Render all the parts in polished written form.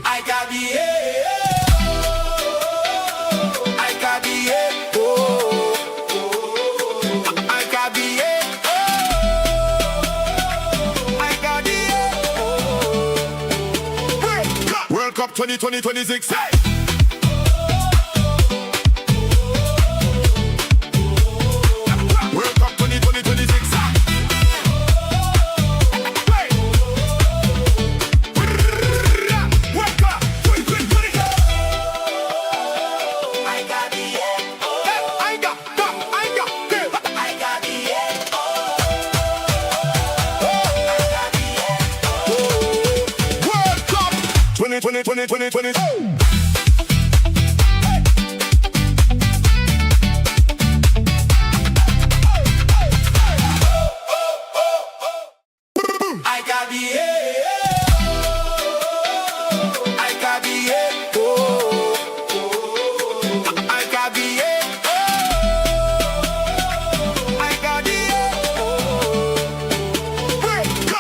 I got the I got the I got the I got the World Cup 2026. Hey! World Cup 2026.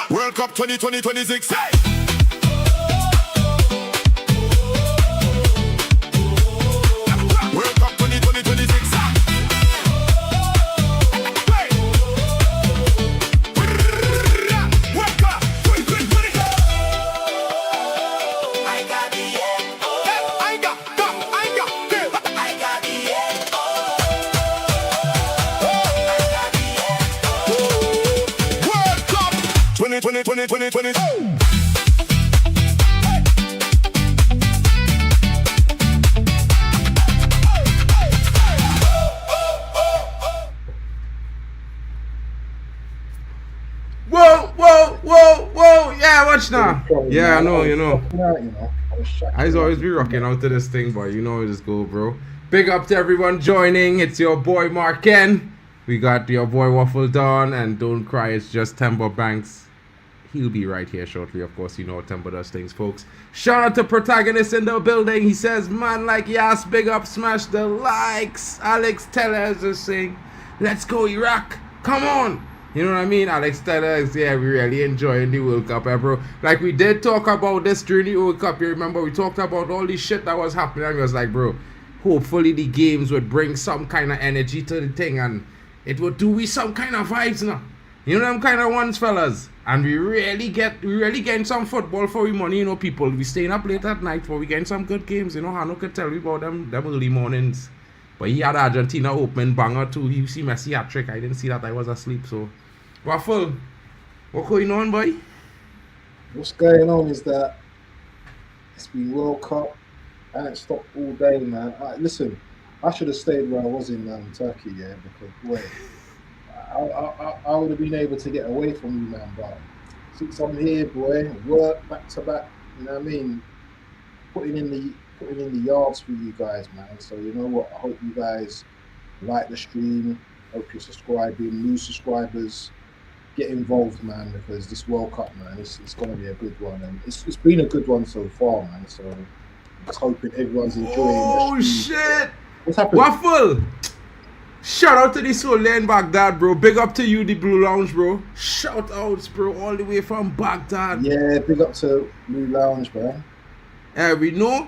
World Cup 2026. Hey! World Cup 2026. Hey! World Cup 2026. I got the I got the World Cup 2020. Whoa. Yeah, watch now. Yeah, I know, you know. I always be rocking out to this thing, but you know it just go, bro. Big up to everyone joining. It's your boy Mark Ken. We got your boy Waffle Dawn, and don't cry, it's just Timber Banks. He'll be right here shortly. Of course, you know Timber does things, folks. Shout out to Protagonist in the building. He says, man like Yas, big up, smash the likes. Alex Teller is just saying, let's go Iraq. Come on. You know what I mean? Alex Teller is, yeah, we really enjoying the World Cup, bro. Like, we did talk about this during the World Cup. You remember, we talked about all this shit that was happening. And we was like, bro, hopefully the games would bring some kind of energy to the thing. And it would do we some kind of vibes now. You know them kind of ones, fellas. And we really getting some football for we money, you know, people. We staying up late at night for we getting some good games. You know, Hano could tell me about them early mornings. But he had Argentina open banger too. He see Messi hat trick. I didn't see that. I was asleep. So, Waffle, what going on, boy? What's going on is that it's been World Cup. I haven't stopped all day, man. Listen, I should have stayed where I was in Turkey, yeah, because boy, I would have been able to get away from you, man. But since I'm here, boy, work back to back. You know what I mean? Putting in the yards for you guys, man. So you know what? I hope you guys like the stream. Hope you're subscribing. New subscribers, get involved, man, because this World Cup, man, it's going to be a good one, and it's been a good one so far, man. So I'm just hoping everyone's enjoying. Oh shit! What's happening? Waffle! Shout out to the Soul in Baghdad, bro. Big up to you, the Blue Lounge, bro. Shout outs, bro, all the way from Baghdad. Yeah, big up to Blue Lounge, bro. We know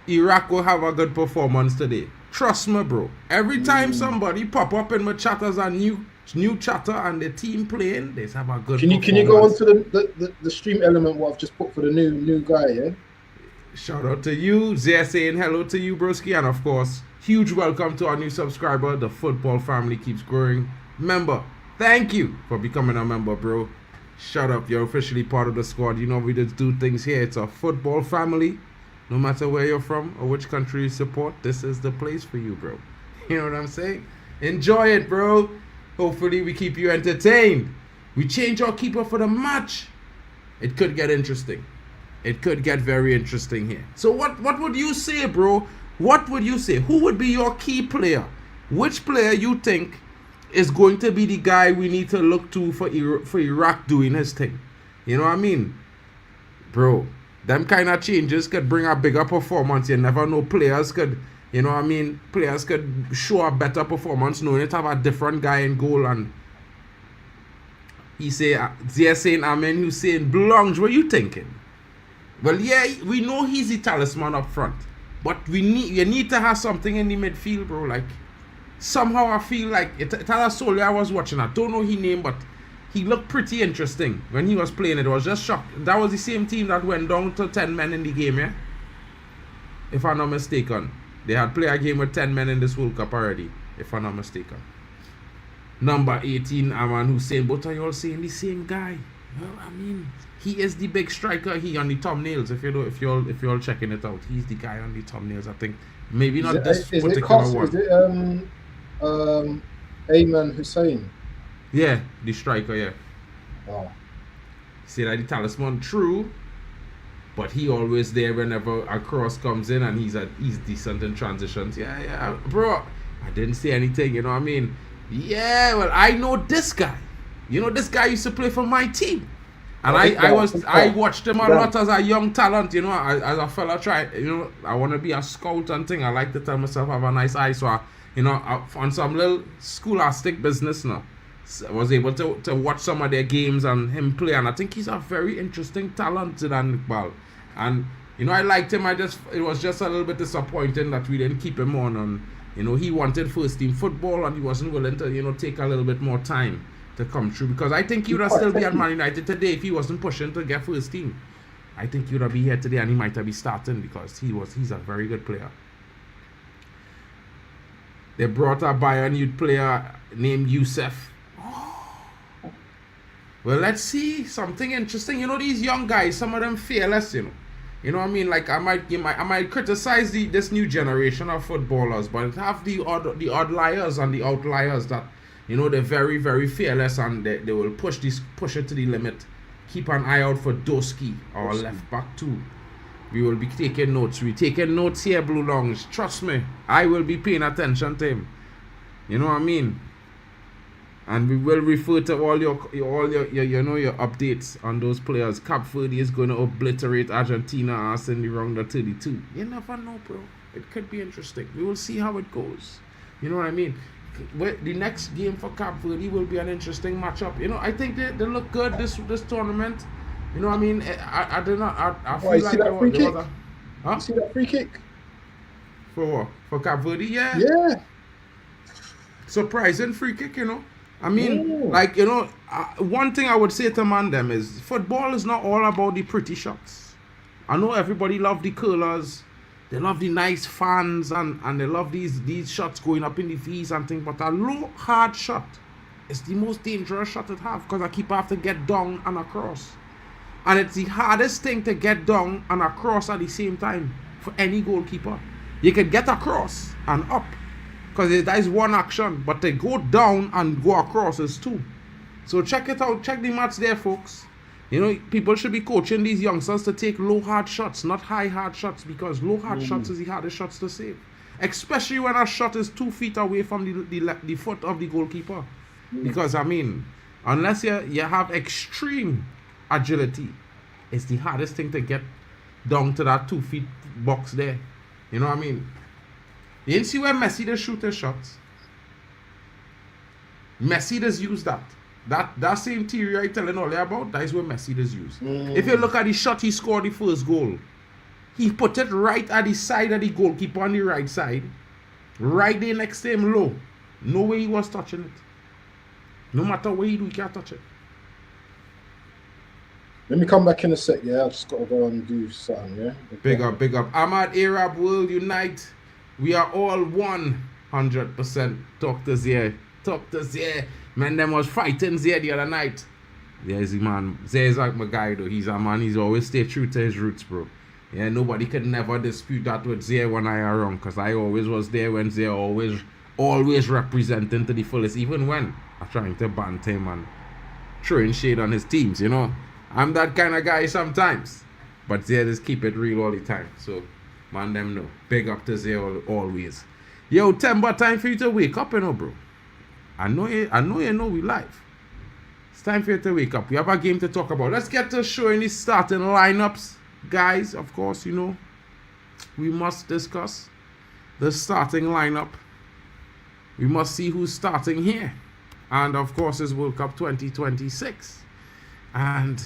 Iraq will have a good performance today. Trust me, bro. Every time somebody pop up in my chat as a new chatter and the team playing, they have a good performance. Can you go on to the stream element what I've just put for the new guy, yeah? Shout out to you. Zia saying hello to you, broski. And of course, huge welcome to our new subscriber. The football family keeps growing. Member, thank you for becoming a member, bro. Shut up, you're officially part of the squad. You know we just do things here. It's a football family. No matter where you're from or which country you support, this is the place for you, bro. You know what I'm saying? Enjoy it, bro. Hopefully we keep you entertained. We change our keeper for the match. It could get interesting. It could get very interesting here. So what would you say, bro? What would you say? Who would be your key player? Which player you think is going to be the guy we need to look to for Iraq doing his thing? You know what I mean? Bro, them kind of changes could bring a bigger performance. You never know. Players could, you know what I mean? Players could show a better performance knowing it have a different guy in goal. And he say, Zia saying Amen Hussein Blonge, what you thinking? Well, yeah, we know he's the talisman up front, but you need to have something in the midfield, bro. Like somehow I feel like Itala Sole I was watching. I don't know his name, but he looked pretty interesting when he was playing. It was just shocked. That was the same team that went down to 10 men in the game, yeah. If I'm not mistaken, they had played a game with 10 men in this World Cup already. If I'm not mistaken. Number 18, Aman Hussein. Both of you all saying the same guy. Well, I mean, he is the big striker. He on the thumbnails. If you're all checking it out, he's the guy on the thumbnails. I think maybe not this particular one. Is it Ayman Hussein? Yeah, the striker. Yeah. Oh, See that the talisman, true, but he always there whenever a cross comes in, and he's decent in transitions. Yeah, bro. I didn't say anything. You know what I mean? Yeah. Well, I know this guy. You know, this guy used to play for my team. And I watched him a lot as a young talent, you know, as a fella I want to be a scout and thing. I like to tell myself I have a nice eye, so on some little scholastic business now, I was able to watch some of their games and him play, and I think he's a very interesting talent, Zidane Iqbal. And, I liked him. It was just a little bit disappointing that we didn't keep him on, and, he wanted first team football and he wasn't willing to, take a little bit more time to come through, because I think he would have still be at Man United today if he wasn't pushing to get first team. I think he would have been here today and he might have been starting, because he's a very good player. They brought a Bayern youth player named Youssef. Well, let's see something interesting. These young guys, some of them fearless. You know what I mean? Like I might criticize this new generation of footballers, but it have the odd liars and the outliers that. They're very, very fearless, and they will push it to the limit. Keep an eye out for Doski, our left back too. We will be taking notes. We're taking notes here, Blue Longs. Trust me, I will be paying attention to him. You know what I mean? And we will refer to all your updates on those players. Cape Verde is going to obliterate Argentina as in the round of 32. You never know, bro. It could be interesting. We will see how it goes. You know what I mean? The next game for Cape Verde will be an interesting matchup. I think they look good this tournament. You know what I mean? I feel like there was a... Huh? You see that free kick? For what? For Cape Verde? Yeah. Yeah. Surprising free kick, I mean, one thing I would say to them is football is not all about the pretty shots. I know everybody love the curlers. They love the nice fans and they love these shots going up in the V's and things, but a low, hard shot is the most dangerous shot it have, because a keeper have to get down and across. And it's the hardest thing to get down and across at the same time for any goalkeeper. You can get across and up, because that is one action, but to go down and go across is two. So check it out, check the match there, folks. People should be coaching these youngsters to take low hard shots, not high hard shots, because low hard shots is the hardest shots to save. Especially when a shot is 2 feet away from the foot of the goalkeeper. Because, unless you have extreme agility, it's the hardest thing to get down to that 2 feet box there. You know what I mean? You didn't see where Messi does shoot his shots? Messi does use that. That same theory I telling all you about, that is what Messi does use. If you look at the shot he scored the first goal, he put it right at the side of the goalkeeper on the right side, right there next to him low. No way he was touching it. No matter what he do, he can't touch it. Let me come back in a sec, yeah? I just got to go and do something, yeah? Big up. Ahmad Arab World Unite. We are all 100%. Talk to Zia. Man, them was fighting Zia the other night. There's the man. Zia is like my guy, though. He's a man. He's always stay true to his roots, bro. Yeah, nobody could never dispute that with Zia when I are wrong, because I always was there when Zia always representing to the fullest, even when I'm trying to banter him and throwing shade on his teams, I'm that kind of guy sometimes. But Zia just keep it real all the time. So, man, them know. Big up to Zia always. Yo, Timber, time for you to wake up, bro. I know we live. It's time for you to wake up. We have a game to talk about. Let's get to showing the starting lineups. Guys, of course, we must discuss the starting lineup. We must see who's starting here. And, of course, it's World Cup 2026. And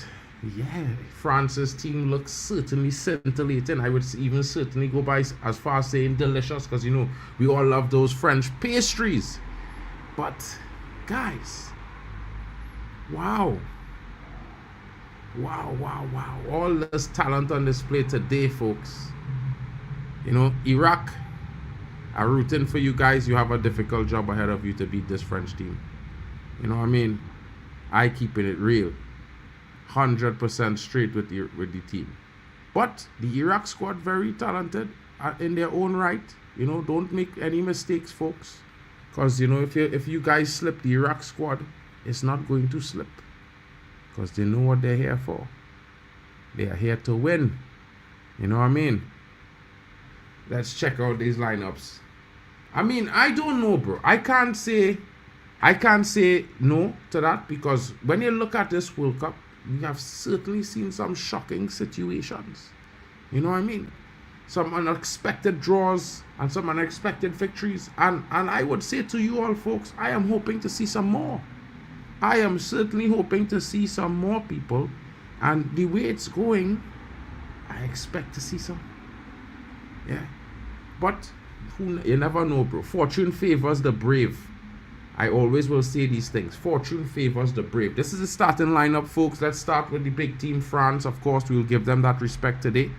Yeah, France's team looks certainly scintillating. I would even certainly go by as far as saying delicious, because, you know, we all love those French pastries. But, guys, wow. Wow, wow, wow. All this talent on display today, folks. You know, Iraq are rooting for you guys. You have a difficult job ahead of you to beat this French team. You know what I mean? I keeping it real. 100% straight with the team. But the Iraq squad very talented in their own right. You know, don't make any mistakes, folks. Because, you know, if you guys slip the Iraq squad, it's not going to slip. Because they know what they're here for. They are here to win. You know what I mean? Let's check out these lineups. I mean, I don't know, bro. I can't say no to that, because when you look at this World Cup, we have certainly seen some shocking situations. You know what I mean? Some unexpected draws and some unexpected victories. And I would say to you all, folks, I am hoping to see some more. I am certainly hoping to see some more people. And the way it's going, I expect to see some. Yeah. But you never know, bro. Fortune favors the brave. I always will say these things. Fortune favors the brave. This is the starting lineup, folks. Let's start with the big team, France. Of course, we will give them that respect today.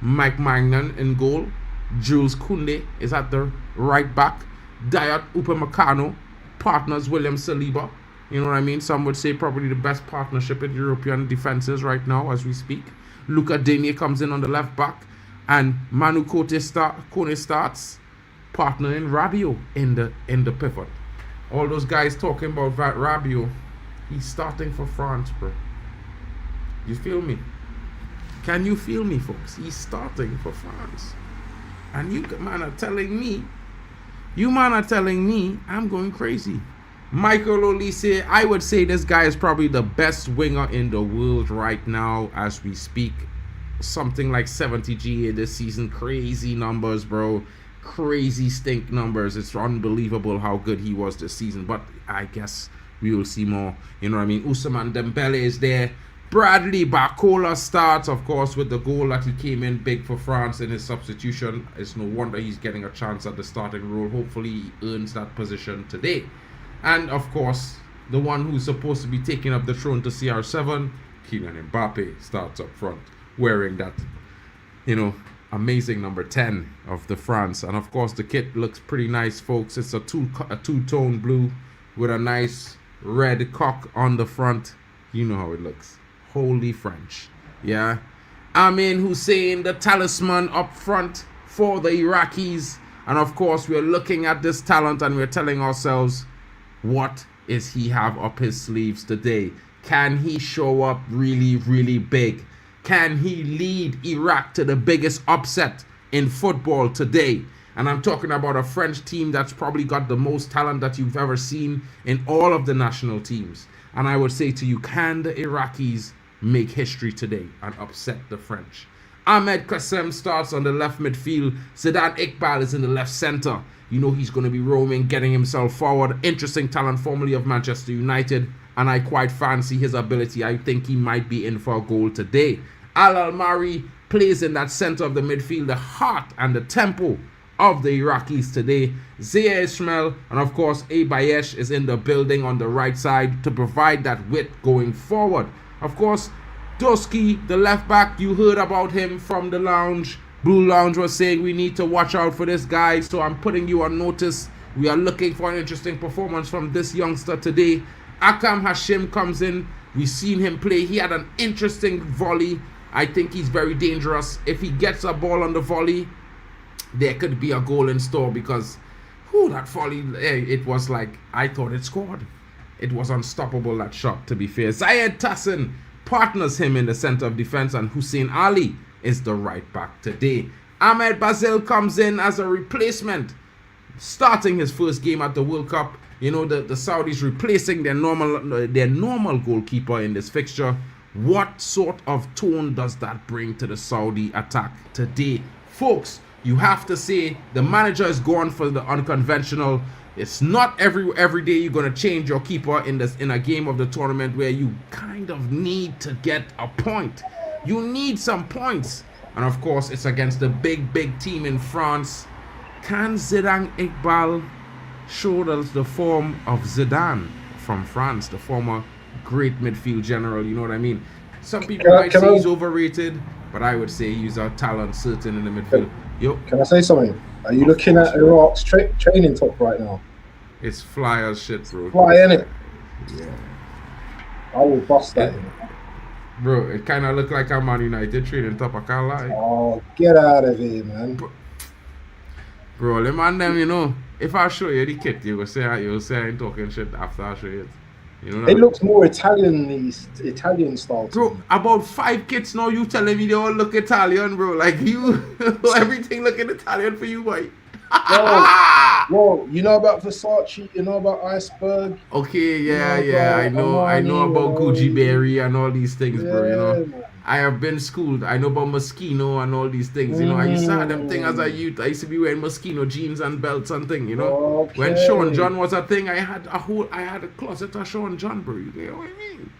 Mike Magnan in goal. Jules Koundé is at the right back. Dayot Upamecano partners William Saliba. You know what I mean? Some would say probably the best partnership in European defenses right now as we speak. Luca Digne comes in on the left back. And Manu Kone starts partnering Rabiot in the pivot. All those guys talking about Rabiot, he's starting for France, bro. You feel me? Can you feel me, folks? He's starting for France. And you man are telling me I'm going crazy. Michael Olise, I would say this guy is probably the best winger in the world right now as we speak. Something like 70 GA this season. Crazy numbers, bro. Crazy stink numbers. It's unbelievable how good he was this season, but I guess we will see more. You know what I mean? Ousmane Dembele is there. Bradley Barcola starts, of course, with the goal that he came in big for France in his substitution. It's no wonder he's getting a chance at the starting role. Hopefully he earns that position today. And of course, the one who's supposed to be taking up the throne to CR7, Kylian Mbappe, starts up front wearing that, you know, amazing number 10 of the France. And of course the kit looks pretty nice, folks. It's a two-tone blue with a nice red cock on the front. You know how it looks. Holy French. Yeah. Amin Hussein, the talisman up front for the Iraqis. And of course we're looking at this talent and we're telling ourselves, what is he have up his sleeves today? Can he show up really, really big? Can he lead Iraq to the biggest upset in football today? And I'm talking about a French team that's probably got the most talent that you've ever seen in all of the national teams. And I would say to you, can the Iraqis make history today and upset the French? Ahmed Kassem starts on the left midfield. Zidane Iqbal is in the left center. You know he's going to be roaming, getting himself forward. Interesting talent, formerly of Manchester United. And I quite fancy his ability. I think he might be in for a goal today. Al Almari plays in that center of the midfield, the heart and the tempo of the Iraqis today. Zia Ismail and of course Bayesh is in the building on the right side to provide that width going forward. Of course, Doski, the left back, you heard about him from the lounge. Blue Lounge was saying we need to watch out for this guy, so I'm putting you on notice. We are looking for an interesting performance from this youngster today. Akam Hashim comes in. We've seen him play. He had an interesting volley. I think he's very dangerous. If he gets a ball on the volley, there could be a goal in store because that volley, it was like, I thought it scored. It was unstoppable, that shot, to be fair. Zayed Tassin partners him in the center of defense, and Hussein Ali is the right back today. Ahmed Bazil comes in as a replacement, starting his first game at the World Cup. You know, the Saudis replacing their normal goalkeeper in this fixture. What sort of tone does that bring to the Saudi attack today? Folks, You have to say the manager is going for the unconventional. It's not every day you're gonna change your keeper in a game of the tournament where you kind of need to get a point. You need some points, and of course it's against the big team in France. Can Zidane Iqbal show us the form of Zidane from France, the former great midfield general? You know what I mean? Some people might say he's overrated, but I would say he's a talent certain in the midfield. Can I say something? Are you looking at Iraq's training top right now? It's fly as shit, bro. Fly, innit? Yeah. I will bust that. Bro, it kind of look like a Man United training top, I can't lie. Oh, get out of here, man. Bro, the man them, you know, if I show you the kit, you will say I ain't talking shit after I show you it. You know it looks more Italian style. Bro, about 5 kits now, you telling me they all look Italian, bro. Like you, everything looking Italian for you, boy. Whoa, you know about Versace, you know about Iceberg. Okay, yeah, I know about Gucci Berry and all these things, bro. You know, man. I have been schooled. I know about Moschino and all these things. You know, I used to have them thing as a youth. I used to be wearing Moschino jeans and belts and thing. You know, when Sean John was a thing, I had a closet of Sean John, bro. You know what I mean?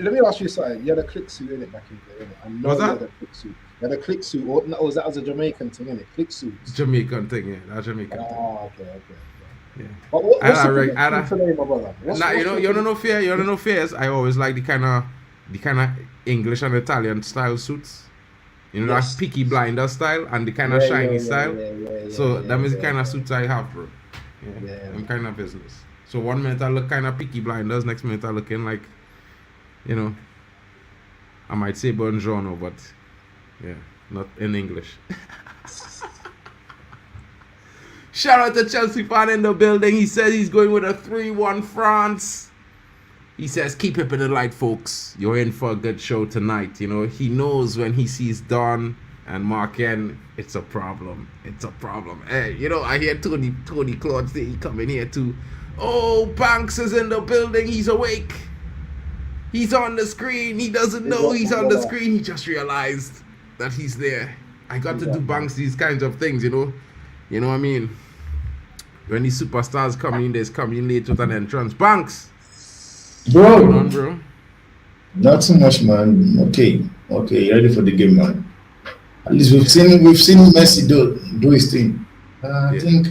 Let me ask you something. You had a click suit in it back in the day, innit? I know was that? You had a click suit. You had a click suit, or was that as a Jamaican thing, innit? Click suits. Jamaican thing, yeah. That Jamaican thing. Oh, okay. Yeah. But what's the prediction today, my brother? You don't know fear. You don't know fears. I always like the kind of English and Italian style suits. You know, that Peaky Blinder style and the kind of shiny style. So that is the kind of suits I have, bro. Yeah. I'm kind of business. So one minute I look kind of Peaky Blinders, next minute I looking like, you know, I might say Buongiorno, but yeah, not in English. Shout out to Chelsea fan in the building. He says he's going with a 3-1 France. He says, keep it in the light, folks. You're in for a good show tonight. You know, he knows when he sees Don and Mark N, it's a problem. It's a problem. Hey, you know, I hear Tony Claude say he coming here too. Oh, Banks is in the building. He's awake. He's on the screen. He doesn't know he's on the screen. He just realized that he's there. I got to do Banks these kinds of things, you know. You know what I mean? When these superstars come in, there's coming late with an entrance. Banks! Bro, what's going on, bro? Not so much, man. Okay, ready for the game, man. At least we've seen Messi do his thing. I think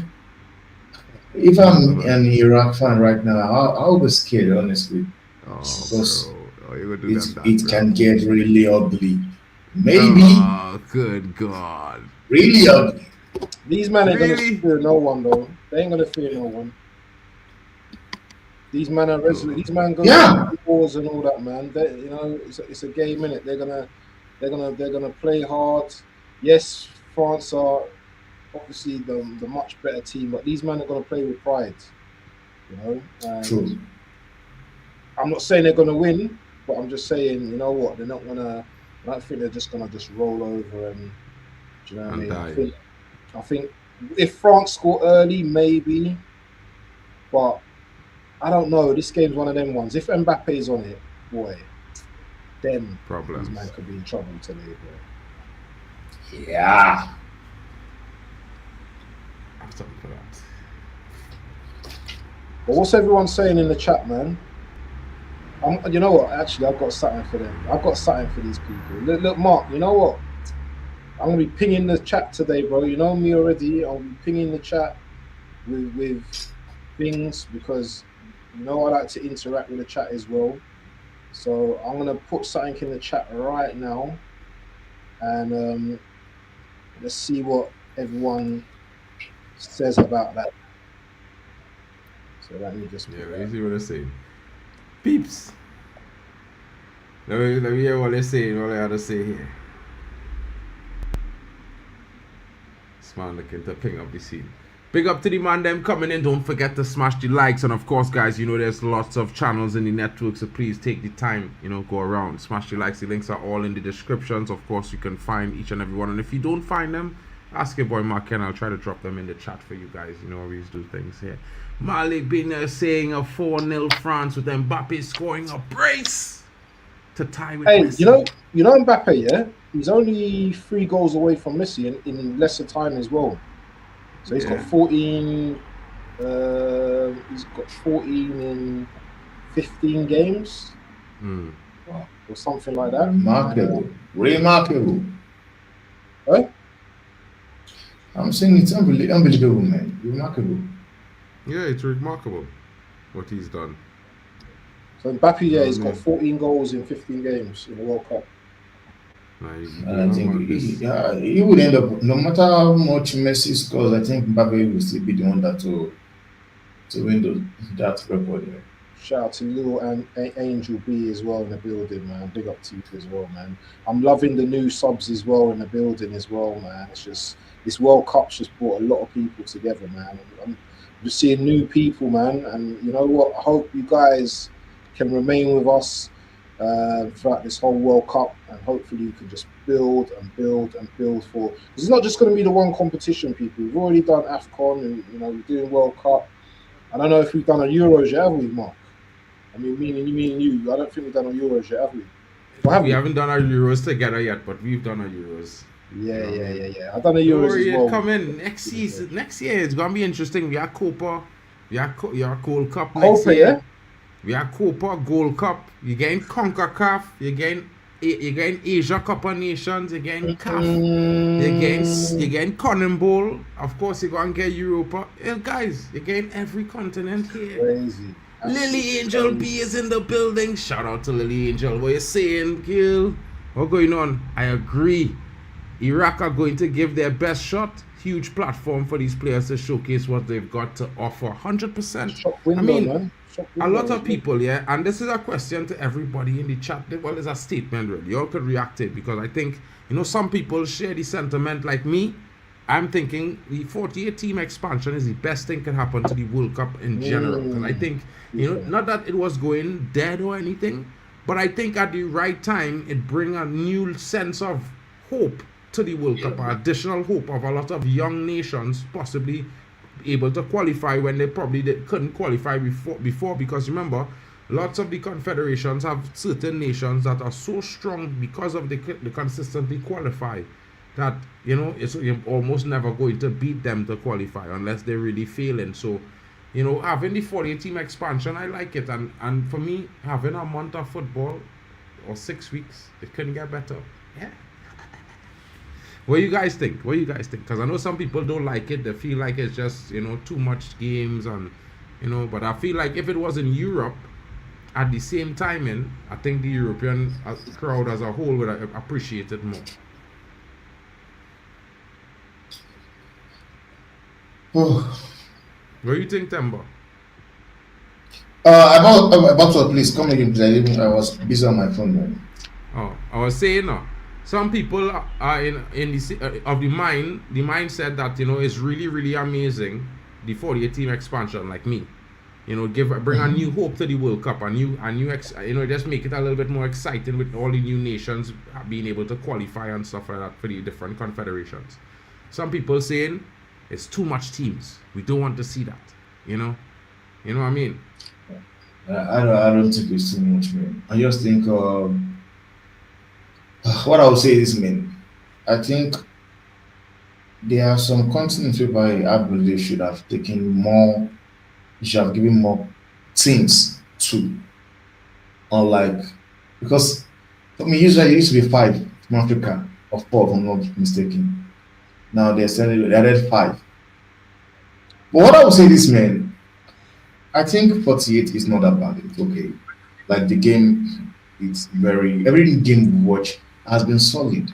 if I'm an Iraq fan right now, I'll be scared, honestly. Because it can get really ugly. Maybe. Oh, good God. Really ugly. These men ain't gonna fear no one, though. They ain't gonna fear no one. These men are resolute. These men gonna do wars and all that, man. They, you know, it's a game, innit? They're gonna play hard. Yes, France are obviously the much better team, but these men are gonna play with pride. You know. And true. I'm not saying they're gonna win, but I'm just saying, you know what? They're not gonna. I don't think they're just gonna roll over and. Do you know what I mean? I think if France score early, maybe, but I don't know. This game's one of them ones. If Mbappe's on it, boy, then problems. These men could be in trouble today, bro. Yeah. I'm something for that. But what's everyone saying in the chat, man? You know what? Actually, I've got something for them. I've got something for these people. Look, Mark. You know what? I'm gonna be pinging the chat today, bro. You know me already. I'll be pinging the chat with things because you know I like to interact with the chat as well. So I'm gonna put something in the chat right now, and let's see what everyone says about that. So let me just let me see what they say. Peeps. Let me hear what they say. What they have to say here. Man looking to ping up the scene. Big up to the man them coming in. Don't forget to smash the likes, and of course guys, you know there's lots of channels in the network, so please take the time, you know, go around, smash the likes. The links are all in the descriptions. Of course you can find each and every one, and if you don't find them, ask your boy Mark and I'll try to drop them in the chat for you guys. You know, we always do things here. Malik Biner saying a 4-0 France with Mbappe scoring a brace to tie with Hey, Messi. you know Mbappe, yeah? he's only 3 goals away from Messi in lesser time as well. So he's got Yeah. 14. He's got 14 in 15 games or something like that. Remarkable. Huh? I'm saying it's unbelievable, man. Remarkable. Yeah, it's remarkable what he's done. So Mbappe, yeah, Oh, he's man. got 14 goals in 15 games in the World Cup. Nah, he's And doing I all think of this. he would end up, no matter how much Messi scores, I think Mbappe will still be the one to win that record. Yeah. Shout out to Lil and Angel B as well in the building, man. Big up to you as well, man. I'm loving the new subs as well in the building as well, man. It's just this World Cup's just brought a lot of people together, man. I'm just seeing new people, man. And you know what? I hope you guys can remain with us throughout this whole World Cup, and hopefully you can just build and build and build for. It's not just going to be the one competition, people. We've already done AFCON, and you know we're doing World Cup. I don't know if we've done a Euros yet, have we, Mark? I mean, me and you. I don't think we've done a Euros yet, have we? Or have We haven't done our Euros together yet, but we've done our Euros. Yeah, You know what I yeah, mean? yeah, yeah. I've done a Don't Euros worry, as well. it come in next season. Next year it's gonna be interesting. We have Copa, we have Gold Cup next Copa, year. yeah? We have Copa, Gold Cup. You getting CONCACAF. You getting Asia Cup of Nations. You getting CAF. You getting Conan Bowl. Of course, you're gonna get Europa. Guys, you're getting every continent here. Crazy. Lily Angel B is in the building. Shout out to Lily Angel. What you saying, Gil? What's going on? I agree. Iraq are going to give their best shot. Huge platform for these players to showcase what they've got to offer. 100%. Shop window, I mean, man. Shop a window lot as of well. people, yeah, and this is a question to everybody in the chat. Well, it's a statement, really. You all could react to it because I think, you know, some people share the sentiment like me. I'm thinking the 48 team expansion is the best thing can happen to the World Cup in general. Because I think, you know, not that it was going dead or anything, but I think at the right time, it bring a new sense of hope to the World Cup, additional hope of a lot of young nations possibly able to qualify when they probably couldn't qualify before because remember, lots of the confederations have certain nations that are so strong because of the consistently qualify that, you know, you're almost never going to beat them to qualify unless they're really failing. So, you know, having the 48 team expansion, I like it. And for me, having a month of football or 6 weeks, it couldn't get better. Yeah. What do you guys think? Because I know some people don't like it. They feel like it's just, you know, too much games and, you know, but I feel like if it was in Europe at the same timing, I think the European crowd as a whole would appreciate it more. Oh. What do you think, Temba? About what? Please come again, please. I was busy on my phone, man. Oh, I was saying, some people are in the of the mindset that, you know, it's really, really amazing the 48 team expansion, like me. You know, bring a new hope to the World Cup, you know, just make it a little bit more exciting with all the new nations being able to qualify and stuff like that for the different confederations. Some people saying it's too much teams. We don't want to see that. You know what I mean? I don't think it's too much, man. I just think what I would say is, man, I think there are some continents whereby I believe they should have taken more, you should have given more teams to. Unlike, because for me, usually it used to be 5 from Africa, or 4, if I'm not mistaken. Now they added 5. But what I would say is, man, I think 48 is not that bad. It's okay. Like the game, it's every game we watch has been solid.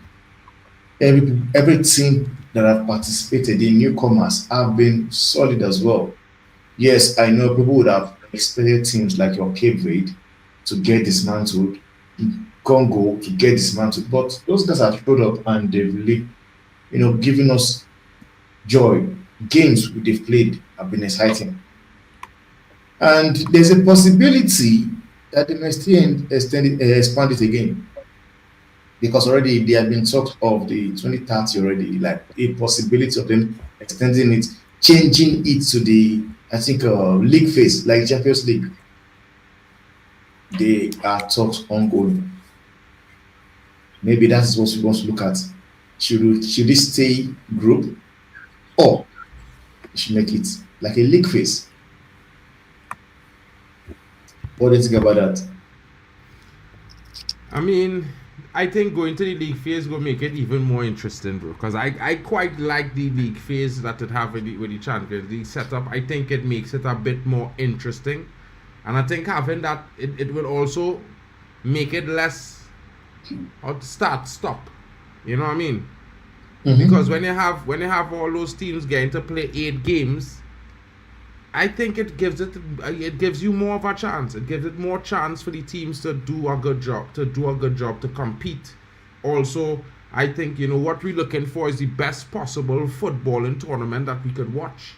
Every team that have participated, the newcomers, have been solid as well. Yes, I know people would have expected teams like your Cape Verde to get dismantled, Congo to get dismantled, but those guys have showed up and they've really, you know, given us joy. Games they've played have been exciting. And there's a possibility that they may still expand it again. Because already there have been talks of the 2030 already, like a possibility of them extending it, changing it to the, I think, league phase, like Champions League. They are talks ongoing. Maybe that's what we want to look at. Should it stay group or we should make it like a league phase? What do you think about that? I mean, I think going to the league phase will make it even more interesting, bro. Because I quite like the league phase that it have with the Champions League setup. I think it makes it a bit more interesting. And I think having that, it will also make it less start, stop. You know what I mean? Because when you have all those teams getting to play 8 games, I think it gives you more of a chance. It gives it more chance for the teams to do a good job, to compete. Also, I think what we're looking for is the best possible footballing tournament that we could watch.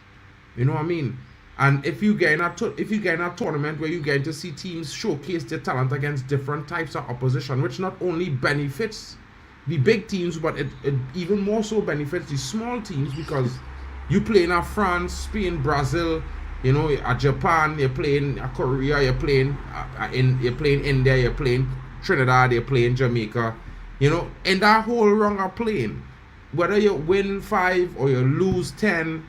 You know what I mean? And if you get in a tournament where you get to see teams showcase their talent against different types of opposition, which not only benefits the big teams, but it even more so benefits the small teams, because you play in France, Spain, Brazil, Japan, you're playing Korea, you're playing India, you're playing Trinidad, you're playing Jamaica, in that whole run of playing, whether you win 5 or you lose 10,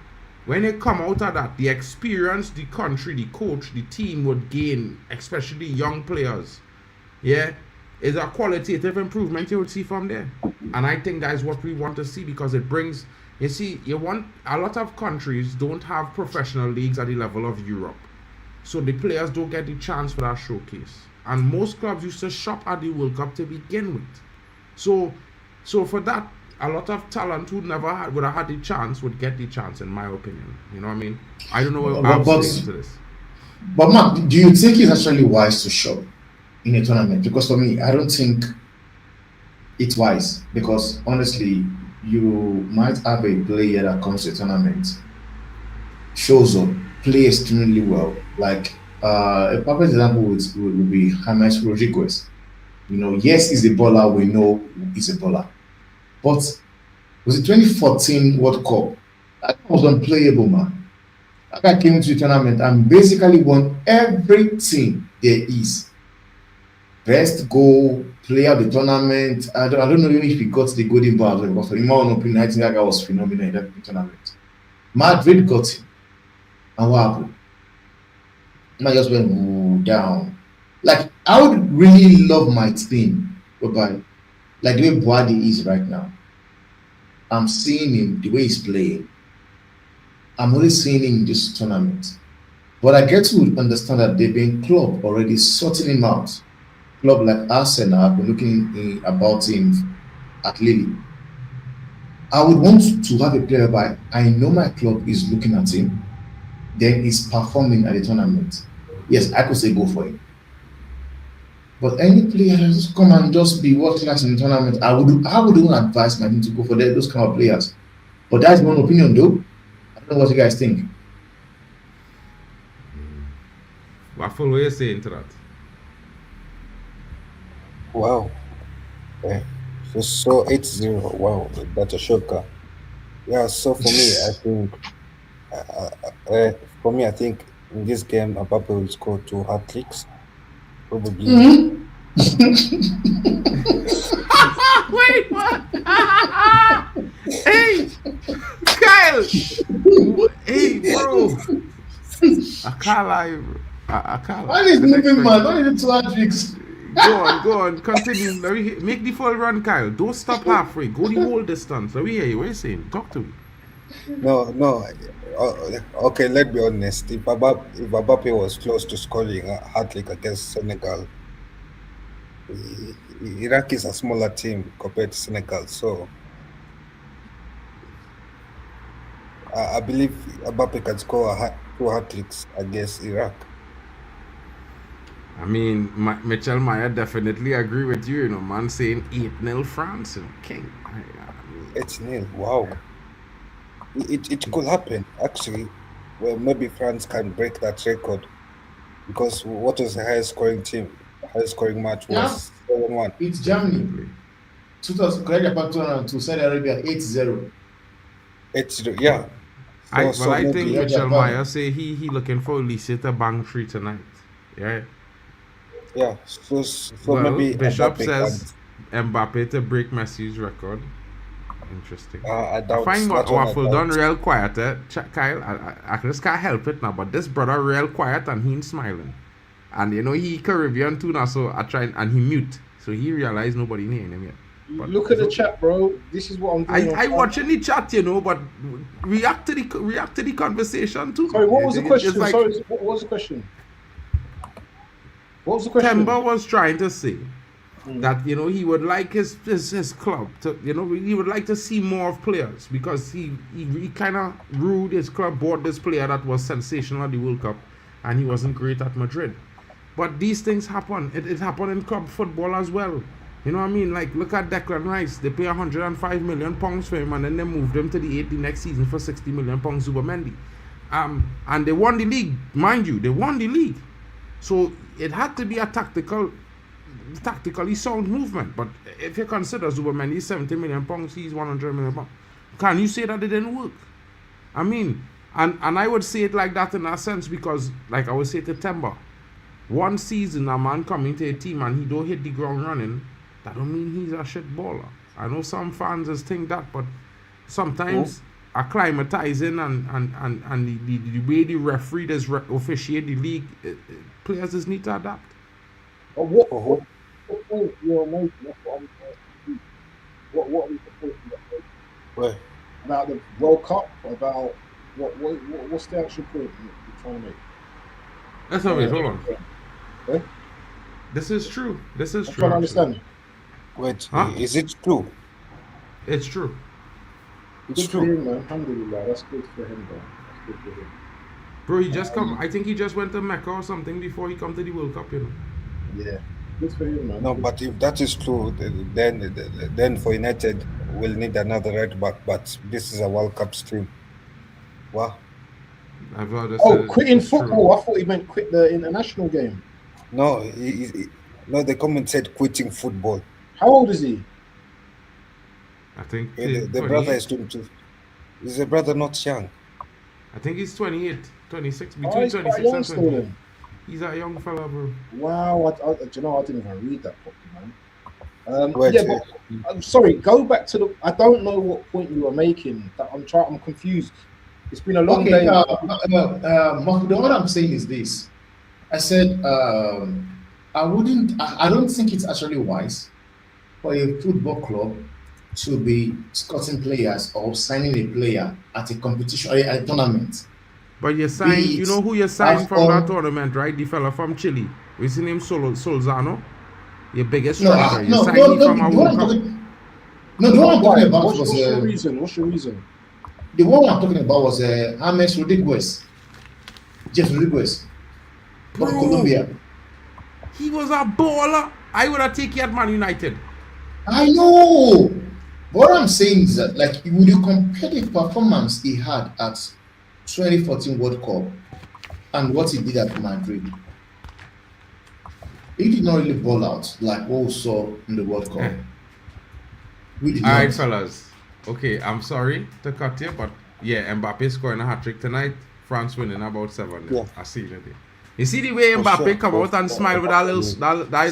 when you come out of that, the experience, the country, the coach, the team would gain, especially young players, is a qualitative improvement you would see from there. And I think that is what we want to see, because it brings, a lot of countries don't have professional leagues at the level of Europe. So the players don't get the chance for that showcase. And most clubs used to shop at the World Cup to begin with. So for that, a lot of talent who would have had the chance would get the chance, in my opinion. You know what I mean? I don't know what I'm saying to this. But Mark, do you think it's actually wise to shop in a tournament? Because for me, I don't think it's wise, because honestly, you might have a player that comes to a tournament, shows up, play extremely well. Like a perfect example would be James Rodriguez. Yes, he's a baller. We know he's a baller, but was it 2014 World Cup? That was unplayable, man. That guy came to the tournament and basically won everything there is. Best goal, player of the tournament. I don't know even if he got the golden ball, but for my own opinion, I think that guy was phenomenal in that tournament. Madrid got him. And what happened? And I just went down. Like, I would really love my team, whereby, like the way Boadi is right now. I'm seeing him, the way he's playing. I'm only seeing him in this tournament. But I get to understand that they've been club already sorting him out. Club like Arsenal have been looking about him at Lille. I would want to have a player by I know my club is looking at him, then he's performing at the tournament. Yes, I could say go for him. But any player that just come and just be world class in the tournament, I wouldn't advise my team to go for those kind of players. But that's my own opinion, though. I don't know what you guys think. Waffle, what are you saying to that? Wow. So 8-0. Wow, that's a shocker. Yeah, so for me, I think in this game, Mbappe will score 2 hat-tricks. Probably. Wait, what? Hey, Kyle. Hey, bro. I can't lie, bro. I can't lie. Why is moving, man? Why is it 2 hat-tricks? Go on, continue. Make the full run, Kyle. Don't stop halfway. Go the whole distance. Let me hear you. What are you saying? Talk to me. No. Okay, let's be honest. If Mbappe was close to scoring a hat-trick against Senegal, Iraq is a smaller team compared to Senegal, so I believe Mbappe can score 2 hat-tricks against Iraq. I mean, Mitchell Meyer definitely agree with you, man, saying 8-0 France, king. 8-0, wow. It could happen, actually. Well, maybe France can break that record, because what was the highest scoring match was 7-1. It's Germany. 2000, Japan 2002, Saudi Arabia 8-0. 8-0, yeah. I think maybe Mitchell Japan. Meyer say he looking for Lisa to bang 3 tonight. Yeah. Yeah, so Well, maybe Bishop Mbappe says Mbappe to break Messi's record. Interesting. I I doubt find that one. I Waffle doubt. done real quiet. Kyle, I just can't help it now. But this brother real quiet and he ain't smiling. And you know he Caribbean too now, so I try and he mute. So he realized nobody hearing him yet. But Look at the chat, bro. This is what I'm doing. I watching the chat, you know, but react to the conversation too. Sorry, what was the question? Like, Sorry, what was the question? What was the question? Temba was trying to say that, you know, he would like his club to, you know, he would like to see more of players because he kind of ruled his club, bought this player that was sensational at the World Cup and he wasn't great at Madrid. But these things happen. It happened in club football as well. You know what I mean? Like, look at Declan Rice. They pay £105 million for him and then they moved him to the 8 the next season for £60 million, Zubomendi. And they won the league. Mind you, they won the league. So it had to be a tactically sound movement. But if you consider Zubomendi is £70 million, he's £100 million. Can you say that it didn't work? I mean, and I would say it like that in a sense because, like I would say to Temba, one season a man coming to a team and he don't hit the ground running, that don't mean he's a shit baller. I know some fans just think that, but sometimes acclimatizing and the way the referee does officiate the league, players just need to adapt. What point you're making? That's what I'm trying to do. What is the point you're making? Where? About the World Cup? About what's the actual point you're trying to make? Let's not wait, hold on. Eh? This is true. This is I'm true. trying to understand. Wait, Huh? is it true? It's true. It's Good for true. him, man. Alhamdulillah. That's good for him, bro. That's good for him. Bro, he just come. I think he just went to Mecca or something before he come to the World Cup, you know. Yeah. Good for him, man. No, but if that is true, then for United we'll need another right back. But this is a World Cup stream. Wow. I've heard Quitting it's true. football. I thought he meant quit the international game. No, no. The comment said quitting football. How old is he? I think The brother is 22. Is the brother not young? I think he's 28, 26, Oh, between he's quite 26 young and still 28. then. He's a young fella, bro. Wow, do you know, I didn't even read that properly, man. Wait, Yeah, but I'm sorry. Go back to the. I don't know what point you were making. I'm confused. It's been a long Okay, day. Mahmoud, what I'm saying is this. I said I don't think it's actually wise for a football club to be scouting players or signing a player at a competition or a tournament. But you signed, you know who you signed from AFCON. that tournament, right? The fella from Chile. What's his name? Solzano? Your biggest No, striker. You no, signed no, him no, from a the one World I'm Cup. talking, no, the one I'm talking about What's was your reason? What's your reason? the one I'm talking about was James Rodriguez, Jeff Rodriguez from Bro. Colombia. He was a baller. I would have taken him at Man United. I know. What I'm saying is that, like, when you compare the performance he had at 2014 World Cup and what he did at Madrid, he did not really ball out like what we saw in the World Cup. Eh. We did All right, not. fellas. Okay, I'm sorry to cut you, but yeah, Mbappe scoring a hat-trick tonight. France winning about 7. Yeah. I see it. You see the way For Mbappe sure. come out and smile with that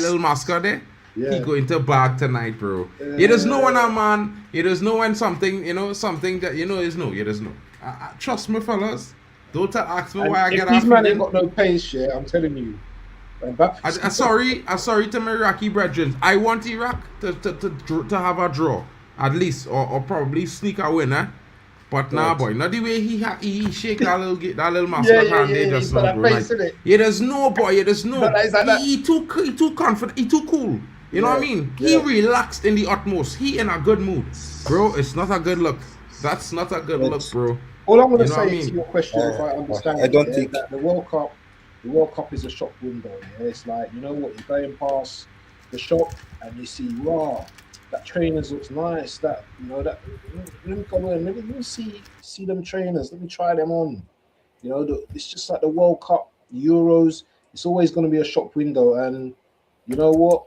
little mascot there? Yeah. He going to bag tonight, bro. You just know when a man, you just know when something, you know, something that, you know, is no, you just know. Trust me, fellas. Don't ask me why I And get if these off. man ain't got no pace, yeah, I'm telling you. I'm sorry to my Iraqi brethren. I want Iraq to have a draw, at least, or probably sneak a winner. But nah, boy, not the way he shake that little mascot hand there just now, bro. Like, you just know, boy, you just know. But it's like that. He too confident, he too cool. You know what I mean? He Yeah. relaxed in the utmost. He in a good mood, bro. It's not a good look. That's not a good look, bro. All I'm going to You know what I say mean? to your question, if I understand I it, don't yeah, think- that the World Cup is a shop window. Yeah, it's like, you know what, you're going past the shop and you see, wow, that trainers looks nice. That, you know, that, let me go in, let me see them trainers. Let me try them on. You know, it's just like the World Cup, Euros. It's always going to be a shop window, and you know what,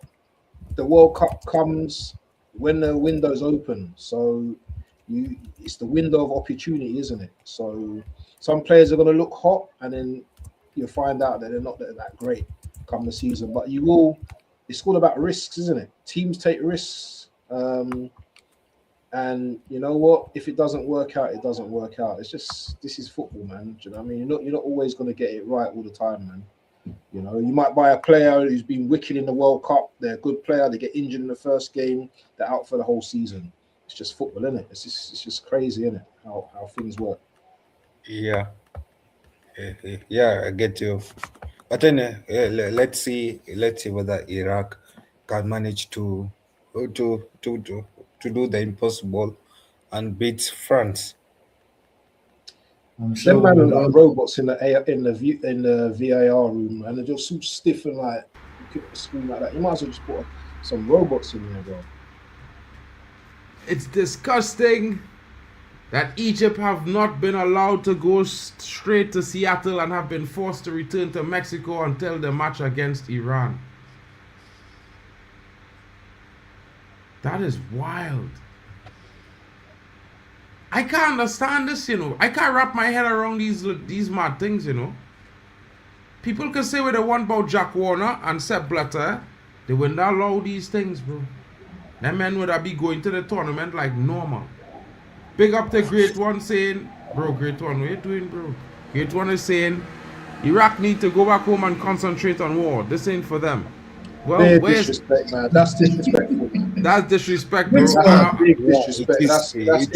the World Cup comes when the window's open. So it's the window of opportunity, isn't it? So some players are going to look hot, and then you'll find out that they're not that great come the season. But it's all about risks, isn't it? Teams take risks. And you know what? If it doesn't work out, it doesn't work out. It's just this is football, man. Do you know what I mean? You're not always going to get it right all the time, man. You know, you might buy a player who's been wicked in the World Cup. They're a good player. They get injured in the first game. They're out for the whole season. It's just football, isn't it? It's just crazy, isn't it? How things work. Yeah, yeah, I get you. But then let's see whether Iraq can manage to do the impossible and beat France. I'm sure Them man are we'll like all- robots in the VAR room, and they're just so stiff and like you could scream like that. You might as well just put some robots in there, bro. It's disgusting that Egypt have not been allowed to go straight to Seattle and have been forced to return to Mexico until the match against Iran. That is wild. I can't understand this, you know. I can't wrap my head around these mad things, you know. People can say what they want about Jack Warner and Sepp Blatter. They wouldn't allow these things, bro. That man would have be going to the tournament like normal. Big up to Great One saying, bro, Great One, what you doing, bro? Great One is saying, Iraq need to go back home and concentrate on war. This ain't for them. Well, Bare where's disrespect, man. That's disrespectful. that's disrespect, bro? Which one? Big Yeah, disrespect.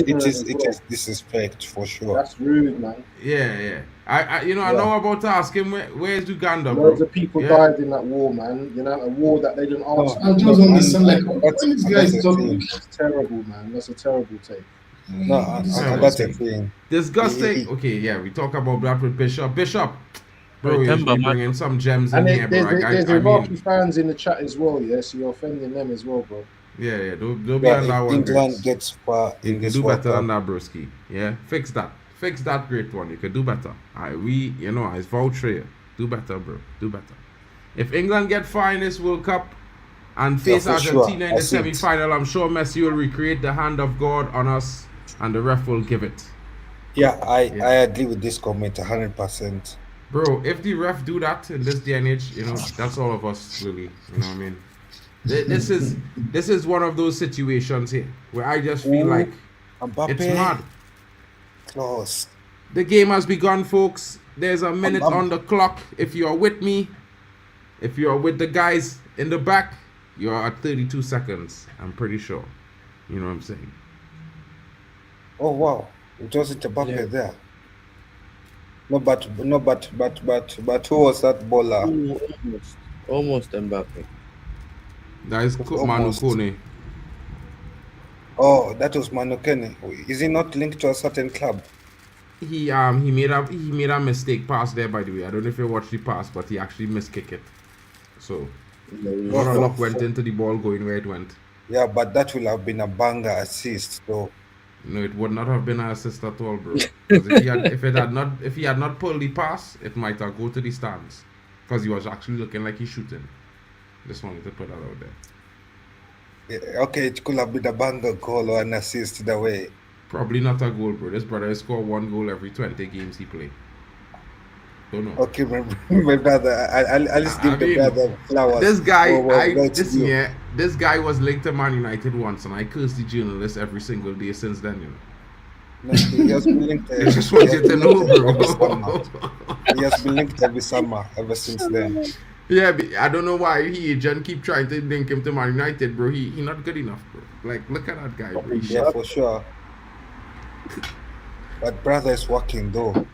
it is disrespect for sure. That's rude, man. Yeah. I Yeah. know about to ask him where's Uganda, bro? Loads of people Yeah. died in that war, man. You know, a war that they didn't ask. I just understand, like, what this guy That's is the talking. thing. That's terrible, man. That's a terrible take. No, and that's the thing. Disgusting. Okay, yeah, we talk about that with Bishop. Bishop, bro, you Remember, should be man. bringing some gems in And here, bro. there's I Iraqi mean, fans in the chat as well, yeah. So you're offending them as well, bro. yeah, don't be Yeah, on that if one. England Grace. gets far You in can this do World better than Cup, that, broski. Yeah, fix that Great One. You could do better. I vouch for you. Do better, bro. Do better. If England get far in this World Cup and face for sure. Argentina in the That's it. semi-final, I'm sure Messi will recreate the hand of God on us, and the ref will give it. Yeah, I Yeah. agree with this comment 100%. Bro, if the ref do that in this day and age, you know, that's all of us really. You know what I mean? This is one of those situations here where I just feel Ooh. like Mbappe, it's mad. close. The game has begun, folks. There's a minute I'm- on the clock. If you are with me, if you are with the guys in the back, you are at 32 seconds. I'm pretty sure. You know what I'm saying? Oh wow, it wasn't Mbappe Yeah. there. No, but who was that baller? Ooh, almost Mbappe. That is Manu Almost. Kone. Oh, that was Manu Kone. Is he not linked to a certain club? He made a mistake pass there, by the way. I don't know if you watched the pass, but he actually miskicked it. So lot of luck went into the ball going where it went. Yeah, but that will have been a banger assist, though. No, it would not have been an assist at all, bro. 'Cause if he had not pulled the pass, it might have go to the stands. Because he was actually looking like he's shooting. Just wanted to put that out there. Yeah, okay, it could have been a banger goal or an assist either way. Probably not a goal, bro. This brother has scored 1 goal every 20 games he played. Don't know. Okay, my brother, I'll just give I the mean, brother flowers. This guy, for what he wants to do. this guy was linked to Man United once, and I cursed the journalist every single day since then, you know. No, he has been linked. I just want you to know, every summer. bro. He has been linked every summer ever since then. Yeah, but I don't know why he agent keep trying to link him to Man United, bro. He not good enough, bro. Like, look at that guy, bro. Yeah, for sure. But brother is working though.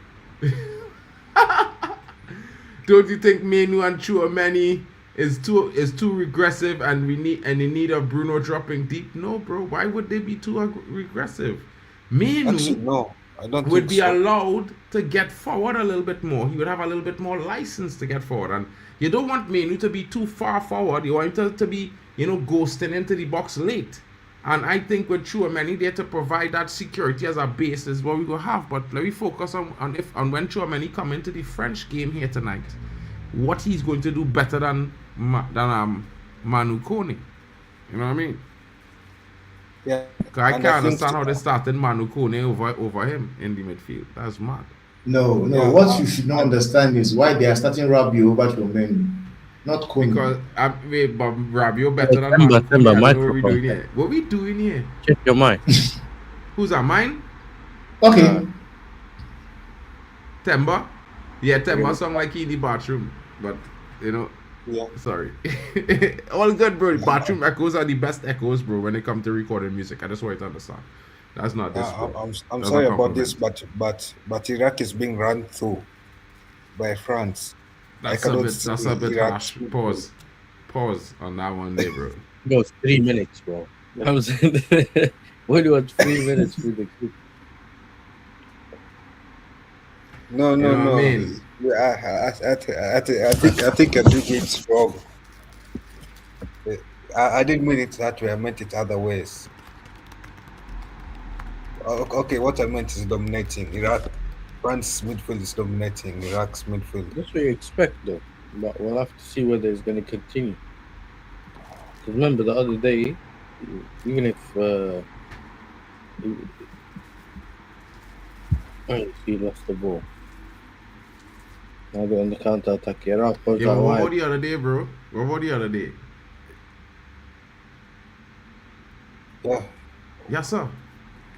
Don't you think Menu and Chouameni is too regressive and in need of Bruno dropping deep? No, bro. Why would they be too regressive? Actually, Menu no, I don't would think be so. allowed to get forward a little bit more. He would have a little bit more license to get forward. And you don't want Menu to be too far forward. You want him to be, ghosting into the box late. And I think with Chouameni there to provide that security as a base is what we will have. But let me focus on when Chouameni come into the French game here tonight, what he's going to do better than Manu Kone. You know what I mean? Yeah. 'Cause I And can't think- understand how they started Manu Kone over him in the midfield. That's mad. No, Yeah. what you should not understand is why they are starting Rabiot over Chouameni. not Kone. Because wait, but Rob, you're better than Timber, man. Timber, I don't know what we microphone. doing here. What we doing here? Check your mic. Who's that? Mine? Okay. Temba? Yeah, Temba sound like he in the bathroom. But, you know, Yeah. sorry. All good, bro. Bathroom echoes are the best echoes, bro, when it comes to recording music. I just want you to understand. That's not this, bro. I'm That's sorry a about this, compliment. but Iraq is being run through by France. That's I a cannot bit, that's see a bit Iraq harsh. football. Pause on that one there, bro. Bro, it's 3 minutes, bro. I was what do you want 3 minutes for the clip? No, You know no. what I mean? Yeah, I think you're doing it wrong. I didn't mean it that way. I meant it other ways. Okay, what I meant is dominating. Iraq, France midfield is dominating Iraq's midfield. That's what you expect, though. But we'll have to see whether it's going to continue. Because remember, the other day, even if he lost the ball, now they're on the counter attack. Iraq goes Yeah, out but what about wide. the other day, bro? What about the other day? Yeah, Yes, sir.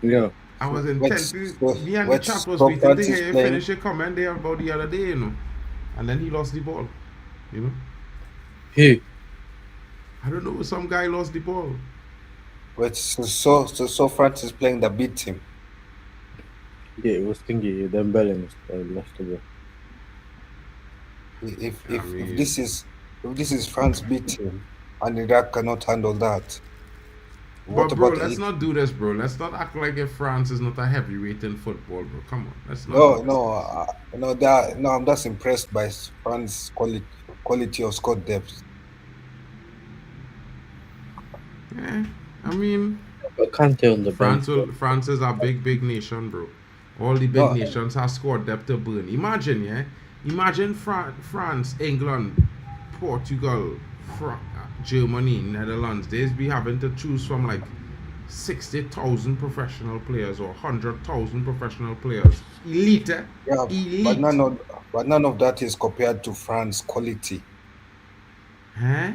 Yeah. I was Let's- intent. let's- Me and the let's chat was stop waiting to Francis hear you playing. finish your comment there about the other day, you know. And then he lost the ball. You know? Who? I don't know, some guy lost the ball. but so France is playing the B team. Yeah, it was thinking Dembele must have lost the ball. If I mean- if this is France B team and Iraq cannot handle that, what But bro, about let's if- not do this, bro. Let's not act like if France is not a heavyweight in football, bro. Come on, let's not. No, I'm just impressed by France quality of squad depth. Yeah, I mean, But Kante on the bench. France is a big nation, bro. All the big No. nations have squad depth to burn. Imagine France, England, Portugal, Germany, Netherlands. They'd be having to choose from like 60,000 professional players or 100,000 professional players. Elite, eh? Yeah, Elite. but none of that is compared to France quality. Huh?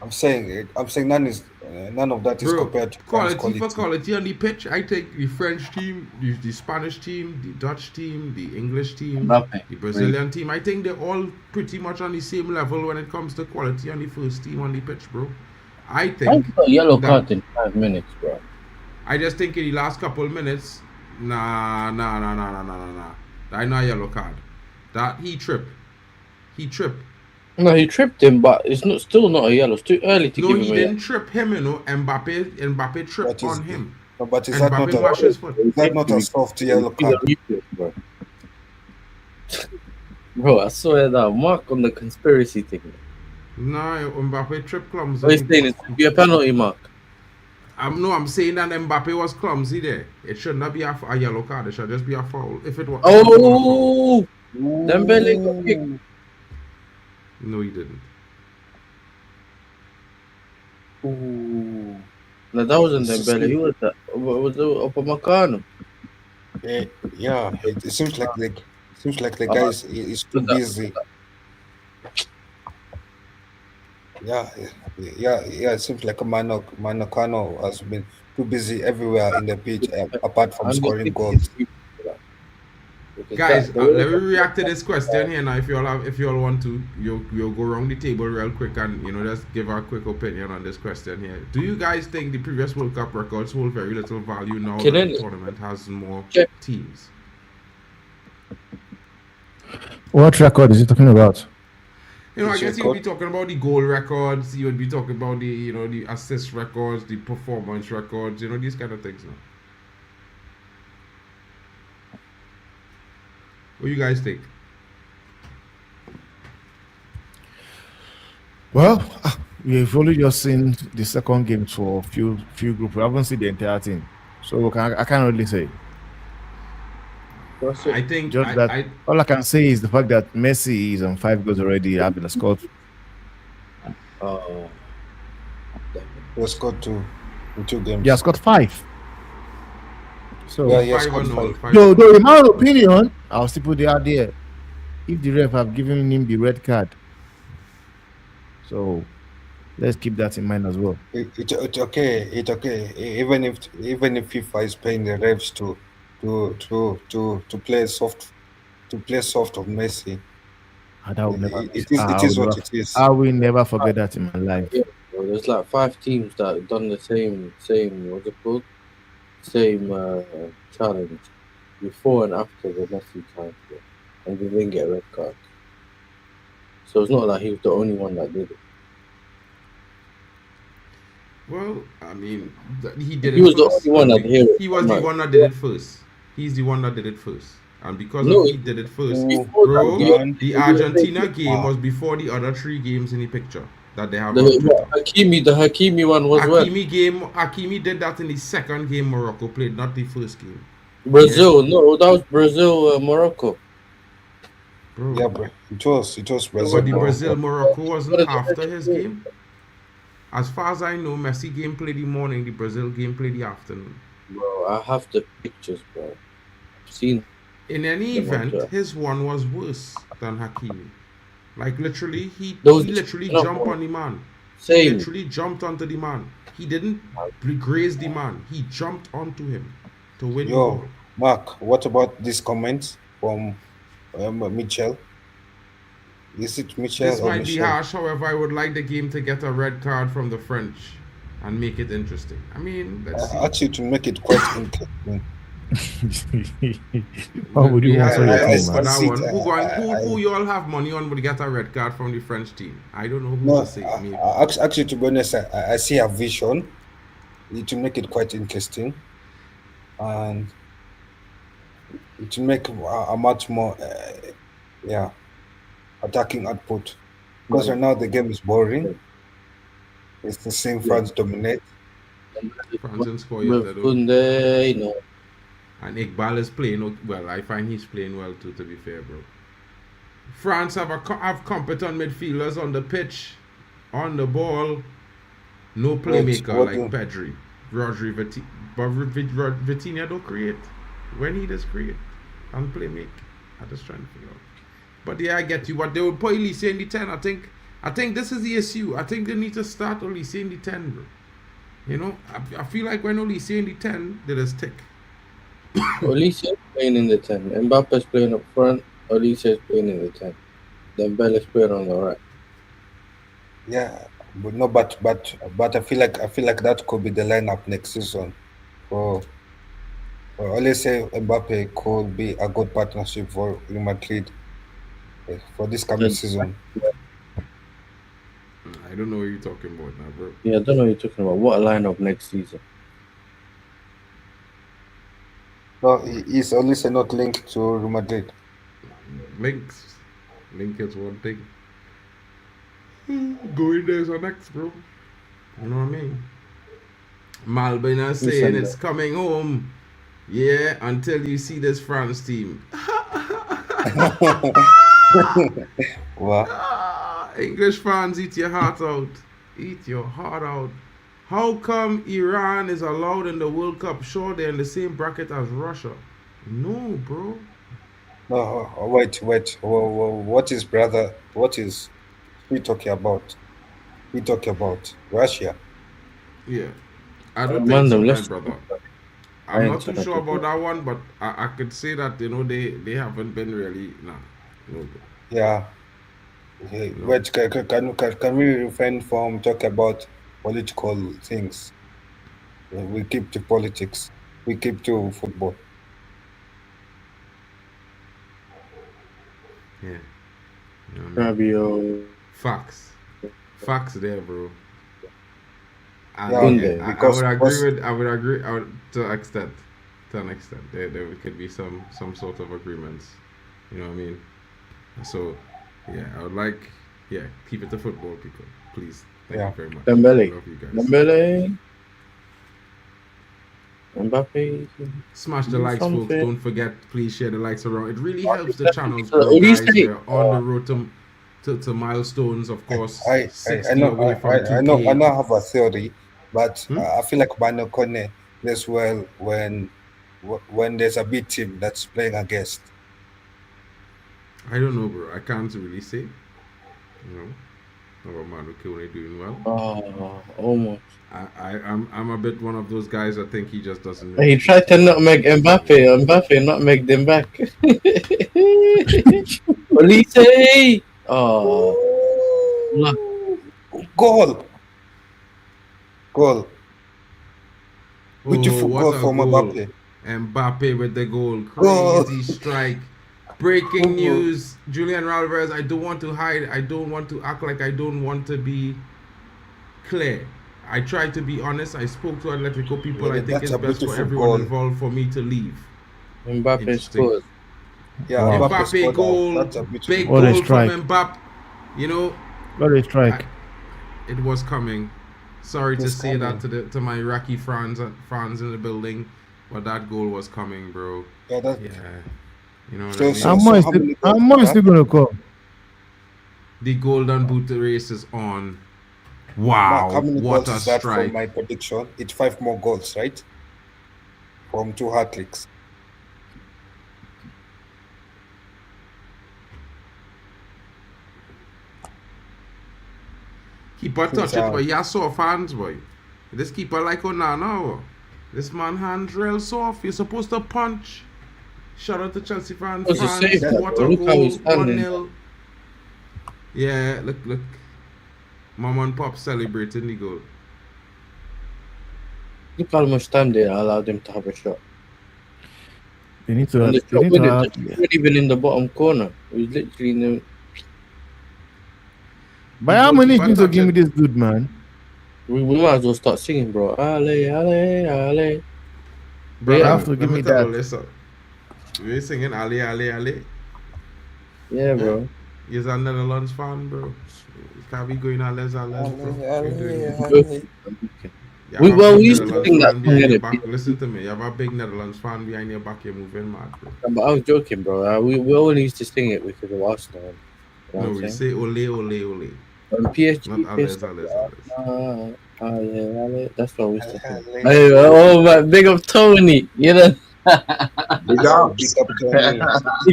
I'm saying none of that is Bro, compared to France quality quality. for quality on the pitch, I think the French team, the Spanish team, the Dutch team, the English team, Mbappe. the Brazilian team, I think they're all pretty much on the same level when it comes to quality on the first team on the pitch, bro. I I think got a yellow that- card in 5 minutes, bro. I just think in the last couple of minutes, nah. That not a yellow card. That he tripped. No, he tripped him, but it's not still not a yellow. It's too early to No, give he him a didn't trip him, you know. Mbappe tripped That is- on him. No, but is And that not Mbappe washed his foot. a soft yellow He's card? on YouTube, bro. Bro, I swear that Mark on the conspiracy thing. No, Mbappe tripped clumsy. What he's saying is be a penalty, Mark. I'm saying that Mbappe was clumsy there. It should not be a yellow card. It should just be a foul. If it was. Oh, Dembele got kicked. No, he didn't. Ooh. No, that wasn't Dembele. Who was that? Was it Upamecano? Yeah, it seems like the guy is too busy. Yeah. It seems like Manokano has been too busy everywhere in the pitch, apart from scoring goals. Guys, let me react to this question here now. If you all want to, you'll go around the table real quick and just give our quick opinion on this question here. Do you guys think the previous World Cup records hold very little value now that the tournament has more teams? What record is he talking about? I guess you would be talking about the goal records. You would be talking about the assist records, the performance records. These kind of things now. What do you guys think? Well, we've only just seen the second game for few groups. We haven't seen the entire thing, so I can't really say. I think Just that all I can say is the fact that Messi is on 5 goals already, having scored. He has scored two in 2 games. He has got 5. So, Yeah, he has 5-0, scored 5. 5-0. though in my opinion, I'll still put the idea. If the ref have given him the red card, So let's keep that in mind as well. It's okay. It's okay. Even if FIFA is paying the refs to play soft on Messi, And I would never it miss. is it I is would what never. it is. I will never forget that in my life. Yeah, bro, there's like 5 teams that have done the same what's it called? Same challenge before and after the Messi time, bro. And they didn't get a red card. So it's not like he was the only one that did it. Well, I mean, he did He it was the first. only one And that did it. he was I'm the like, one that did it first. He's the one that did it first. And because no, of he did it first, Who before that, bro, hold you on? the know, Argentina game Ah, was before the other 3 games in the picture that they have on Twitter. the Hakimi one was when Hakimi did that in the second game Morocco played, not the first game. Brazil. No, that was Brazil, Morocco. Bro. yeah, bro. It was Brazil, But the Morocco. Brazil Morocco wasn't What is after his it? game. As far as I know, Messi game played the morning, the Brazil game played the afternoon. Bro, I have the pictures, bro. I've seen In any them on event, Twitter. his one was worse than Hakimi. Like literally, he Those literally no, jumped on the man. He same. literally jumped onto the man. He didn't graze the man. He jumped onto him to win the Yo, ball. Mark, what about this comment from Mitchell? Is it Mitchell This or might be Michelle? harsh, however, I would like the game to get a red card from the French and make it interesting. I mean, let's see. Actually, to make it quite interesting. Why would you want I for your vote team, for man? that see one. it, Who you all have money on would get a red card from the French team? I don't know who No, to say. Maybe. actually, to be honest, I see a vision to make it quite interesting, and to make a much more, attacking output. Because right now the game is boring. It's the same France dominate. France didn't score yet, though. Kunde, no. And Iqbal is playing well. I find he's playing well too, to be fair, bro. France have competent midfielders on the pitch, on the ball. No playmaker what like do- Pedri, Rodri, but Vitinha don't create. When he does create and play make, I'm just trying to figure out. But yeah, I get you. But they would put Elise in the 10. I think this is the issue. I think they need to start Elise in the 10, bro. You know, I feel like when Elise in the 10, they just tick. Olise is playing in the 10. Mbappe's playing up front. Olise is playing in the 10. Dembele's playing on the right. Yeah, but no, but I feel like that could be the lineup next season. For always say Mbappe could be a good partnership for Real Madrid for this coming Yes. season. I don't know what you're talking about now, bro. Yeah, I don't know what you're talking about. What a lineup next season. No, he's always not linked to Real Madrid. Link is one thing. Going there's a next, bro. You know what I mean? Malbina is saying it's coming home. Yeah, until you see this France team. Wow. English fans, eat your heart out. Eat your heart out. How come Iran is allowed in the World Cup? Sure, they're in the same bracket as Russia. No, bro. No, wait. What is brother? What is he talking about? He talking about Russia. Yeah. I don't Man, think so, my let's- brother. I I'm ain't not too talking sure about about that one, but I could say that, you know, they haven't been really, no, bro. Yeah. Wait, can we refrain from talking about political things? We keep to politics. We keep to football. Yeah. You know what I mean? Fabio. Facts there, bro. And Yeah, Kunde, I because- would agree to an extent. There could be some sort of agreements. You know what I mean? So yeah, I would like keep it to football, people. Please. Thank Yeah. you very much. Dembele. Love you guys. Dembele. Mbappe. Smash the Do likes, folks. something. Don't forget, please share the likes around. It really helps the channels So, grow, Elise, guys. We're on the road to milestones, of course. I 60 know away from 2K. I know I have a theory, but Hmm? I feel like Bano Kone plays well when there's a big team that's playing against. I don't know, bro. I can't really say. You know. Oh man, Kone doing well. Oh, almost. I'm a bit one of those guys. I think he just doesn't. He tried to nutmeg Mbappe. Mbappe nutmegged him back. Olise! Oh, look. Goal. Oh, Beautiful what goal a from goal. Mbappe. Mbappe with the goal. Goal. Crazy strike. Breaking news. Julian Alvarez, I don't want to hide. I don't want to act like I don't want to be clear. I tried to be honest. I spoke to Atletico people. Yeah, I think that's it's a best for beautiful everyone goal. involved for me to leave. Mbappe Interesting. scored. Yeah, Wow. Mbappe Mbappe scored goal. that. That's a beautiful Big What a goal from strike. Mbappe. You know, What a strike. it was coming. Sorry It to was say coming. that to my Iraqi fans in the building, but that goal was coming, bro. Yeah, that, Yeah, you know what So- I mean. so- How how much? many How goals much is is going to come? The golden boot race is on. Mark, how Wow, many what goals a is that strike! from my prediction? It's 5 more goals, right? From 2 hat-tricks. Keeper touch it, Sound. boy. You saw fans, boy. This keeper like Onana. This man hands real soft. You're supposed to punch. Shout out to Chelsea fans. That was a save, What bro. a Look how goal. he's standing. 1-0. Yeah, look. Mom and Pop celebrating the goal. Look how much time they allowed him to have a shot. They need to. And the They shot need to wasn't have, not even in the bottom corner. It was literally in the. But how many Keeper need to touch give me it. this good man? We might as well start singing, bro. Ale, ale, ale. Brother, Yeah. You have to let give me me tell that. you, listen. We're singing Ali, Ali, Ali. Yeah, bro. You're a Netherlands fan, bro. You can't be going alles, bro. You're doing it. You We- have a well, big we used to Netherlands sing that fan behind song, your innit? back. Listen to me. You have a big Netherlands fan behind your back. You're moving mad, bro. But I was joking, bro. We only used to sing it because of Arsenal. You know No, what we I'm saying? say ole, ole, ole. And PSG Not alles, pissed alles, off. alles. Ale, ale. That's what we used to sing. Ale. Hey, oh, man, big up Tony. You know, Big ups. Big up Tony.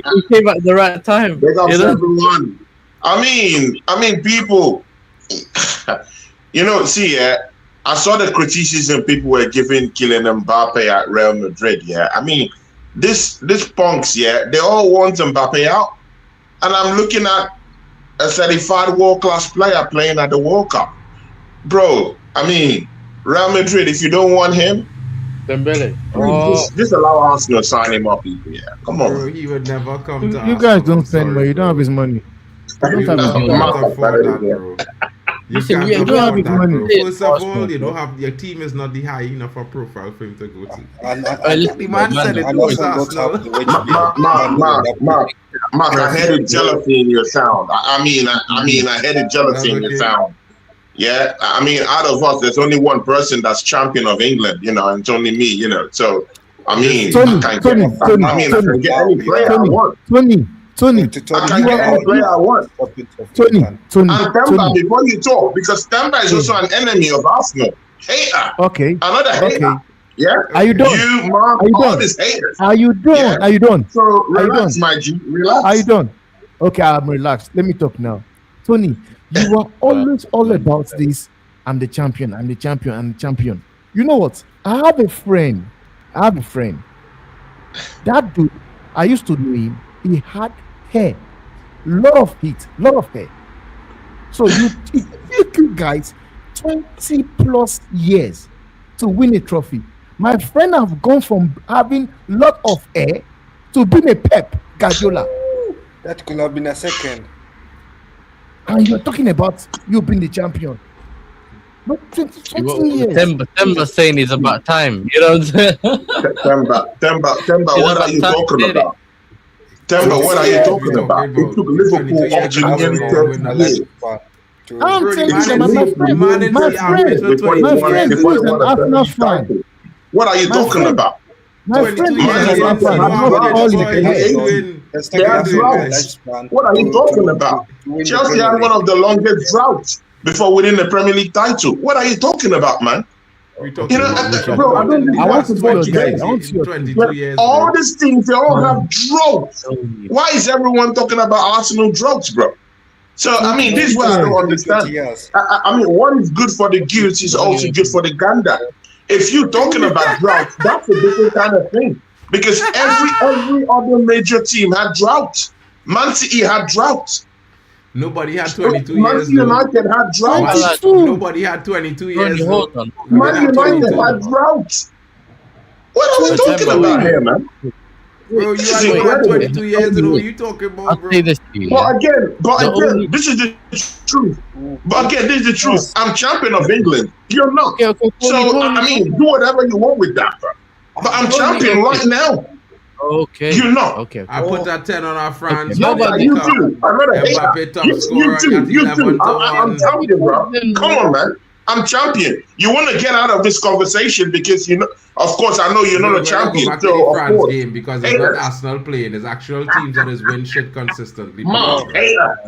he came at the right time. Big ups You know? everyone. I mean, people. You know, see, I saw the criticism people were giving Kylian Mbappe at Real Madrid. Yeah, I mean, this punks. Yeah, they all want Mbappe out, and I'm looking at a certified world-class player playing at the World Cup, bro. I mean, Real Madrid. If you don't want him, Dembele. I mean, just allow Arsenal to sign him up. People, yeah, come on. Bro, he would never come to You Arsenal. guys don't I'm spend sorry, money. You don't bro. have his money. You You don't have his money. can't afford that, bro. You Listen, can't we don't have afford his that, money. bro. First of all, Arsenal, you bro. don't have your team is not the high enough a profile for him to go to. And The man said it and was also don't have the way to be Mark, I heard jealousy in your sound. I mean, I heard jealousy in your sound. Yeah, I mean, out of us, there's only one person that's champion of England, you know, and it's only me, you know. So, I mean, Tony, I can Tony, get, Tony, I mean, I can get any player I Tony, want. Tony, Tony, I can get any player I want. Tony, Tony, And Temba, Tony. before you talk, because Temba is also an enemy of Arsenal. Hater. Okay, Another hater. okay. Yeah? Are you done? You, Mark, Are you all done? these haters. Are you done? Yeah. Are you done? So, Are you relax, done? my G. Relax. Are you done? Okay, I'm relaxed. Let me talk now. Tony, you are always all about this. I'm the champion. I'm the champion. I'm the champion. You know what? I have a friend. That dude, I used to know him. He had hair, lot of hair. So it took you guys 20 plus years to win a trophy. My friend have gone from having lot of hair to being a Pep Guardiola. That could have been a second. And you're talking about you being the champion. But 20 years. Temba saying it's about time. You know what I'm saying? Temba, what are you talking about? Temba, what are you talking about? It took Liverpool up to nearly 30 years. I'm Bro, the telling man you, is- my the man is the average for Before 22 you won- friend before who is you an won a Arsenal Premier fan. title. What are you My talking friend- about? My friend 22 is an years, Man, you Arsenal don't fan. know I'm how not many all boys in are the head. doing. Let's Yeah, take that's it right. lifespan What are you to- talking to- about? to win the Chelsea Premier had League. one of the longest droughts before winning the Premier League title. What are you talking about, man? We talking You know, about bro, I don't- I want to see your today. guys. I want to see your 22 years, All bro. these things, they all have droughts. Why is everyone talking about Arsenal droughts, bro? So I mean, this is what I don't understand. Yes. I mean, what is good for the goose is also good for the gander. If you're talking about drought, that's a different kind of thing. Because every other major team had drought. Man City had drought. Nobody had 22 Man years. though. United had drought. Nobody had 22 years. Tony, hold on. Man United had drought. What are we talking about here, man? Bro, you This had is had incredible. 22 years ago. You talking about, I'll bro? say this to you. But Yeah? again, this is the truth. But again, this is the truth. I'm champion of England. You're not. Okay, okay, So Tony, I mean, do whatever you want with that, bro. But I'm champion right now. Okay. You're not. Okay. I put that 10 on our France. Okay. Yeah, you too. I'm not a hater. Mbappe top You scorer too. at You 11 too. to I'm 1. champion, bro. Come on, man. I'm champion. You want to get out of this conversation because you know. Of course, I know you're not a Go champion. back to So the of France course, game because it's not Arsenal playing. It's actual teams that is win shit consistently. man, hater.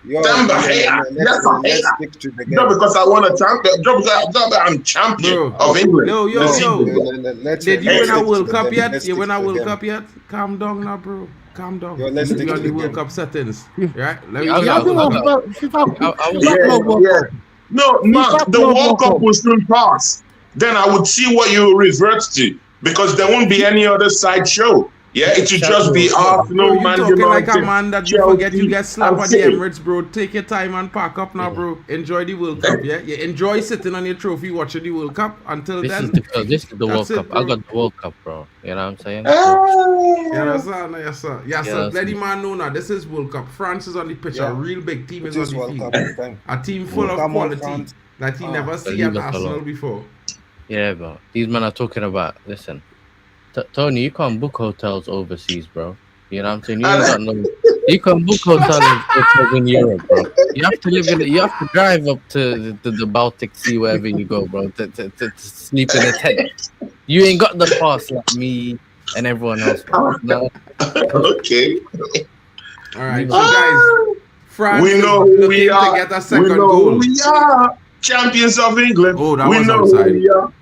Demba, hater. Yes, I'm Let's hater. stick to the game. Not because I want a champion. Not because I'm champion Bro. of England. Yo, Let's yo. see, bro. Did you win a World Cup yet? You win a World Cup yet? Calm down now, bro. Calm down. Yo, let's You stick on to the the World game. Cup settings, right? Let me Yeah, get yeah, out. Yeah. No, man, the World Cup will soon pass. Then I would see what you revert to because there won't be any other side show. Yeah, it should just be Bro, Arsenal, you Man talking like United, a man that you Chelsea, forget you get slapped and at the City. Emirates, bro. Take your time and pack up now, bro. Enjoy the World Cup, yeah? You enjoy sitting on your trophy watching the World Cup. Until This then, is the World That's it, Cup. bro. I got the World Cup, bro. You know what I'm saying? you know, sir? Yes, sir. Yes, Yeah, sir. that's Let the it. man know now. This is World Cup. France is on the pitch. Yeah. A real big team It is is on World the Cup field. this time. A team full of Come on, quality France. that he never see leave at us Arsenal alone. before. Yeah, bro. These men are talking about. Listen, Tony, you can't book hotels overseas, bro. You know what I'm saying? You ain't got no. You can book hotels in Europe, bro. You have to live in. You have to drive up to the Baltic Sea wherever you go, bro, to sleep in a tent. You ain't got the pass like me and everyone else, bro. No. Okay. All right, so guys, France We is know who looking we are. to get a We second know goal. who we are. Champions of England. Oh, that we was know outside. who we are.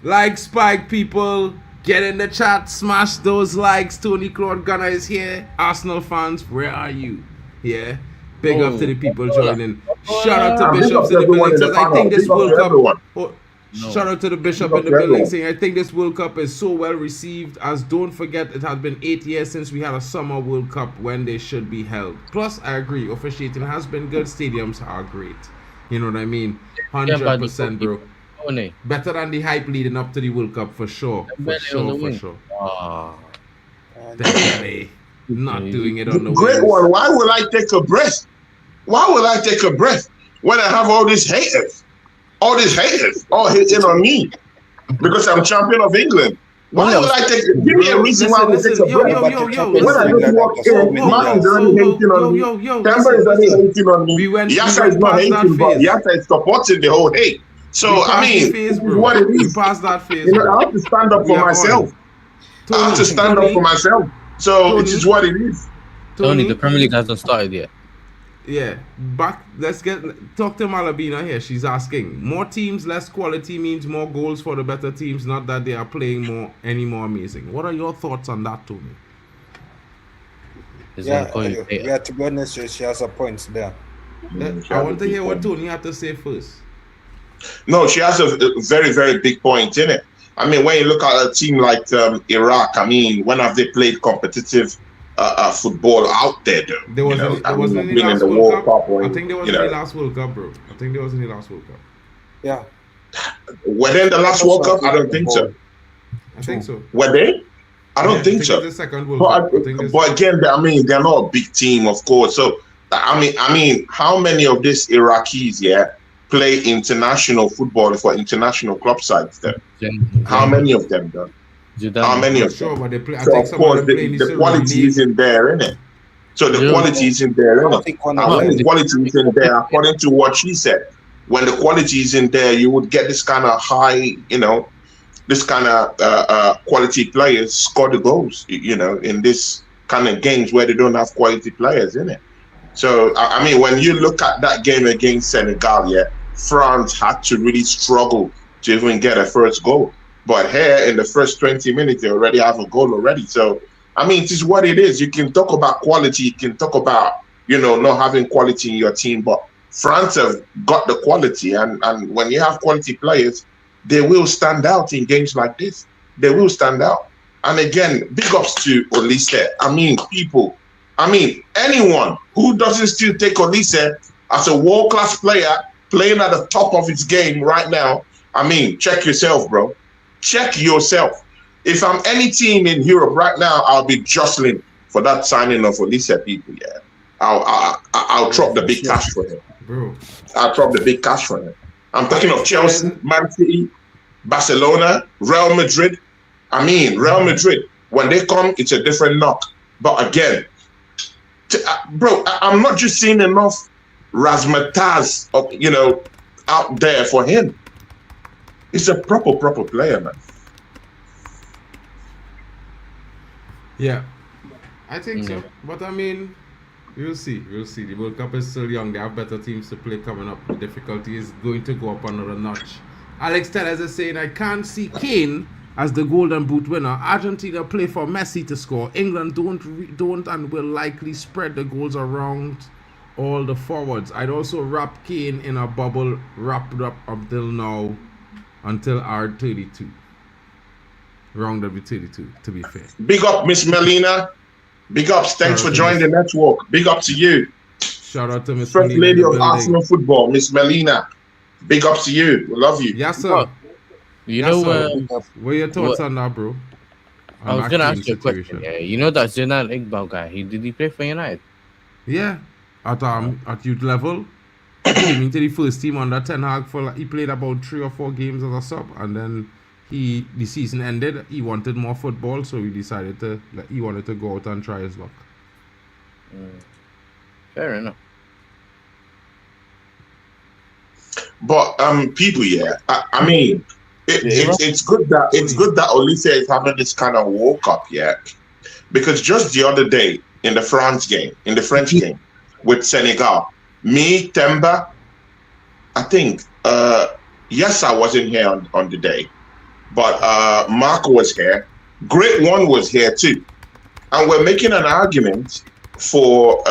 Like Spike, people. Get in the chat. Smash those likes. Tony Claude Gunner is here. Arsenal fans, where are you? Yeah. Big up to the people joining. Shout out to Big up Bishops to in the everyone building. in the Says, I panel. think this Big up World to Cup. everyone. Oh, No. Shout out to the Bishop Big in up the to building everyone. saying, I think this World Cup is so well received as don't forget it has been 8 years since we had a summer World Cup when they should be held. Plus, I agree, officiating has been good. Stadiums are great. You know what I mean? 100%, bro. Tony. Better than the hype leading up to the World Cup for sure. For Dembele on the sure, for wing. sure. Ah. Dembele not doing it on the Great wings. one. Why would I take a breath? Why would I take a breath when I have all these haters? All these haters all hating on me because I'm champion of England. Why would I take? Give me a reason why I would take a Yo, breath. yo, yo, yo, When I listen. just walk in, Mark is already hating on me. Temper is already hating on me. Yasa is not hating, but Yasa is supporting the whole hate. So I mean, this is what it You is. passed that phase, You know, bro. I have to stand up We for are myself. I have to stand up for myself. So it is what it is. Tony, the Premier League hasn't started yet. Yeah, back. Let's talk to Malabina here. She's asking, more teams, less quality means more goals for the better teams. Not that they are playing any more amazing. What are your thoughts on that, Tony? Yeah, to be honest, she has a point there. I want to hear what Tony had to say first. No, she has a very, very big point in it. I mean, when you look at a team like Iraq, I mean, when have they played competitive football out there, though? There wasn't any been in last the World Cup. or I think there was any last World Cup, bro. I think there was any last World Cup. Yeah. Were they in the last World Cup? I don't think so. I think so. Were they? I don't think so. It's the second World Cup. But again, I mean, they're not a big team, of course. So I mean, how many of these Iraqis, play international football for international club sides? Then how many of them, though? How many of them? Sure, but they play. I So think of some of course, them play in the quality isn't there, innit? So the quality isn't there, innit? And when the quality isn't there, according to what she said, when the quality isn't there, you would get this kind of high, this kind of quality players score the goals, in this kind of games where they don't have quality players in it. So, I mean, when you look at that game against Senegal, France had to really struggle to even get a first goal. But here in the first 20 minutes, they already have a goal already. So, I mean, it is what it is. You can talk about quality, you can talk about not having quality in your team, but France have got the quality, and when you have quality players, they will stand out in games like this. They will stand out. And again, big ups to Olise. Anyone who doesn't still take Olise as a world-class player playing at the top of his game right now, check yourself, bro. Check yourself. If I'm any team in Europe right now, I'll be jostling for that signing of Olise, people. Yeah, I'll drop the big cash for him. Bro. I'll drop the big cash for him. I'm talking of Chelsea, Man City, Barcelona, Real Madrid. Real Madrid, when they come, it's a different knock. But again, bro, I'm not just seeing enough razzmatazz, out there for him. He's a proper player, man. Yeah, I think so. But we'll see. The World Cup is still young. They have better teams to play coming up. The difficulty is going to go up another notch. Alex Tellez is saying, I can't see Kane as the Golden Boot winner. Argentina play for Messi to score. England don't and will likely spread the goals around all the forwards. I'd also wrap Kane in a bubble wrapped up until now, until R32. Round of 32, to be fair. Big up, Miss Melina. Big ups. Thanks for joining the network. Big up to you. Shout out to Miss First Melina lady of Arsenal football, Miss Melina. Big up to you. We love you. Yes, sir. What are your thoughts what- on that, bro? I was gonna ask you a question. Yeah, you know that Zidane Iqbal guy? Did he play for United? Yeah, at youth level, he came into the first team under Ten Hag he played about 3 or 4 games as a sub, and then the season ended. He wanted more football, so he decided he wanted to go out and try his luck. Fair enough. But people, it's good that Olise is having this kind of World Cup, because just the other day in the French game with Senegal, me, Temba, I think, yes, I wasn't here on the day, but Marco was here. Great One was here too, and we're making an argument for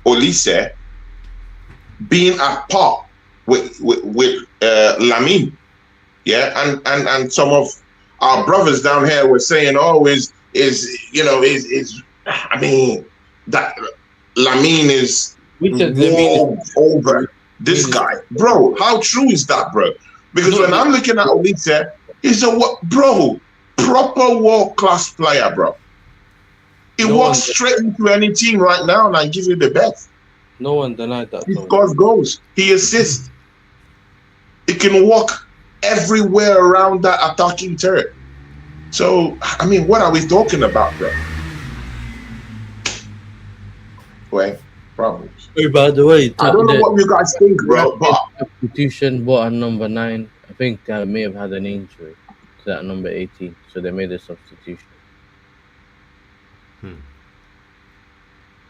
Olise being at par with Lamine. Yeah, and some of our brothers down here were saying, that Lamine is over this guy. Bro, how true is that, bro? Because when I'm looking at Olise, he's proper world-class player, bro. He walks straight into any team right now and gives you the best. No one denied that. He scores goals. He assists. He can walk everywhere around that attacking turret. So, what are we talking about, bro? Well, problems. Hey, by the way, I don't know what you guys think, bro, but substitution bought a number 9. I think they may have had an injury to that number 18, so they made a substitution.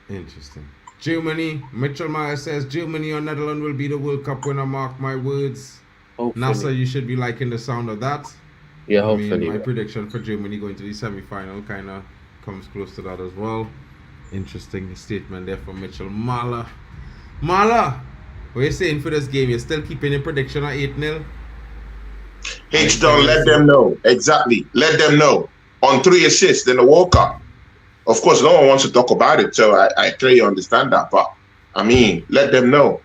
Interesting. Germany, Mitchell Myers says Germany or Netherlands will be the World Cup winner, mark my words. Hopefully. NASA, you should be liking the sound of that. Yeah, hopefully. My prediction for Germany going to the semi-final kind of comes close to that as well. Interesting statement there from Mitchell Mala. Mala, what are you saying for this game? You're still keeping your prediction at 8-0? H-Don, let them know. Exactly. Let them know. On 3 assists in the World Cup. Of course, no one wants to talk about it, so I clearly understand that. But, let them know.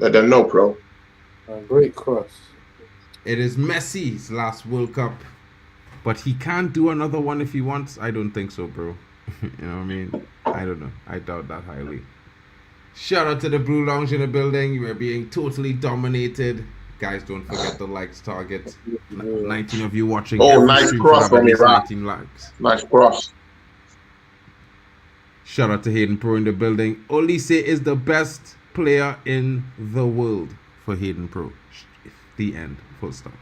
Let them know, bro. Great cross. It is Messi's last World Cup, but he can't do another one if he wants. I don't think so, bro. You know what I mean? I don't know. I doubt that highly. Shout out to the Blue Lounge in the building. You are being totally dominated. Guys, don't forget the likes target. 19 of you watching. Oh, nice cross from Iraq. 19 likes. Nice cross. Shout out to Hayden Pro in the building. Olise is the best player in the world for Hayden Pro. The end. Full stop.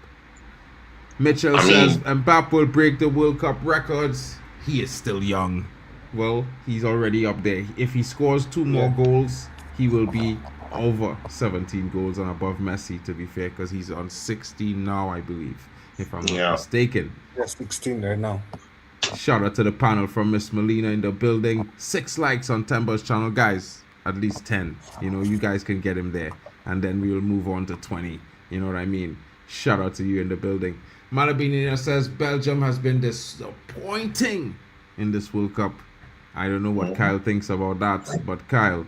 Mitchell says Mbappe will break the World Cup records. He is still young. Well, he's already up there. If he scores 2 more goals, he will be over 17 goals and above Messi, to be fair, because he's on 16 now, I believe, if I'm not mistaken. Yeah, 16 right now. Shout out to the panel from Miss Melina in the building. 6 likes on Temba's channel. Guys, at least 10. You know, you guys can get him there, and then we will move on to 20. You know what I mean? Shout out to you in the building. Malabini says Belgium has been disappointing in this World Cup. I don't know what Kyle thinks about that, but Kyle,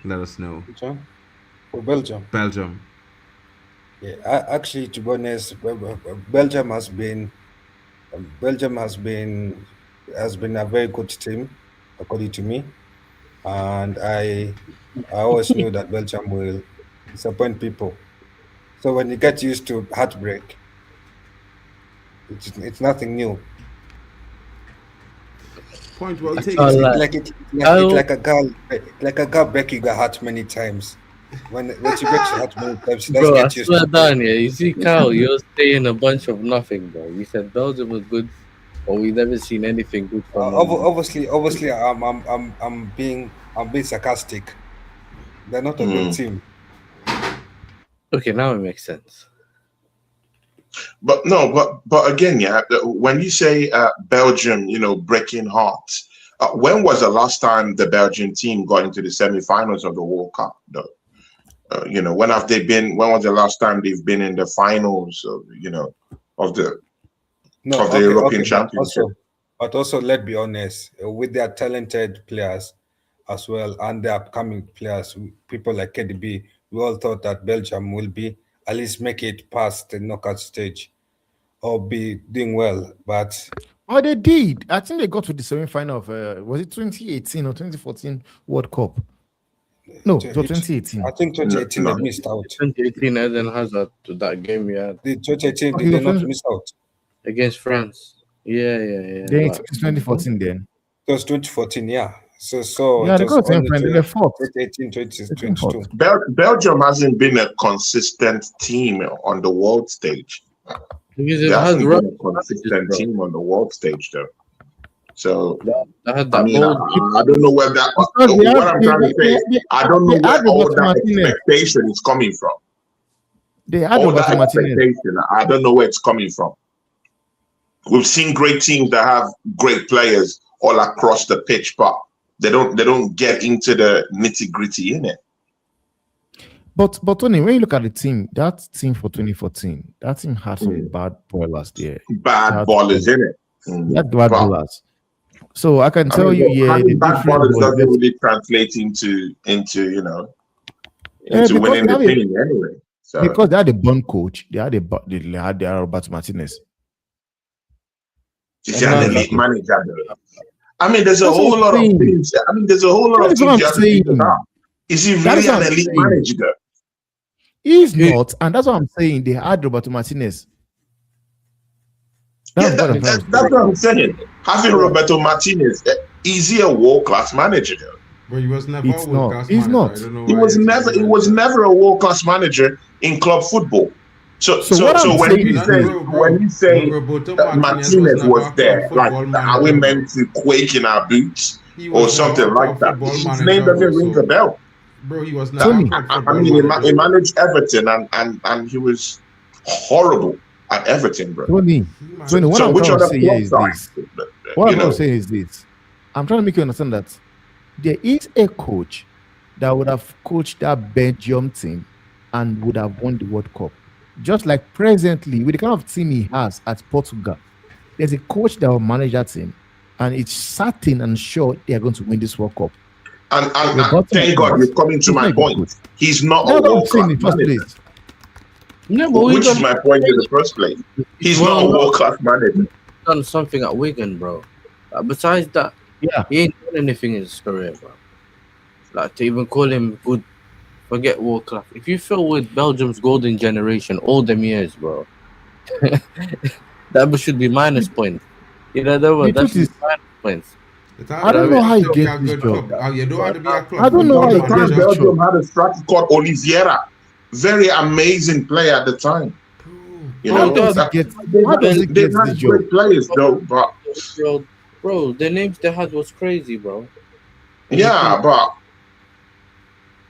let us know. For Belgium. Belgium. Yeah, actually, to be honest, Belgium has been a very good team, according to me, and I always knew that Belgium will disappoint people. So when you get used to heartbreak, it's nothing new. Point well It's taken. like a girl breaking her heart many times. When she breaks her heart many times, she doesn't Bro, I get used swear to it. down here. You see, Kyle, you're saying a bunch of nothing, bro. You said Belgium was good, but we never seen anything good from them. Obviously, I'm being sarcastic. They're not a good team. Okay, now it makes sense. But no, but again, yeah. When you say Belgium, you know, breaking hearts, when was the last time the Belgian team got into the semi-finals of the World Cup? Though, you know, when have they been? When was the last time they've been in the finals? Of, you know, of the European Championship? But also, let's be honest, with their talented players as well and the upcoming players, people like KDB, we all thought that Belgium will be at least make it past the knockout stage or be doing well. But they did. I think they got to the semi-final of was it 2018 or 2014 World Cup? No, it was 2018. I think 2018 they missed out. 2018 Eden Hazard to that game, yeah. The 2018 they did not miss out against France. Yeah. Then it was 2014 then. It was 2014, yeah. So yeah, they got to the fourth. 2018, 2022. Belgium hasn't been a consistent team on the world stage. Because they hasn't been a consistent team on the world stage, though. So I don't know where that. What I'm trying to say, I don't know where all that expectation is coming from. All that expectation, I don't know where it's coming from. We've seen great teams that have great players all across the pitch, but they don't get into the nitty-gritty in it. But Tony, when you look at the team, that team for 2014, that team had some bad ballers there. Bad ballers in it. Bad ballers. So I can tell you, the bad ballers doesn't really translate into you know into winning the thing anyway. So because they had a born coach, they had their Roberto Martinez. He's an elite manager. I mean, there's a whole lot of things. I mean, there's a whole lot of things you have to think about. Is he really an elite manager? He's not, and that's what I'm saying. They had Roberto Martinez. That's what I'm saying. Having Roberto Martinez, is he a world-class manager? But he was never a world-class manager. He's not. He was never a world-class manager in club football. So when you say Martinez was there, like, are we meant to quake in our boots or something like that? His name doesn't ring a bell. Bro, he was not. I mean, he managed Everton and he was horrible at Everton, bro. Tony, what I'm trying to say is this. What I'm trying to say is this. I'm trying to make you understand that there is a coach that would have coached that Belgium team and would have won the World Cup. Just like presently, with the kind of team he has at Portugal, there's a coach that will manage that team, and it's certain and sure they are going to win this World Cup. And thank God you're coming to my point. He's not a world-class manager. Which is my point in the first place. He's not a world-class manager. Done something at Wigan, bro. Besides that, he ain't done anything in his career, bro. Like, to even call him good, forget world class. If you feel with Belgium's golden generation all them years, bro, that should be minus points. You know that should be minus points. I don't know how he gets this job. I don't know how he gets this job. Belgium had a striker called Oliveira, very amazing player at the time. You know, they had great players though, but bro, the names they had was crazy, bro. Yeah, but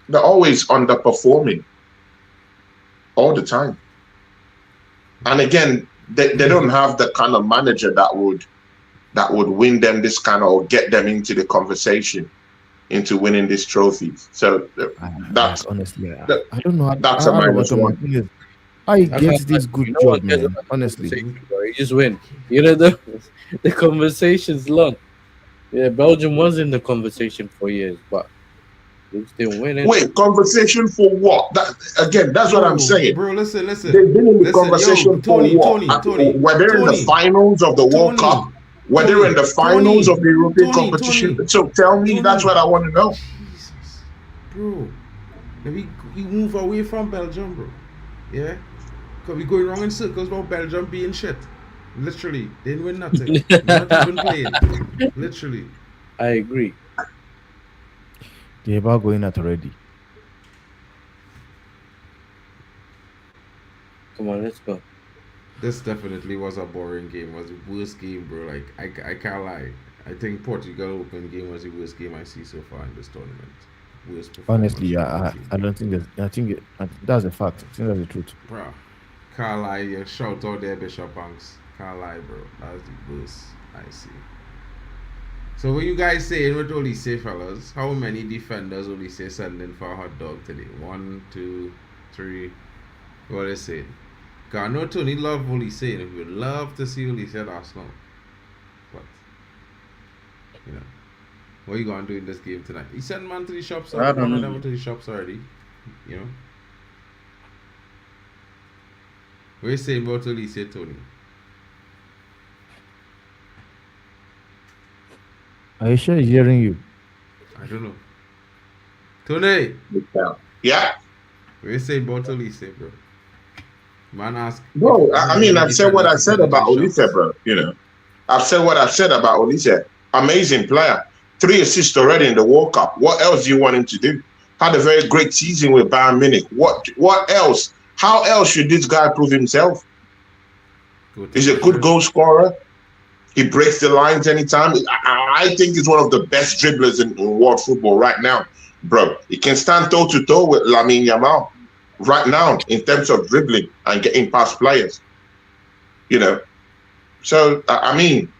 they're always underperforming all the time. And again, they don't have the kind of manager that would win them this kind of, or get them into the conversation. into winning this trophy. So that's honestly, that- I don't know. that's a minus one. How he That's gets how- this good no job, one cares man. about the Honestly, conversation, bro. You just win. You know the conversation's long. Yeah, Belgium was in the conversation for years, but they just didn't win it. Wait, conversation for what? That again, that's what I'm saying. Bro, listen. They've been in the Listen, conversation yo, Tony, for what? Tony, Were they in the Tony, finals of the World Tony, Cup? Were they Tony, in the finals Tony, of the European Tony, competition? Tony, So tell me, Tony. that's what I want to know. Jesus, bro. Let me you move away from Belgium, bro. Yeah, cause we going wrong in circles about Belgium being shit. Literally, they didn't win nothing. Not even playing. Literally. I agree. they're about going out already. Come on, let's go. This definitely was a boring game. It was the worst game, bro. Like I can't lie. I think Portugal Open game was the worst game I see so far in this tournament. Worst performance. Honestly, I don't think that. I think that's a fact. I think that's the truth. Bro, can't lie. You shout out there, Bishop Banks. Can't lie, bro. That's the worst I see. So what you guys saying with Olise, fellas? How many defenders Olise sending for a hot dog today? 1, 2, 3. What is it? Cause I know Tony love Olise, and we would love to see Olise at Arsenal. But you know, what you gonna do in this game tonight? He sent man to the shops. I don't know. Them to the shops already. You know. What you saying about Olise, Tony? Are you sure he's hearing you? I don't know. Tony, Yeah. what you saying about Olise, bro? Man ask. Bro, I mean, I've said what I said about Olise, bro. You know, I've said what I've said about Olise. Amazing player. 3 assists already in the World Cup. What else do you want him to do? Had a very great season with Bayern Munich. What else? How else should this guy prove himself? He's a good goal scorer. He breaks the lines anytime. I think he's one of the best dribblers in world football right now, bro. He can stand toe to toe with Lamine Yamal right now in terms of dribbling and getting past players. You know, so I mean,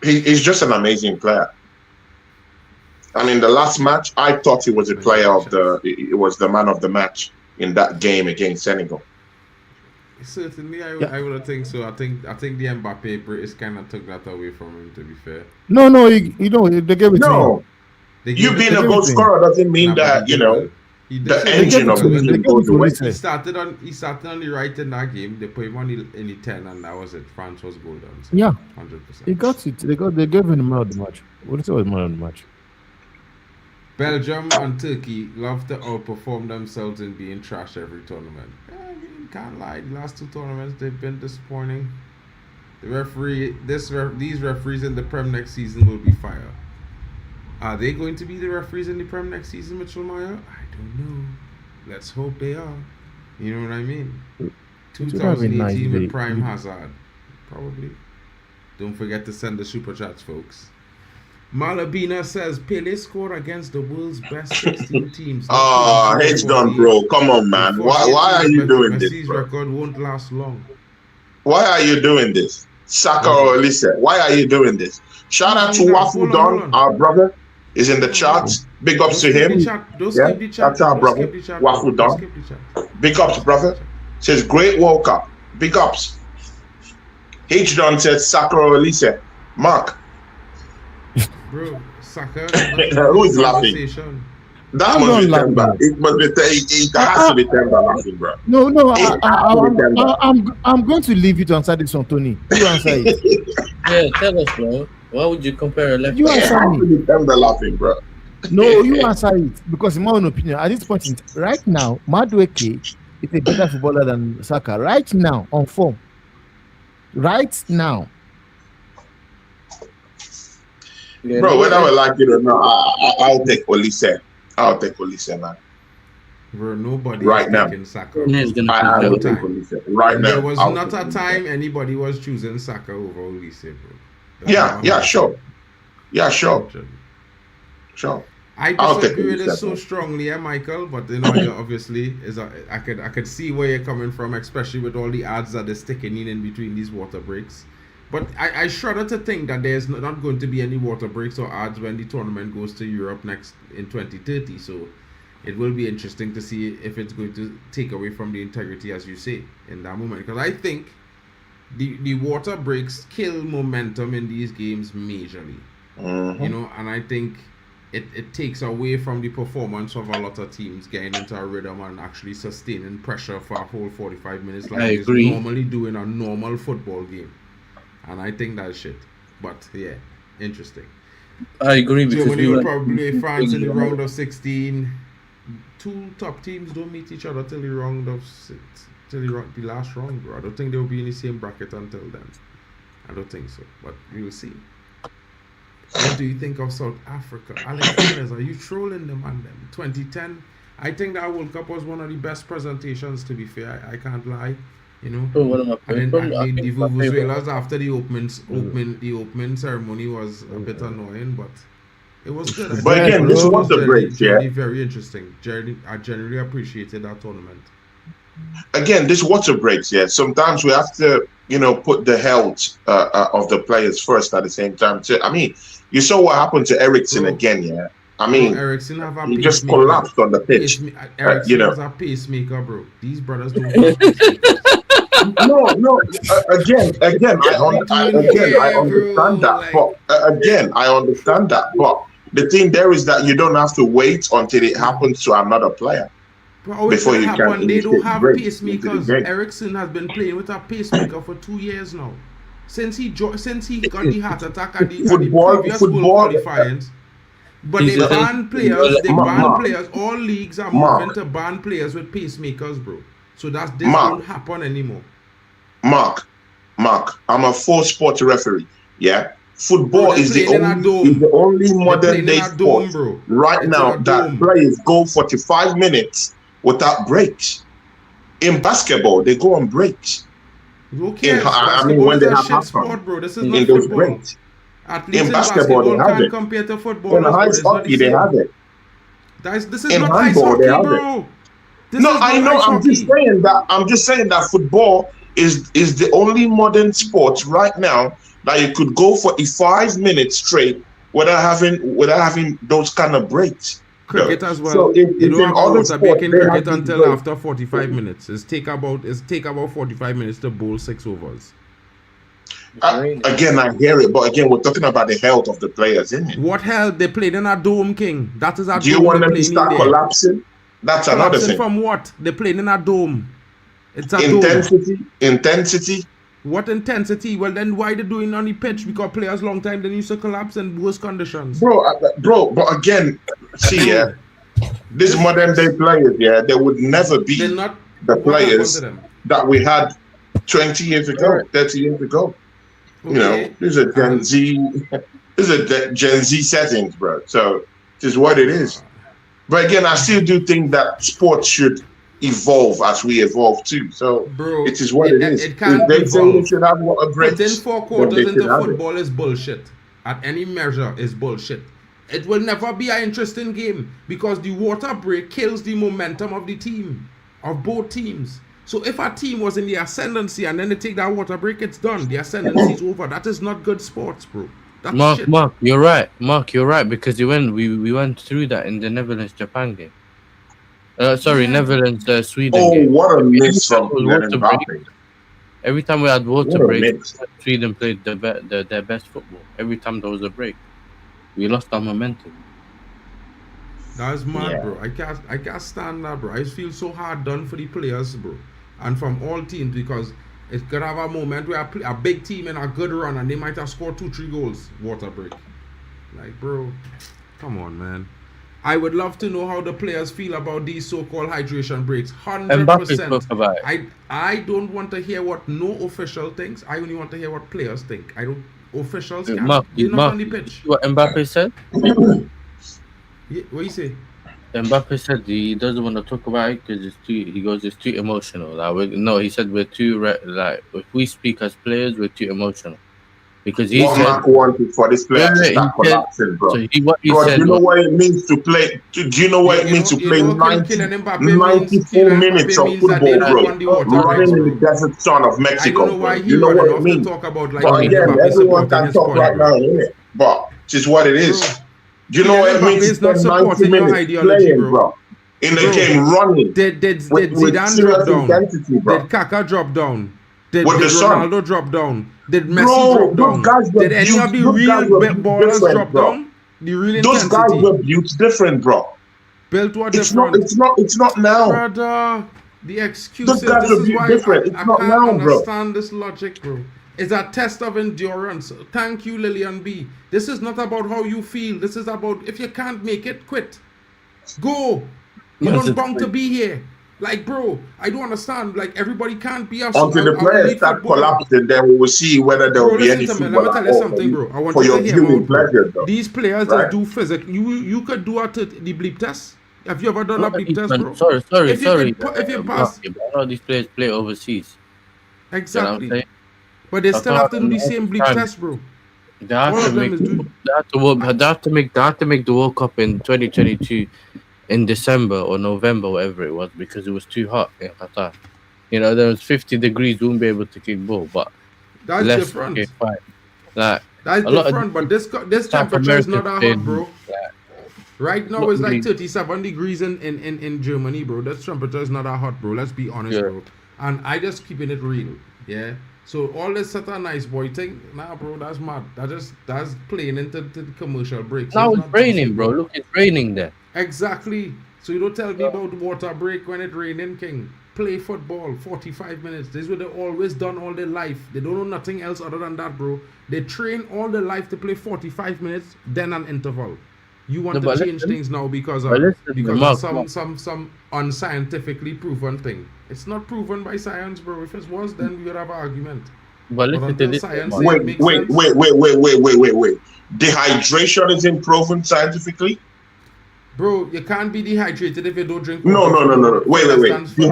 he's just an amazing player. And in the last match, I thought he was a player of it was the man of the match in that game against Senegal. Certainly, I would think so. I think the Mbappe British kind of took that away from him. To be fair, No, you know they gave it to him. No, They you gave being it a to goal him. scorer doesn't mean Nah, but that, he you did know, well. He did the well. engine of the They team gave goes it to away. Olise. He started on the right in that game. They put him on in the 10, and that was it. France was goal down. So Yeah, 100%. he got it. They gave him the man of the match. What is it was man of the match? Belgium and Turkey love to outperform themselves in being trash every tournament. I mean, can't lie. The last 2 tournaments they've been disappointing. These referees in the Prem next season will be fire. Are they going to be the referees in the Prem next season, Mitchell Meyer? I don't know. Let's hope they are. You know what I mean? would have been nice 2018 if with they- Prime Hazard. Probably. Don't forget to send the super chats, folks. Malabina says Pele scored against the world's best 16 teams. Oh, it's done, bro. Come on, man. Why are you doing this, Messi's bro? record won't last long. Why are you doing this? Saka or Olise, why are you doing this? Shout out to Wafu Hold Don, on. our brother. Is in the charts. Big ups to him. Don't Yeah, skip the chat. that's our Don't brother. skip the chat. Wafu Don't Don. skip the chat. Big ups, brother. Says great World Cup. Big ups. H Don said Saka or Olise. Mark, Bro, Saka. Who is laughing? Conversation. that I'm must be not Temba. laughing. It must be. It has to be Temba laughing, bro. No, Hey, I'm going to leave you to answer this one, Tony. You answer it. Yeah, tell us, bro. Why would you compare a left? You It answer has to me. be Temba laughing, bro. No, you answer it because in my own opinion, at this point, right now, Madueke is a better footballer than Saka. Right now, on form. Right now. Yeah, Bro, whether we like it or not, I'll take Olise. I'll take Olise, man. Bro, nobody Right is now. taking Saka. He's gonna I will compare. take Olise. Right now. There was I'll not take a Olise. time anybody was choosing Saka over Olise, bro. That's Yeah, not yeah, how- sure. Yeah, sure. Sure. I I'll take disagree with Olise, it so bro. strongly, Michael. But you know, you obviously I could see where you're coming from, especially with all the ads that they're sticking in between these water breaks. But I shudder to think that there's not going to be any water breaks or odds when the tournament goes to Europe next in 2030. So it will be interesting to see if it's going to take away from the integrity, as you say, in that moment. Because I think the water breaks kill momentum in these games majorly. You know, and I think it takes away from the performance of a lot of teams getting into a rhythm and actually sustaining pressure for a whole 45 minutes like I they agree. normally do in a normal football game. And I think that's shit. But yeah, interesting. I agree because Germany we will went, probably play France in the round of 16. Two top teams don't meet each other till the round of the last round, bro. I don't think they'll be in the same bracket until then. I don't think so, but we will see. What do you think of South Africa? Alex Gomez, are you trolling them on them? 2010, I think that World Cup was one of the best presentations, to be fair. I can't lie, you know. one of my And then probably, I the think my favorite. Vuvuzelas after the opening ceremony was a bit annoying, but it was good. I But think again, it this was was the generally- break, yeah. generally very interesting. I generally appreciated that tournament. Again, this water breaks, yeah. Sometimes we have to, you know, put the health of the players first at the same time. Too. I mean, you saw what happened to Ericsson Bro. again, yeah. I mean, Ericsson have a he just pacemaker. collapsed on the pitch. Ericsson you know. has a pacemaker, bro. These brothers don't have pacemakers. No. Again, I understand bro, that. like- But again, I understand that. But the thing there is that you don't have to wait until it happens to another player. Bro, Before you happen. can They don't initiate have breaks into the pacemakers. game. Ericsson has been playing with a pacemaker for 2 years now. Since he got the heart attack at the previous World qualifiers. But they He's ban players. They Mark, ban Mark. players. All leagues are Mark. moving to ban players with pacemakers, bro. So this Mark. won't happen anymore. Mark, I'm a full sport referee. Yeah, football Bro, they're is the playing in a only dome. modern playing day in a sport dome, bro. right It's now in a that dome. players go 45 minutes without breaks. In basketball, they go on breaks. Who cares? I mean, Basketball when is they a have shit halftime, sport, bro. This is in not those football. breaks. Athletes In basketball, they have can't it. compare to In footballers, bro. ice It's not the hockey, they same. have it. This is In not ice handball, they hockey, have it. bro. This No, is I not know. ice I'm hockey. just saying that football is the only modern sport right now that you could go for 5 minutes straight without having those kind of breaks. Cricket as well. So you if don't in have a other water sports, break in they cricket have until these after 45 minutes. It's take about 45 minutes to bowl 6 overs. Again, I hear it, but again, we're talking about the health of the players, isn't it? What hell? They played in a dome, King. That is a Do you dome want they them to playing in start there. collapsing? That's another Collapsing thing. from what? They played in a dome. It's a dome. Intensity. What intensity? Well, then why they doing on the pitch? Because players long time they used to collapse in worse conditions. Bro. But again, see, yeah, these modern day players, yeah, they would never be They're not the what happened players to them? that we had 20 years ago, 30 years ago. You know, Okay. these are Gen Z settings, bro. So it is what it is. But again, I still do think that sports should evolve as we evolve too. So Bro, it is what it is. It can't If they say evolve. we should have water breaks, Putting 4 then quarters they should into have it. football is bullshit. At any measure is bullshit. It will never be an interesting game because the water break kills the momentum of the team, of both teams. So if a team was in the ascendancy and then they take that water break, it's done. The ascendancy is over. That is not good sports, bro. That's shit. Mark, you're right. Mark, you're right because we went through that in the Netherlands-Japan game. Netherlands-Sweden Oh, game. what a miss time from was water break, Mbappe. Every time we had water What a breaks, miss. Sweden played their best football. Every time there was a break, we lost our momentum. That's mad, Yeah. bro. I can't stand that, bro. I feel so hard done for the players, bro, and from all teams because it could have a moment where a big team in a good run and they might have scored 2-3 goals. Water break, like, bro, come on, man. I would love to know how the players feel about these so-called hydration breaks. Mbappe 100%. spoke about it. I don't want to hear what no official thinks. I only want to hear what players think. I don't. Officials can't. They're not on the pitch. What Mbappe said? Yeah, what you say? Mbappe said he doesn't want to talk about it because it's too emotional. He said we're too if we speak as players, we're too emotional. because he What said, Mark wanted for this player to he start said, collapsing, bro. so what he Bro, do said you know was, what it means to play? Do you know what it means to play Kylian Mbappe 94 minutes of means that they football, don't bro? want the water breaks, Running in bro. the desert sun of I Mexico, don't know why bro. he You know running what it off to means? talk about like But Tony, again, Mbappe everyone supporting can his talk point, right bro. now, innit? But it's just what it is. Bro, Do you know what Kylian it means Mbappe to is not spend 90 supporting your minutes ideology, playing, bro. bro? In the Bro, game, running Did with Zidane drop serious down? intensity, bro. Did Kaká drop down? Did With the sun. Ronaldo drop down? Did Messi Bro, drop those down? guys were Did any built. of the Those guys real were built ballers different, drop bro. down? The real Those guys intensity. were built different, bro. Built what It's not. different? It's not now. Brother, the Those excuses. guys This were is built why different. It's I not can't now, bro. understand this logic, bro. It's a test of endurance. Thank you, Lillian B. This is not about how you feel. This is about if you can't make it, quit. Go. You don't bound to be here. Like, bro, I don't understand. Like, everybody can't be us. Until the players start collapsing, then we will see whether there Bro, will be any listen to me. Let football me tell at you all something, bro. I want for you to your hear me viewing out, bro. pleasure, though. These players Right? just do physics. You could do the bleep test. Have you ever done a bleep test, bro? sorry. If you pass, A lot of these players play overseas. exactly. You know what I'm saying? But they still have to do the All same the bleep time. test, bro. They have All to of them make is do. they have to make the World Cup in 2022 in December or November, whatever it was, because it was too hot in Qatar. You know, there was 50 degrees, we won't be able to kick ball, but That's less different. okay, fine. Like That's a lot of different. But this South temperature is not Americans that hot, playing, bro. like, Right now not it's like really- 37 degrees in Germany, bro. This temperature is not that hot, bro. Let's be honest, Yeah. bro. And I just keeping it real, yeah. So all this such a nice boy thing, nah, bro, that's mad. That's playing into the commercial breaks. now It's it's not raining, decent, bro. Look, it's raining there. Exactly. So you don't tell me about water break when it raining, king. Play football, 45 minutes. This is what they've always done all their life. They don't know nothing else other than that, bro. They train all their life to play 45 minutes, then an interval. You want No, to but change listen- things now because but of listen, Mark, some unscientifically proven thing. It's not proven by science, bro. If it was, then we would have an argument. But listen to until this. science Mark. say it Wait, makes wait, sense. wait, wait, wait, wait, wait, wait, wait. Dehydration isn't proven scientifically? Bro, you can't be dehydrated if you don't drink No, water. no, no, no, no. Wait, wait, wait. If you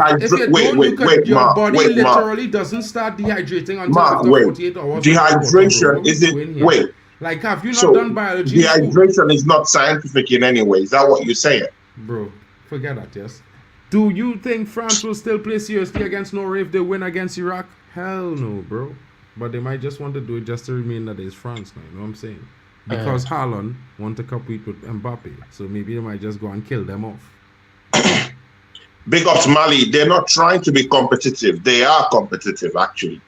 your Mark, body wait, Mark. literally doesn't start dehydrating until Mark, after wait. 48 hours. Dehydration isn't. Wait. Like, have you not So done biology in school? dehydration is not scientific in any way. Is that what you're saying? Bro, forget that, yes. Do you think France will still play seriously against Norway if they win against Iraq? Hell no, bro. But they might just want to do it just to remain that it's France now, you know what I'm saying? Because Haaland want to compete with Mbappe. So maybe they might just go and kill them off. Big ups Mali. They're not trying to be competitive. They are competitive, actually.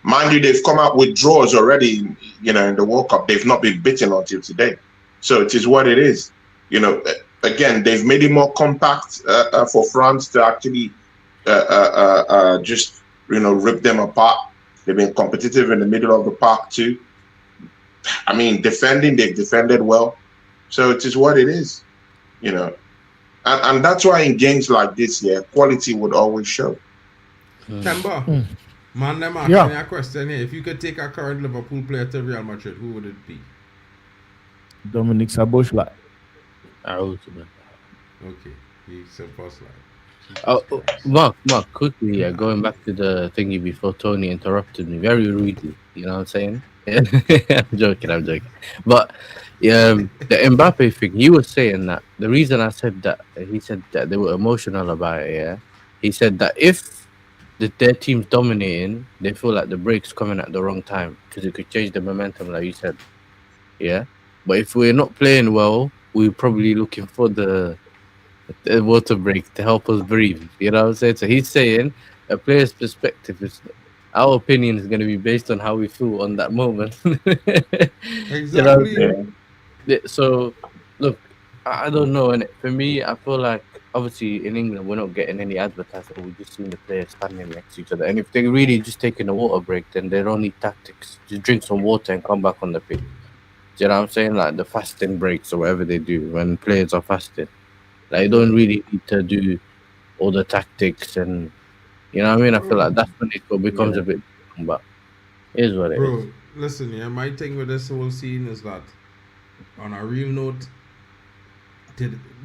Mind you, they've come out with draws already, you know, in the World Cup. They've not been beaten until today. So it is what it is. You know, again, they've made it more compact for France to actually just, you know, rip them apart. They've been competitive in the middle of the park too. I mean, defending, they've defended well. So it is what it is, you know. And that's why in games like this, yeah, quality would always show. Temba, man, them asking you a question here. If you could take a current Liverpool player to Real Madrid, who would it be? Dominic Szoboszlai. Okay, he's a first line. Oh, Mark, quickly, going back to the thingy before Tony interrupted me very rudely. You know what I'm saying? I'm joking. But the Mbappe thing, he was saying that the reason I said that, he said that they were emotional about it. Yeah, he said that if their team's dominating, they feel like the break's coming at the wrong time because it could change the momentum, like you said. Yeah, but if we're not playing well, we're probably looking for the water break to help us breathe. You know what I'm saying? So he's saying a player's perspective is our opinion is going to be based on how we feel on that moment. Exactly. You know? So look, I don't know, and for me, I feel like obviously in England we're not getting any advertisement. We're just seeing the players standing next to each other, and if they're really just taking a water break, then they don't need tactics. Just drink some water and come back on the pitch. Do you know what I'm saying? Like the fasting breaks or whatever they do when players are fasting. Like, you don't really need to do all the tactics, and you know what I mean. I feel like that's when it becomes a bit, but it is what it is. Bro, listen, yeah, my thing with this whole scene is that, on a real note,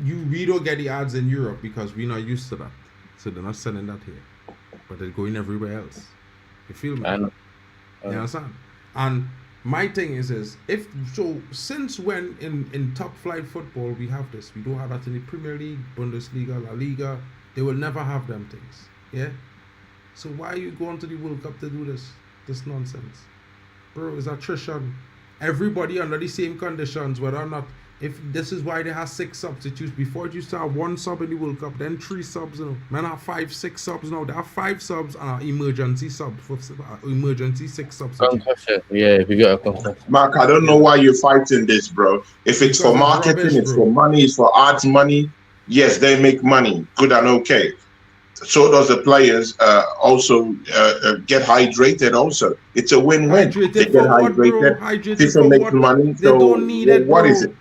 we don't get the ads in Europe because we're not used to that, so they're not selling that here, but they're going everywhere else. You feel me? I know. You understand? And my thing is if so, since when in top flight football we have this, we don't have that in the Premier League, Bundesliga, La Liga. They will never have them things. Yeah. So why are you going to the World Cup to do this nonsense, bro? It's attrition. Everybody under the same conditions, whether or not. If this is why they have 6 substitutes. Before it used to have 1 sub in the World Cup, then 3 subs. You know, man have 5, 6 subs now. They have 5 subs and an emergency sub for emergency 6 substitutes. Concussion. Yeah, if you got a concussion. Mark, I don't know why you're fighting this, bro. If it's for marketing, rubbish, it's bro. for money, it's for ads money. Yes, they make money, good and okay. So does the players also get hydrated. Also, it's a win-win. Hydrated They get for what, bro? hydrated. Hydrated FIFA for makes what? money. They So don't need it, what bro. is it?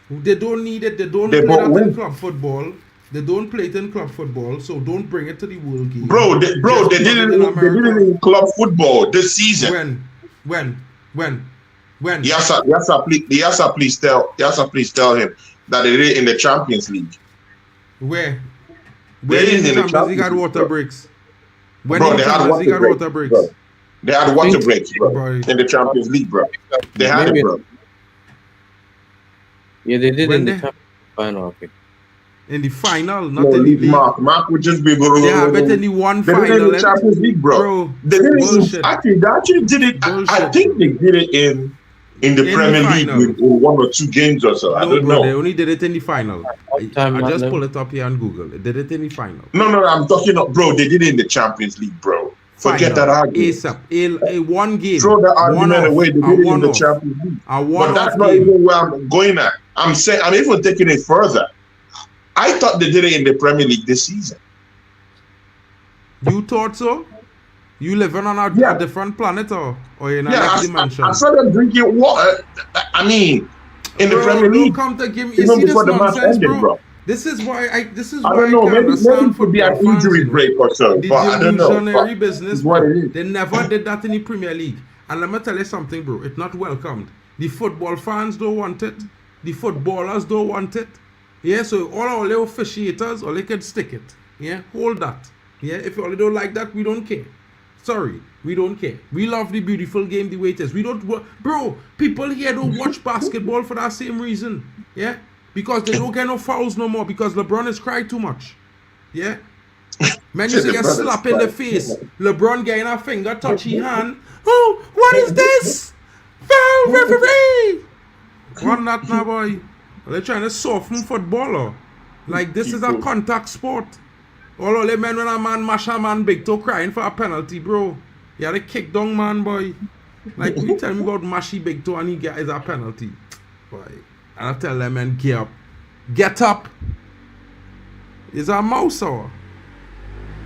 They don't need it. They don't They play both that in win. club football. They don't play it in club football. So don't bring it to the world game. Bro, they Just did put it. in They did America. it in club football this season. When? Please tell him that they did it in the Champions League. Where? They When did in it in the Champions League Champions had League, water bro. breaks? When Bro, in they had Champions League had water water breaks, breaks? bro. They had water think- breaks, bro. Bro. In the Champions League, bro. They had Maybe- it, bro. Yeah, they did When in the they- Champions final, I think. In the final, not No, in the leave league. Mark would just be. They have it in the one They did it in final. the Champions League, bro. Bro, They did it bullshit. they actually did it. I Bullshit, think they did it in the the Premier League final. with 1 or 2 games or so. I No, don't bro, they know. only did it in the final. time, I just man. pull it up here on Google. They did it in the final. No, I'm talking about, bro. They did it in the Champions League, bro. Forget Final. that argument. ASAP. A one game. Throw that argument One-off. away. They A did it in the one-off. Champions League. A But one-off that's not game. even where I'm going at. I'm saying I'm even taking it further. I thought they did it in the Premier League this season. You thought so? You living on Yeah. a different planet or in a Yeah, next dimension? I saw them drinking water. I mean, in the Bro, Premier don't League, come to give me. You even see this before the match nonsense, ended, bro? bro. This is why I I don't know. can't Maybe understand it could be an football fans, injury you know. break or so, The but I don't know. delusionary But business, it's what bro. it is. They never did that in the Premier League. And let me tell you something, bro. It's not welcomed. The football fans don't want it. The footballers don't want it. Yeah, so all the officiators, all they can stick it. Yeah, hold that. Yeah, if you all don't like that, we don't care. Sorry, we don't care. We love the beautiful game the way it is. We don't, bro. People here don't watch basketball for that same reason. Yeah, because they don't get no fouls no more because LeBron has cried too much. Yeah. Man, you see a LeBron slap is in the crying. face. LeBron getting a finger touchy hand. Oh, what is this? Foul referee! What not now, boy? Are they trying to soften footballer? Like this is a contact sport. All the men when a man mash a man big toe crying for a penalty, bro. You had to kick down man, boy. Like you tell me about mashy big toe and he get is a penalty. Boy. And I tell them man, get up. Get up. Is a mouse or?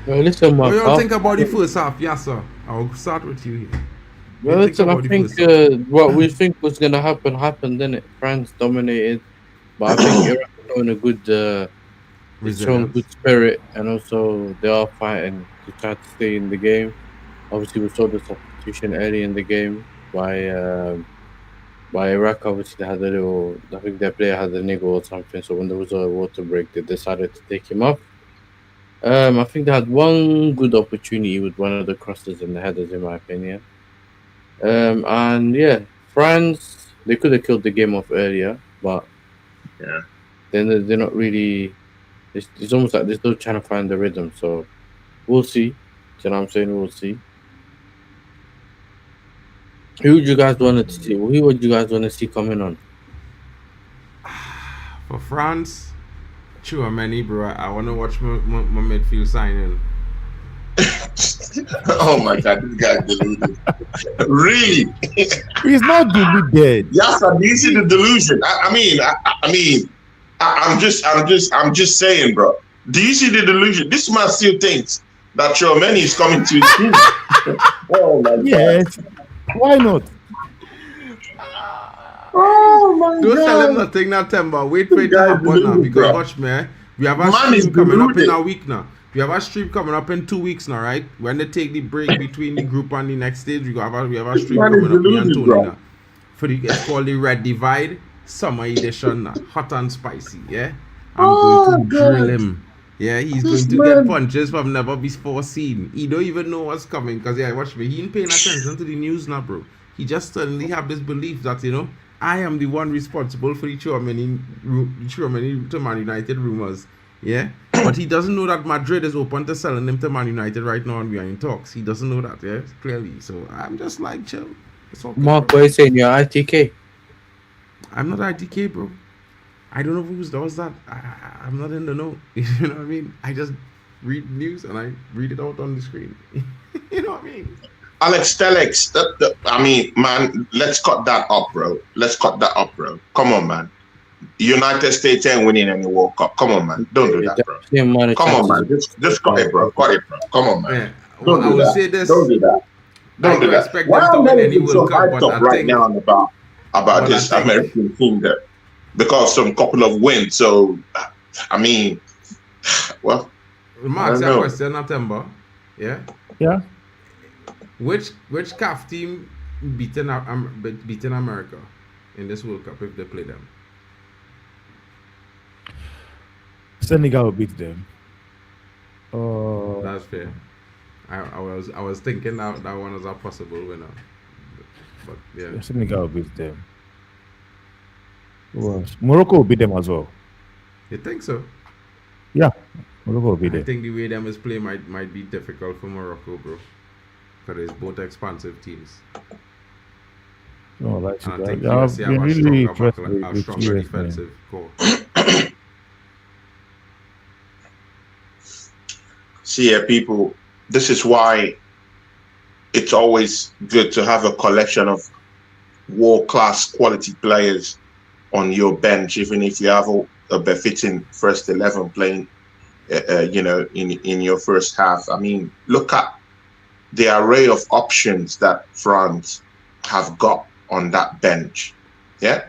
Well, listen, What Mark. you all think about the first half? Yes, sir. I'll start with you here. Well, You listen, I about the think first half? what we think was gonna happen happened, didn't it? France dominated, but I think Iraq are showing a good, they're showing Resilience. good spirit, and also they are fighting to try to stay in the game. Obviously, we saw the substitution early in the game by Iraq. Obviously, they had a little. I think their player had a niggle or something. So when there was a water break, they decided to take him off. I think they had one good opportunity with one of the crosses and the headers, in my opinion. And yeah, France, they could have killed the game off earlier, but Yeah. then they're not really. It's almost like they're still trying to find the rhythm. So we'll see. You know what I'm saying? We'll see. Who would you guys want to see? Who would you guys want to see coming on? For France, sure, many, bro. I want to watch my midfield signing. Oh my God, this guy's deluded. Really? He's not deluded. Yes, sir. Do you see the delusion? I'm just saying, bro. Do you see the delusion? This man still thinks that Chouameni is coming to his team. Oh my God. Yes. Why not? Oh my Don't tell him God. nothing, not Temba. Wait for it to Guys, happen now. deluded, Because bro. watch me, we have a Man is stream coming up in deluded. a week now. We have a stream coming up in 2 weeks now, right? When they take the break between the group and the next stage, we have a stream Man is coming up in deluded, Tony bro. now. It's called the Red Divide Summer Edition now. Hot and spicy, yeah? I'm going to drill him. Yeah, he's This going to man- get punches from never before seen. He don't even know what's coming because, yeah, watch me. He ain't paying attention to the news now, bro. he just suddenly have this belief that, you know, I am the one responsible for the Tchouaméni to Man United rumors. Yeah? But he doesn't know that Madrid is open to selling him to Man United right now and we are in talks. He doesn't know that, yeah? Clearly. So I'm just like, chill. It's okay, Mark, bro. what are you saying? You're ITK? I'm not ITK, bro. I don't know who's does that. I'm not in the know. You know what I mean? I just read news and I read it out on the screen. You know what I mean? Alex Telex, I mean, man, let's cut that up, bro. Let's cut that up, bro. Come on, man. United States ain't winning any World Cup. Come on, man. Don't do that, bro. Come on, man. Just cut it, bro. Cut it, bro. Come on, man. Yeah. Well, I will say this. Don't do that. Don't do that. Expect Why them to am win I any so World Cup, hyped but up I right think now about this I think- American team there? Because some couple of wins. So, I mean, well, Mark, I don't that know. question, September. Yeah. Yeah. Which CAF team beaten America in this World Cup if they play them? Senegal will beat them. That's fair. I was thinking that one was a possible winner. But yeah. Senegal will beat them. Who else? Morocco will beat them as well. You think so? Yeah, Morocco will beat I them. think the way them is play might be difficult for Morocco, bro. Because it's both expansive teams. No, like And I think I've USA been have a really stronger, impressed a with stronger US, man. defensive core. see, people, this is why it's always good to have a collection of world-class quality players on your bench, even if you have a befitting first 11 playing, you know, in your first half. I mean, look at the array of options that France have got on that bench. Yeah,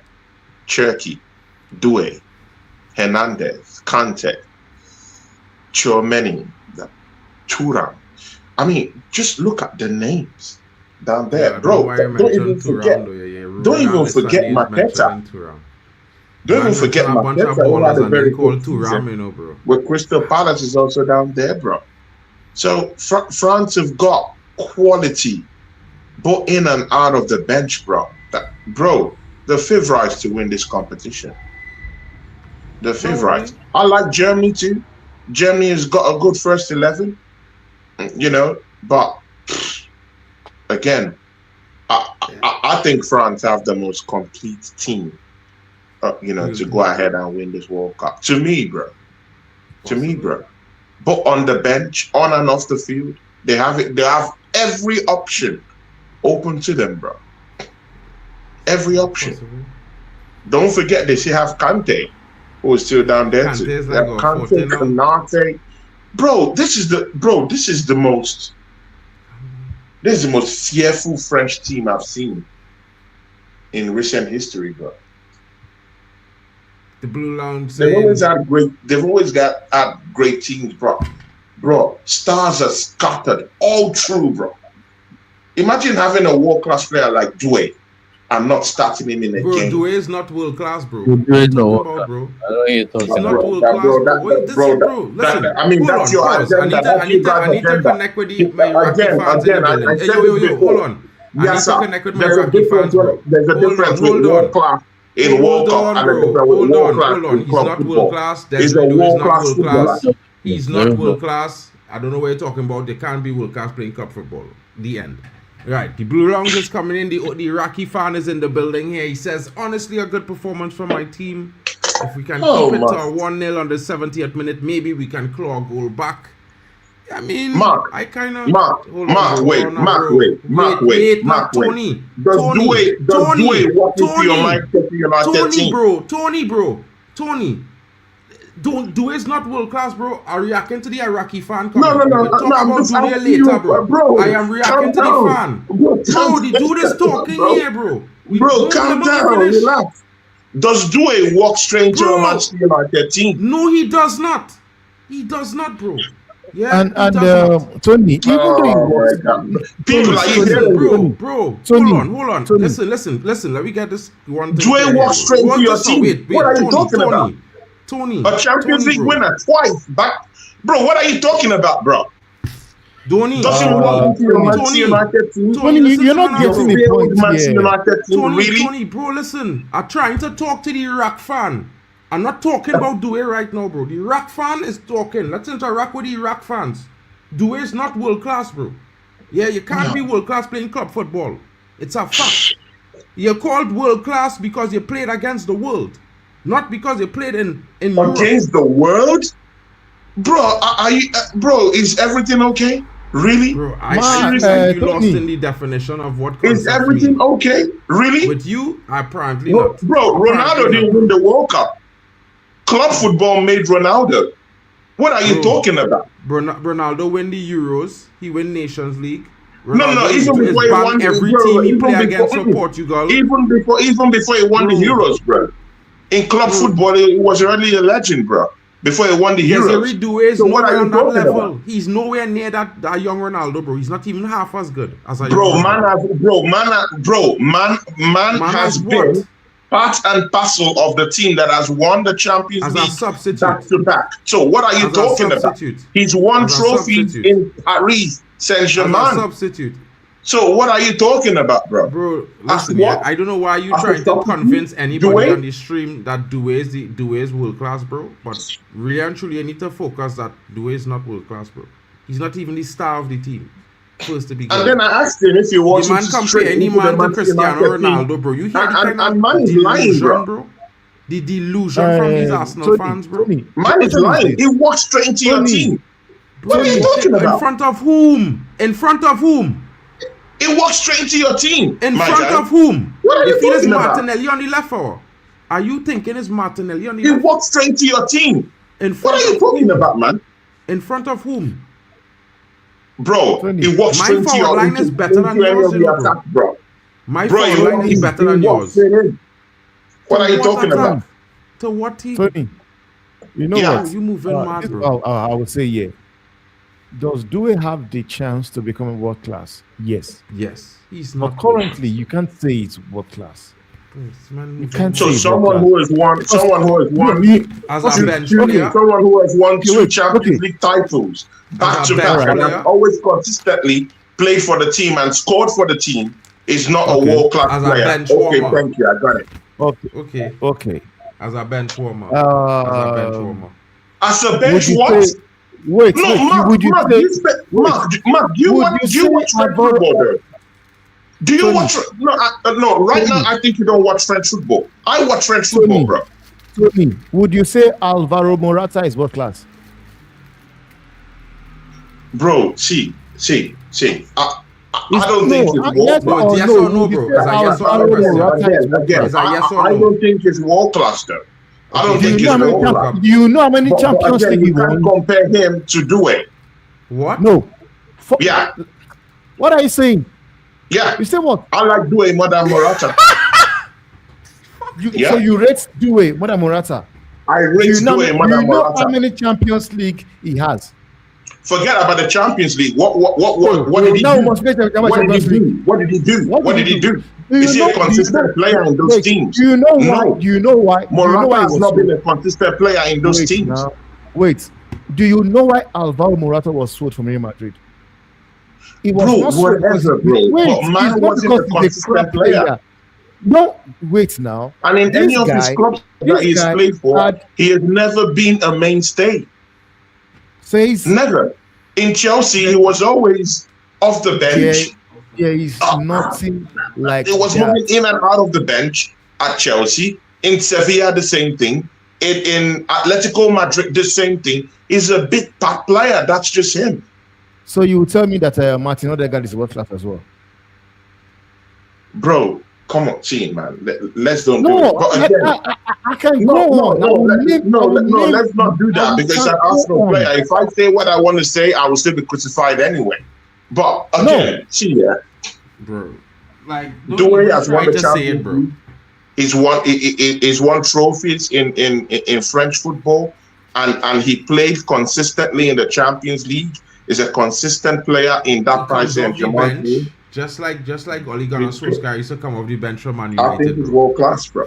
Cherky, Doué, Hernandez, Kante, Tchouaméni, Thuram. I mean, just look at the names down there, bro. Don't even forget. Don't even forget Mateta. Don't even forget Mateta, who had a very good season. Bro. With Crystal Palace is also down there, bro. So France have got quality, both in and out of the bench, bro. Bro, the favourites to win this competition. The favourites. I like Germany too. Germany has got a good first 11, you know, but again, I think France have the most complete team, you know, to go ahead and win this World Cup. To me, bro. To me, bro. But on the bench, on and off the field, they have it. They have every option open to them, bro. Every option. Possibly. Don't forget they still have Kante, who is still down there too. Kante's They have like Kante, 14 now. Konate. Bro, this is the most fearful French team I've seen in recent history, bro. The Blue Lounge They've saying, always had great teams, bro. Bro, stars are scattered all through, bro. Imagine having a world-class player like Doué and not starting him in a bro, game. Doué is not world class, bro. Doué is not What world bro? I know you're talking He's not about. world class, bro. Listen, I mean, hold that's on, your pause. agenda. I need to connect with my Iraqi fans in the building. I Hey, said yo, it before. hold on. I Yes, need sir. to connect with my There's a Iraqi fans, bro. There's a difference with world class in World Cup and a difference with world class in He's club not world football. class. He's a world-class footballer. He's not world class. I don't know what you're talking about. They can't be world class playing cup football. The end. Right, the Blue Lounge is coming in. The Iraqi fan is in the building here. He says, honestly, a good performance from my team. If we can keep it to a 1-0 on the 70th minute, maybe we can claw a goal back. I mean, Mark, I kind of... Mark, wait. Tony. Does Doué walk into your Manchester United team? Tony. Doué's not world class, bro. I reacting to the Iraqi fan. No. Talk about Doué later, bro. I am reacting to the fan. Bro, the dude is talking here, bro. Bro, calm down, relax. Does Doué walk straight to a Manchester United team? No, he does not. He does not, bro. Yeah, And Tony, even though people like bro, Tony, hold on. Tony. Listen. Let me get this one. Doué walks straight to your team. Wait, what are you talking about? Tony, a Champions League winner twice back, bro. What are you talking about, bro? Donny, Doesn't walk into your Manchester Tony, United team. Tony, listen you're to not me now, getting bro. the Failed point Manchester here. United team, really? Tony, bro, listen. I'm trying to talk to the Iraq fan. I'm not talking about Doué right now, bro. The Iraq fan is talking. Let's interact with the Iraq fans. Doué is not world class, bro. Yeah, you can't be world class playing club football. It's a fact. You're called world class because you played against the world, not because you played in Europe. Against the world? Bro, are you, bro, is everything okay? Really? Bro, Man, I think you lost Tony. in the definition of what Is concept everything mean. okay? Really? With you, apparently Bro, not. Ronaldo Apparently didn't not. win the World Cup. Club football made Ronaldo. What are you Bro. talking about? Ronaldo win the Euros. He win Nations League. No, Ronaldo even is before he bang won every bro, team he even play before- against for Portugal. Even before he won the Bro. Euros, bro. In club football, he was already a legend, bro. Before he won the Euros. Desiree Doué is So what nowhere are you on that talking level. about? He's nowhere near that young Ronaldo, bro. He's not even half as good as a young Bro, Ronaldo. man has what? been part and parcel of the team that has won the Champions As a League substitute. back to back. So what are you As a talking about? substitute. He's won As a trophies substitute. in Paris As a Saint-Germain. substitute. So what are you talking about, bro? Bro, As listen, what? yeah, I don't know why you As a trying to substitute? convince anybody Doué? on the stream that Doué is world class, bro. But really and truly, you need to focus that Doué is not world class, bro. He's not even the star of the team. First to begin. And then I asked him if he wants The man to compare straight any into the man to Manchester Cristiano United team. Ronaldo, bro. You hear the And kind man of is lying, delusion, bro. The delusion from these Arsenal fans, bro. Man is lying. He walks straight into your Tony. team. Bro, What are you talking in about? front of whom? In front of whom? He walks straight into your team. In my front guy. of whom? What are you If it is talking about? Martinelli on the left, or are you thinking it's Martinelli on the He left? walks straight into your team. In What front are you of talking whom? about, man? In front of whom? Bro, Tony. he walks My straight into forward your line is better than into any yours, of you the know, bro. attack, bro. My Bro, forward line is better than he walks yours. straight in. What are you What talking attack? about? To what team? Tony, you know Yeah. what? You moving mad, this- bro. I would say, yeah. Does Doué have the chance to become a world class? Yes. Yes, he's But not. currently, you can't say it's world class. This man You moving can't mad. So say someone world who has won, someone who has won, As Excuse a bench me, player, someone who has won two wait, Champions okay. League titles back As to a back bench and player. has always consistently played for the team and scored for the team is not Okay. a world class As a player. bench Okay, warmer. thank you. I got it. Okay. okay, Okay. as a bench warmer, as a bench warmer. As a Would bench, you what? say? Wait. No, wait. Mark, Would you Mark, say? you spe- Mark, Mark, do you would watch? you Do you say watch French Alvaro- football, though? Do you Tony. watch? No, no. Right Tony. now, I think you don't watch French football. I watch French Tony. football, bro. Tony, would you say Alvaro Morata is world class? Bro, see. I don't think it's yes world Bro, class. it's yes or no, would you bro. say It's a yes or no Alvaro question. Morata is world Again, It's a yes or I no. don't think it's world class, though. I don't Okay. think Do it's you know how many world Cup. class. do you know how many But Champions again, League he you can't won? compare him to Doué. What? No. Yeah, What are you saying? yeah. You say what? I like Doué more than Morata. Yeah. So you rate Doué more than Morata? I Do rate you know, Doué more do you than know how Morata. many Champions League he has? Forget about the Champions League. What did he Now we do? must get the What did he Champions League. do? What did he do? What did he do? Do you Is he know- a do you consistent know- player in those Wait, teams? Do you know why? No. Do you know why? Do you know Morata why he has was not so- been a consistent player in those Wait teams. now. Wait. Do you know why Alvaro Morata was sold from Real Madrid? He was Bro, not sold whatever, because- bro. Wait, But it's man not wasn't because a he's consistent crap player. No, wait now. And in This any of his guy- clubs that this he's guy played for, had- he has never been a mainstay. Says Never. In Chelsea, he was always off the bench. there is nothing like He was that. moving in and out of the bench at Chelsea. In Sevilla, the same thing. In Atletico Madrid, the same thing. He's a big part player. That's just him. So you will tell me that Martin Odegaard is world class as well? Bro, come on, see, man. Let's don't do No, it. But again, I can no, go no, on. no, I will let, name- no, I will let, no, name- let's not do that because he's an I will Arsenal go on. player. If I say what I want to say, I will still be crucified anyway. But again, see, yeah, Bro. Like, don't Doué even has try won the to say it, Champions bro. League. He's won trophies in French football, and he played consistently in the Champions League. Is a consistent player in that He Paris comes off the Saint-Germain bench, team. just like Ole Gunnar Solskjaer used to come off the bench from Man I think United, he's bro. world class, bro.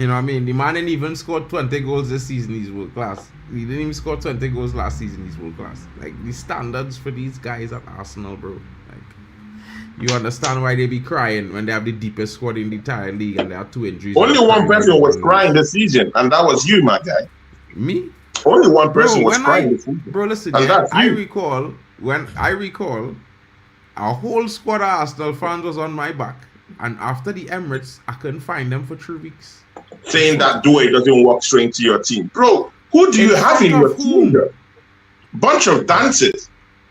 You know what I mean? The man didn't even score 20 goals this season. He's world class. He didn't even score 20 goals last season. He's world class. Like, the standards for these guys at Arsenal, bro. Like, you understand why they be crying when they have the deepest squad in the entire league and there are 2 injuries. Only one person was crying this season, and that was you, my guy. Me? Only one person was crying this season. Bro, listen, And yeah, that's I you. recall a whole squad of Arsenal fans was on my back. And after the Emirates, I couldn't find them for 3 weeks. Saying that Dwayne doesn't walk straight to your team. Bro, who do you In have in front your of team? whom? Bro? Bunch of dancers.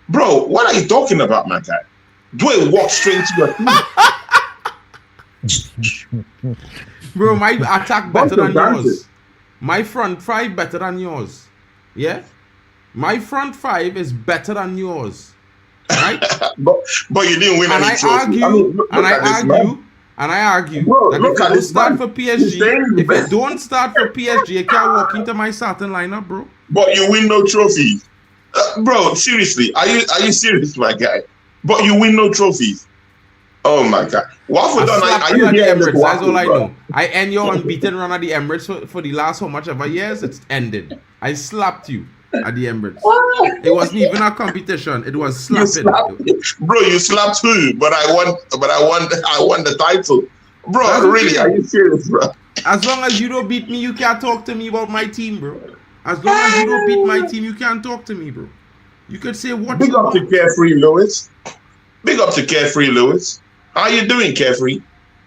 Bro, what are you talking about, my guy? Dwayne walk straight to your team. Bro, my attack Bunch better of than dancers. yours. My front five better than yours. Yeah? My front five is better than yours. Right? but you didn't win And any I trophy. argue, I mean, look at this man. Bro, that look if you at don't this start man. for He's PSG, saying the if best. you don't start for PSG, you can't walk into my starting lineup, bro. But you win no trophies. Bro, seriously, are you serious, my guy? But you win no trophies. Oh my God. What I for slapped are you you at the here in this Emirates, that's all I bro? know. I end your unbeaten run at the Emirates for the last how much ever years, it's ended. I slapped you at the Emirates. It wasn't even a competition, it was You slapping. slapped, bro, you slapped who? But I won the title. Bro, That's really? okay. Are you serious, bro? As long as you don't beat me, you can't talk to me about my team, bro. As long as you don't beat my team, you can't talk to me, bro. You could say what Big you up to want. Carefree Lewis. Big up to Carefree Lewis. How you doing, Carefree?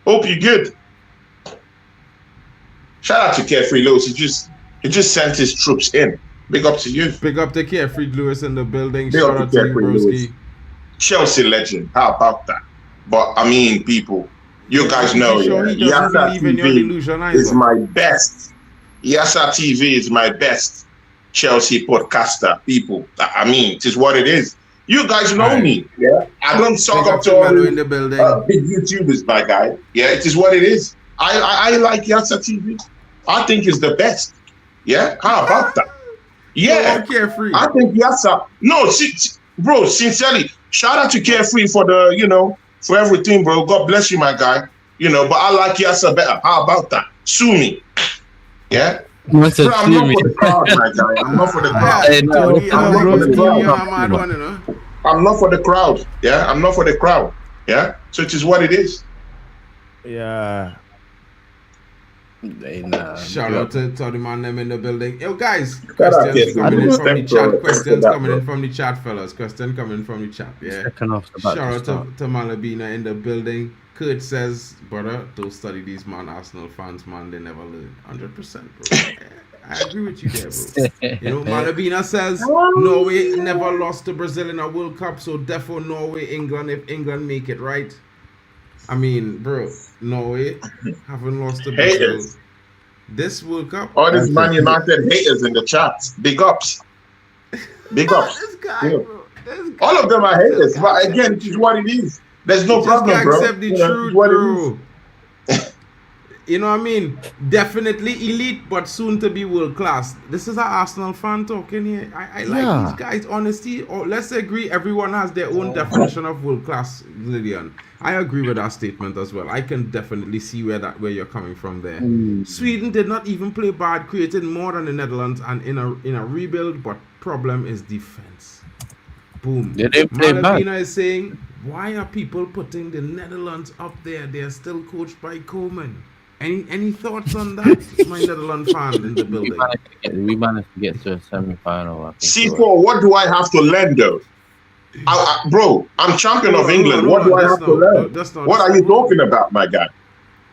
Hope you're good. Shout out to Carefree Lewis. He just sent his troops in. Big up to you. Big up to Carefree Lewis in the building. Big Shout up to out to you, Carefree Lewis. broski. Chelsea legend. How about that? But I mean, people, you guys I'm know, sure he yeah, doesn't believe in your delusion TV is either. my best. Yasa TV is my best Chelsea podcaster, people. I mean, it is what it is. You guys know Right. me, yeah? I don't talk Big up up to to all Melo in the the building. big YouTubers, my guy. Yeah, it is what it is. I like Yasa TV. I think it's the best. Yeah? How about that? Yeah. So Carefree. I think Yasa. No, bro, sincerely, shout out to Carefree for for everything, bro. God bless you, my guy. But I like Yasa better. How about that? Sue me. Yeah? What's Bro, a I'm not theory? for the crowd, my guy. I'm not for the crowd. Hey, no, Tony, I'm not for the Tony, crowd. I'm a mad one, you know. I'm not for the crowd. Yeah? I'm not for the crowd. Yeah? So it is what it is. Yeah. Hey, nah. Shout out to the man them in the building. Yo, guys, out questions Carefree. coming in I from the don't know. chat. Questions That, coming bro. in from the chat, fellas. Question coming from the chat. Yeah. Second off the bat. Shout out to Malabina in the building. Kurt says, brother, don't study these man Arsenal fans, man. They never learn. 100%, bro. Yeah, I agree with you there, bro. You know, Malabina says Norway never lost to Brazil in a World Cup, so therefore Norway, England, if England make it, right? I mean, bro, Norway haven't lost to Brazil Haters. this World Cup. All these Man United haters in the chat. Big ups. Big ups. This guy, Yeah. bro. This guy. All of them are haters. But again, it is what it is. There's no Just problem, gotta bro. accept the You know, truth, it's what it bro. You know what I mean? Definitely elite, but soon to be world class. This is an Arsenal fan talking here. I like Yeah. these guys, honesty. Or let's agree, everyone has their own definition of world class, Lillian. I agree with that statement as well. I can definitely see where you're coming from there. Sweden did not even play bad, created more than the Netherlands, and in a rebuild, but problem is defense. Boom. They didn't play bad. Malabina is saying, why are people putting the Netherlands up there? They're still coached by Coleman. Any thoughts on that, my Netherlands fan in the building? We managed to get to a semi-final. C4, what do I have to learn, though? Bro, I'm champion of England. What do I have to learn? What are you talking about, my guy?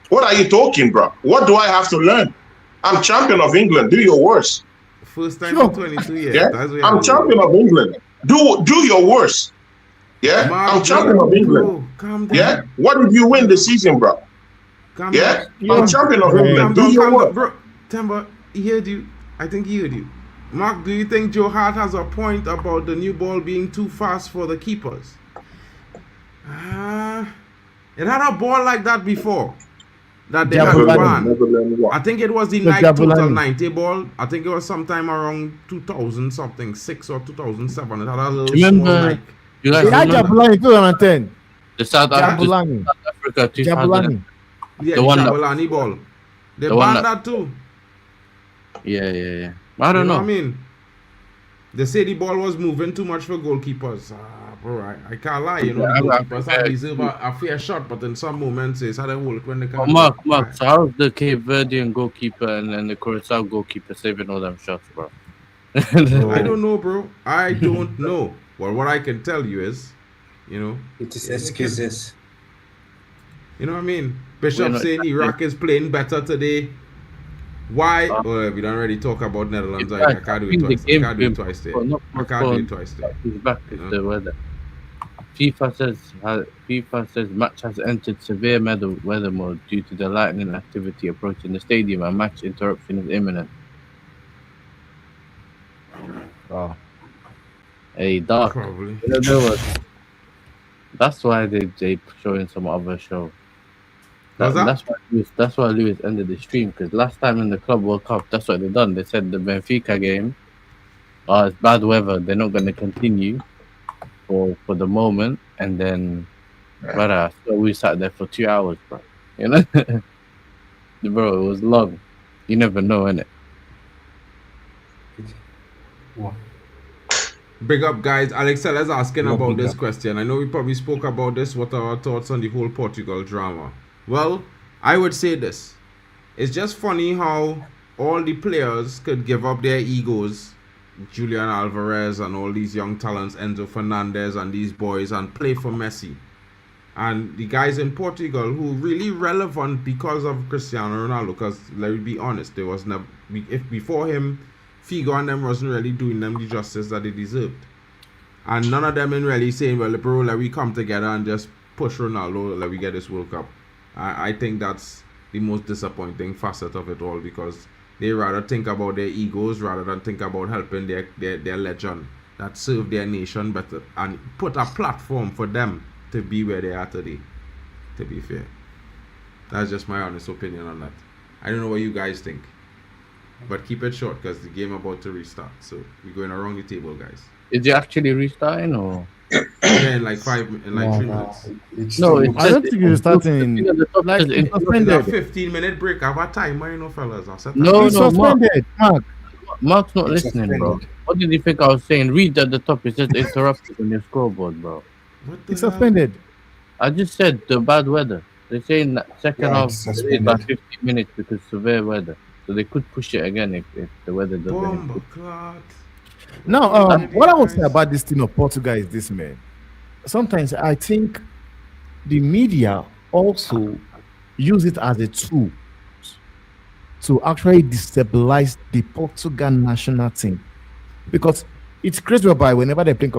What are you talking, bro? What do I have to learn? I'm champion of England. Do your worst. First time Sure. in 22 years. Yeah, That's what I'm you're champion doing. of England. Do your worst. Yeah, Mark, I'm champion bro, of England. bro, calm down. Yeah, what did you win this season, bro? Calm Yeah, down. I'm champion of Calm England. down, Do your calm down. work. Bro, Temba, he heard you. I think he heard you. Mark, do you think Joe Hart has a point about the new ball being too fast for the keepers? It had a ball like that before. That they had Jabulani. banned. Never learn what. I think it was the The Nike Total Jabulani. 90 ball. I think it was sometime around 2000 something, 6 or 2007. It had a little Remember- small Nike. You guys Yeah, remember Jabulani 2010. the South Jabulani. Africa 2000? Jabulani. Yeah, The the one that- Jabulani ball. They The one banned that- that too. Yeah. I don't You know know. what I mean? They say the ball was moving too much for goalkeepers. Bro, I can't lie. You know, the goalkeepers have deserve a fair shot, but in some moments, it's how they work when they Oh, can't. Mark. So how's the Cape Verdean goalkeeper and the Curacao goalkeeper saving all them shots, bro? I don't know, bro. I don't know. Well, what I can tell you is, you know, It is excuses. you know what I mean? We're Bishop not- saying Iraq is playing better today. Why? Well, we don't already talk about Netherlands. I can't do it twice. I can't do it twice there. I can't do it twice there. He's back with the weather. FIFA says match has entered severe weather mode due to the lightning activity approaching the stadium and match interruption is imminent. Oh. Hey, dark. Probably. You know what? That's why they showing some other show. What's that? That's why Lewis ended the stream, because last time in the Club World Cup, that's what they done. They said the Benfica game, it's bad weather. They're not going to continue for the moment, and then, so we sat there for 2 hours, bro. You know, bro, it was long. You never know, innit? Big up, guys. Alexella's asking No, about big this up. question. I know we probably spoke about this. What are our thoughts on the whole Portugal drama? Well, I would say this. It's just funny how all the players could give up their egos, Julian Alvarez and all these young talents, Enzo Fernandez and these boys, and play for Messi. And the guys in Portugal who really relevant because of Cristiano Ronaldo, because let me be honest, there was never, if before him, Figo and them wasn't really doing them the justice that they deserved. And none of them in really saying, well, bro, let we come together and just push Ronaldo, let we get this World Cup. I think that's the most disappointing facet of it all, because they rather think about their egos rather than think about helping their legend that serve their nation better and put a platform for them to be where they are today, to be fair. That's just my honest opinion on that. I don't know what you guys think, but keep it short because the game about to restart, so we're going around the table, guys. Is it actually restarting or? Yeah, in like 3 minutes. No, it's I don't think it's starting. Like, it's It's a suspended. 15-minute break. Have a timer, you know, fellas. I'll set that No, up. It's no, Mark. suspended, Mark. Mark's not It's listening, bro. suspended. What did you think I was saying? Read at the top. It says interrupted on your scoreboard, bro. What the It's hell? suspended. I just said the bad weather. They're saying that second Yeah, half it's delayed by suspended. 15 minutes because severe weather. So they could push it again if the weather doesn't Bomba improve. clot. Now, what I would say Guys. about this thing of Portugal is this, man. Sometimes I think the media also use it as a tool to actually destabilize the Portugal national team, because it's crazy whereby whenever they play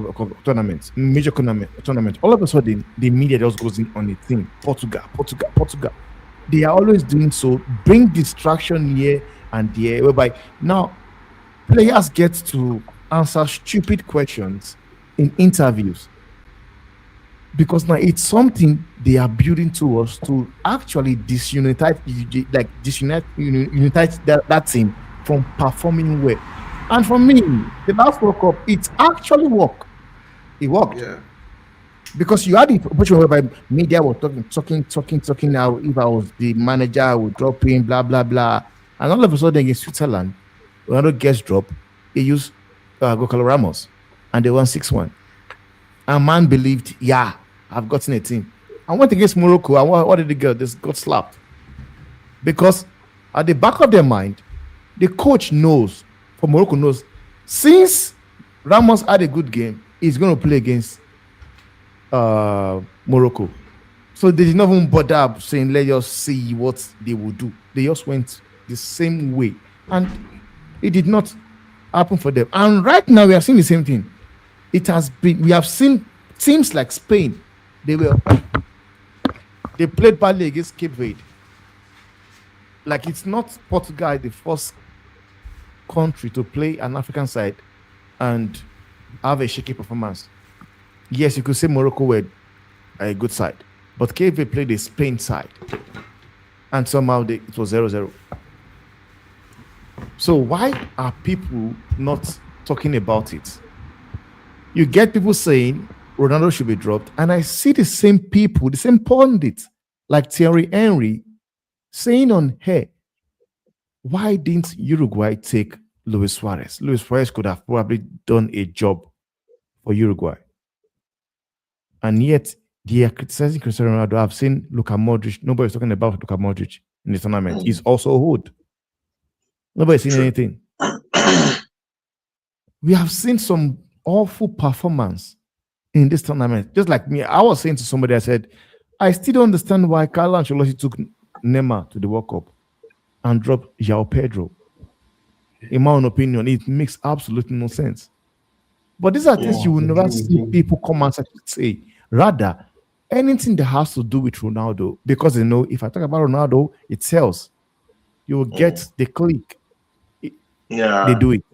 tournaments, major tournament, all of a sudden the media just goes in on the thing. Portugal. They are always doing so, bring distraction here and there, whereby now players get to answer stupid questions in interviews, because now it's something they are building towards to actually unite that team from performing well. And for me, the last World Cup, it actually worked. It worked. Yeah. Because you had the opportunity whereby media were talking now. If I was the manager, I would drop in, blah, blah, blah. And all of a sudden in Switzerland, Ronaldo gets dropped, they used Gonçalo Ramos and they won 6-1. And man believed, yeah, I've gotten a team. I went against Morocco, and what did they get? They got slapped. Because at the back of their mind, the coach knows, for Morocco knows, since Ramos had a good game, he's going to play against Morocco. So they did not even bother saying, let's just see what they will do. They just went the same way. And it did not happen for them. And right now, we are seeing the same thing. We have seen teams like Spain. They played badly against Cape Verde. Like, it's not Portugal, the first country to play an African side and have a shaky performance. Yes, you could say Morocco were a good side, but Cape Verde played a Spain side, and somehow it was 0-0. So why are people not talking about it? You get people saying Ronaldo should be dropped, and I see the same people, the same pundits like Thierry Henry saying on, hey, why didn't Uruguay take Luis Suarez? Luis Suarez could have probably done a job for Uruguay. And yet, they are criticizing Cristiano Ronaldo. I've seen Luka Modric. Nobody's talking about Luka Modric in the tournament. He's also old. Nobody's seen anything. We have seen some awful performance in this tournament. Just like me, I was saying to somebody, I said, I still don't understand why Carlo Ancelotti took Neymar to the World Cup and dropped João Pedro. In my own opinion, it makes absolutely no sense. But these are things you will never see people come and say. Rather, anything that has to do with Ronaldo, because they know if I talk about Ronaldo, it sells. You will get the click. They do it.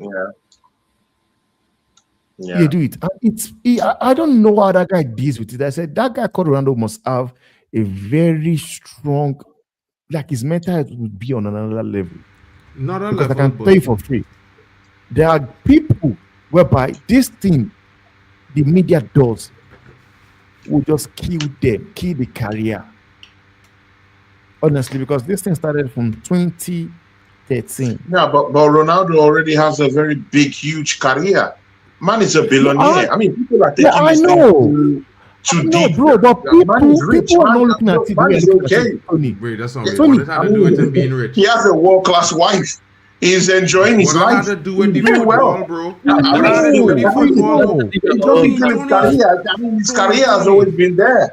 They do it. And I don't know how that guy deals with it. I said that guy called Ronaldo must have a very strong, like his mental health would be on another level. Not a because level, I can pay for free. There are people whereby this thing, the media does, will just kill them, kill the career. Honestly, because this thing started from 2013. Yeah, but Ronaldo already has a very big, huge career. Man is a billionaire. I mean, people are taking this thing too deep. Bro, but man is rich. people are not looking at it. Man is okay. Wait, that's not what it had to do with him being rich. He has a world-class wife. He's enjoying his life. What had to do with the doing football, well. bro? What had to do with the football? His career. I mean, his career has always been there.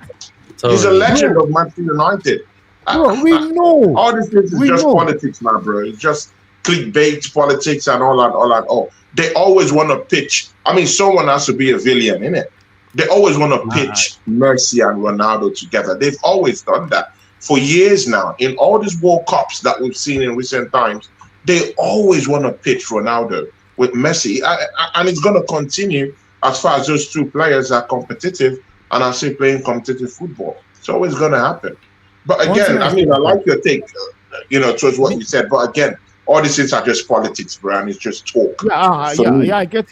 He's a legend of Manchester United. Bro, we know. All this is just politics, man, bro. It's just clickbait politics and all. They always want to pitch. I mean, someone has to be a villain, innit? They always want to pitch Messi and Ronaldo together. They've always done that for years now. In all these World Cups that we've seen in recent times, they always want to pitch Ronaldo with Messi. And it's going to continue as far as those two players are competitive and are still playing competitive football. It's always going to happen. But again, I mean, I like your take, towards what you said. But again, all these things are just politics, bro, and it's just talk. Yeah, I get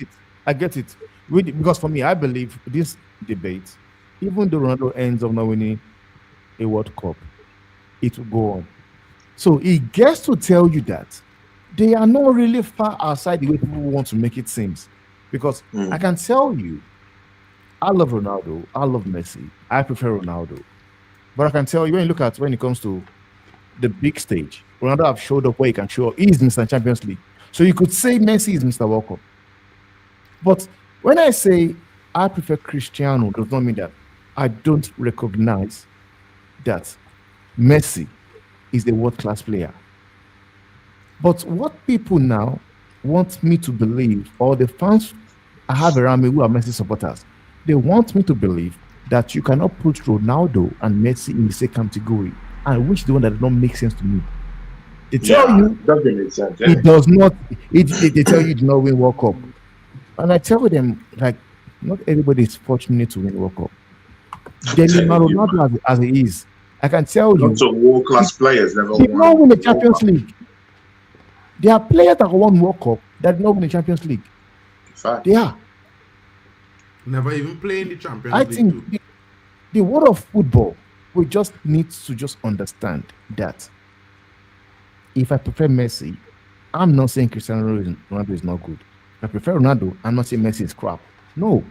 it. Because for me, I believe this debate, even though Ronaldo ends up not winning a World Cup, it will go on. So he gets to tell you that they are not really far outside the way people want to make it seem. Because I can tell you, I love Ronaldo, I love Messi, I prefer Ronaldo. But I can tell you, when it comes to the big stage, Ronaldo have showed up where he can show up. He is Mr. Champions League. So you could say Messi is Mr. World Cup. But when I say I prefer Cristiano, does not mean that I don't recognize that Messi is a world-class player. But what people now want me to believe, or the fans I have around me who are Messi supporters, they want me to believe that you cannot put Ronaldo and Messi in the same category, and which the one that does not make sense to me. They tell you doesn't make sense. It does not. They tell you do not win World Cup, and I tell them like, not everybody is fortunate to win World Cup. Then Ronaldo as he is, I can tell you, lots of world-class players never won the Champions League. There are players that won World Cup that did not win the Champions League. They are. Never even playing the Champions I League. think the world of football, we just need to just understand that if I prefer Messi, I'm not saying Cristiano Ronaldo is not good. If I prefer Ronaldo, I'm not saying Messi is crap. No.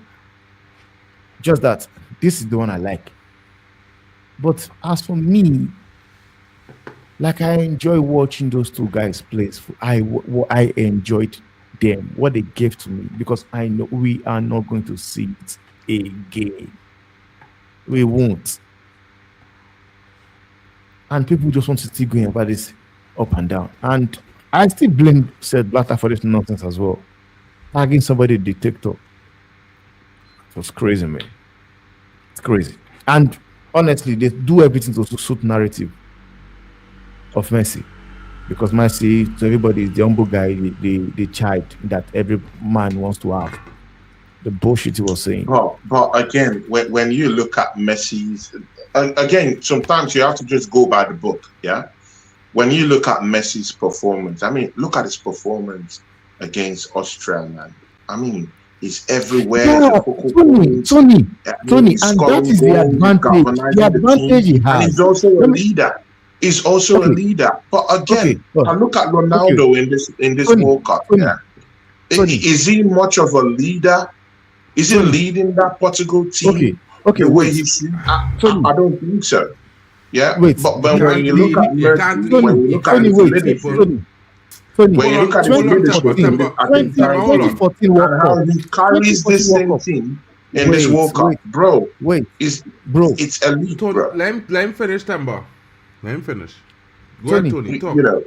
Just that this is the one I like. But as for me, like I enjoy watching those two guys play. I enjoyed them, what they gave to me, because I know we are not going to see it again. We won't. And people just want to keep going about this up and down. And I still blame Sepp Blatter for this nonsense as well. Tagging somebody detector. It was crazy, man. It's crazy. And honestly, they do everything to suit narrative of Messi. Because Messi, to everybody, is the humble guy, the child that every man wants to have. The bullshit he was saying. But again, when you look at Messi's, again, sometimes you have to just go by the book, yeah? When you look at Messi's performance, I mean, look at his performance against Austria, man. I mean, he's everywhere. Yeah, Tony, and that is the advantage. The advantage he has. And he's also a leader. is also a Okay. leader. But again, Okay. I look at Ronaldo in this Tony, World Cup. Tony, Yeah, Tony. is he much of a leader? Is he Tony. leading that Portugal team Okay. Okay. the way Wait. he should? Tony. I don't think so. Yeah, Wait. but You when you look at you can't Messi, lead- when you you look at can't his Tony, lead wait. leadership, people. Tony. when you Hold look on, at his hold on, leadership, Temba, I think that 2014 World and how Cup. he carries this 2014 same World Cup. team in this Wait, World Cup, wait. bro, Wait, is bro. it's elite, Tony, bro. let him finish, Temba. Let him finish. Go ahead, Tony. Tony. Talk. You know,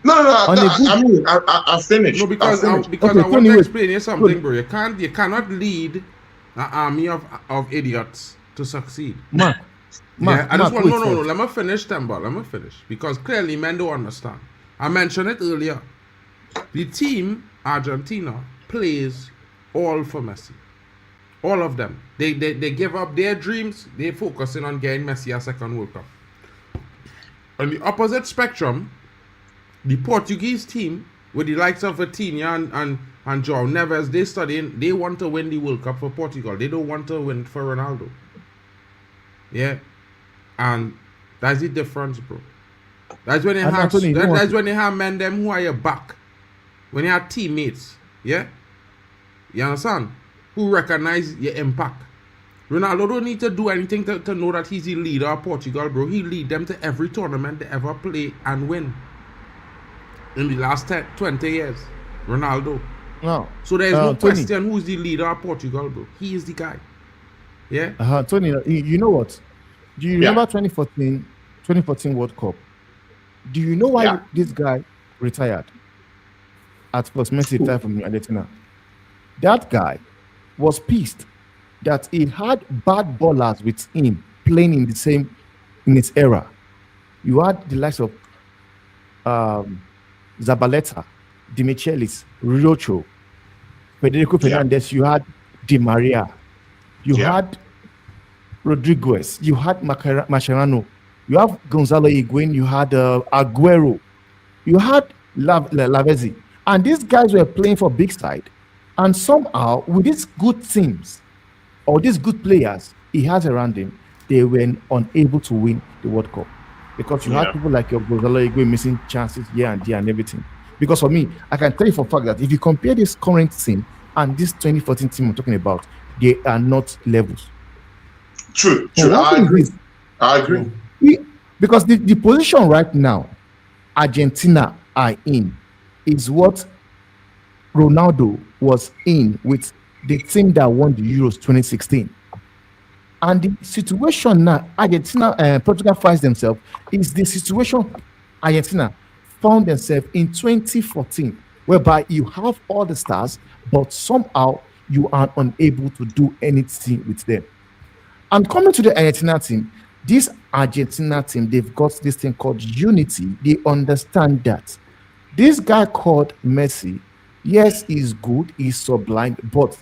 no. On a good- I mean, I finished. No, because I finished. because Okay, I want Tony, to wait. explain you something, Tony. bro. You cannot lead an army of idiots to succeed. Mark. Yeah, I just want wait no. first. Let me finish, Temba. Let me finish because clearly men don't understand. I mentioned it earlier. The team Argentina plays all for Messi. All of them. They give up their dreams. They're focusing on getting Messi a second World Cup. On the opposite spectrum, the Portuguese team, with the likes of Vitinha and João Neves, they want to win the World Cup for Portugal. They don't want to win for Ronaldo. Yeah. And that's the difference, bro. That's when they And have Anthony, you don't that's want when they have men them who are your back. When you have teammates, yeah? You understand? Who recognize your impact. Ronaldo don't need to do anything to know that he's the leader of Portugal, bro. He lead them to every tournament they ever play and win. In the last 20 years. Ronaldo. No. So there's no Tony. question who's the leader of Portugal, bro. He is the guy. Yeah? Tony, you know what? Do you Yeah. remember 2014 World Cup? Do you know why Yeah. this guy retired? At first, Messi retired from Argentina. That guy was pissed that he had bad ballers with him playing in his era. You had the likes of Zabaleta, Dimichelis, Rocho, Federico Fernandez. You had Di Maria. You Yeah. had Rodriguez. You had Mascherano. You have Gonzalo Higuain. You had Aguero. You had Lavezzi. And these guys were playing for big side. And somehow, with these good teams or these good players he has around him, they were unable to win the World Cup. Because you had people like your Gonzalo Higuain missing chances here and there and everything. Because for me, I can tell you for a fact that if you compare this current team and this 2014 team I'm talking about, they are not levels. True. So one I thing is agree. this, I agree. because the position right now Argentina are in is what Ronaldo was in with the team that won the Euros 2016. And the situation now Argentina and Portugal finds themselves is the situation Argentina found themselves in 2014, whereby you have all the stars, but somehow you are unable to do anything with them. And coming to the Argentina team, this Argentina team, they've got this thing called unity. They understand that this guy called Messi, yes, he's good, he's sublime, but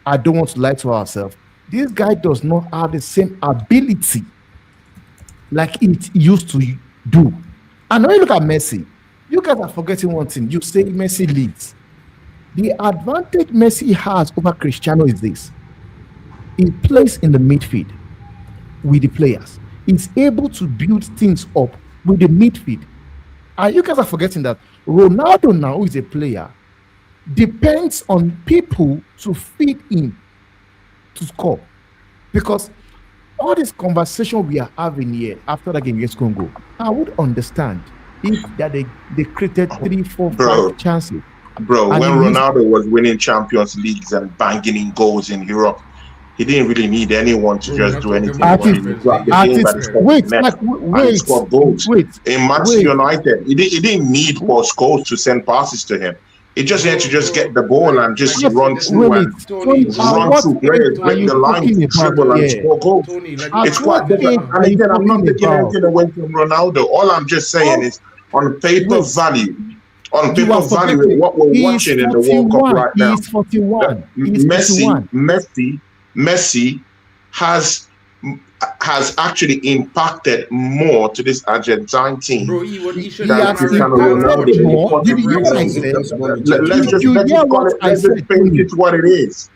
I don't want to lie to ourselves. This guy does not have the same ability like it used to do. And when you look at Messi, you guys are forgetting one thing. You say Messi leads. The advantage Messi has over Cristiano is this. He plays in the midfield with the players. He's able to build things up with the midfield. And you guys are forgetting that Ronaldo now, who is a player, depends on people to feed in to score. Because all this conversation we are having here after that game against Congo, I would understand if that they created 3, 4, 5 chances. Bro, And when he used- Ronaldo was winning Champions Leagues and banging in goals in Europe, he didn't really need anyone to Bro, just we're do not anything. talking He about would grab the defense. game by the Artist, top of wait, the net like, and he scored goals. In Manchester United, he didn't need Paul Scholes to send passes to him. He just had to just get the ball and just Like, run through wait, and Tony, run what through players, are break you the line, talking about dribble and here? score goals. Tony, like, At It's quite what different. age And are you again, I'm not talking taking about? anything away from Ronaldo. All I'm just saying is on paper Wait. value, on You paper are value, forgetting. what we're He is watching in the World Cup 41. right He now. is 41. He is 41. Messi has actually impacted more to this Argentine team. bro, he should He than has Cristiano impacted Ronaldo. more. Did you hear what I said? Let's just You hear call what it. I Let's said, just paint Tony? it what it is.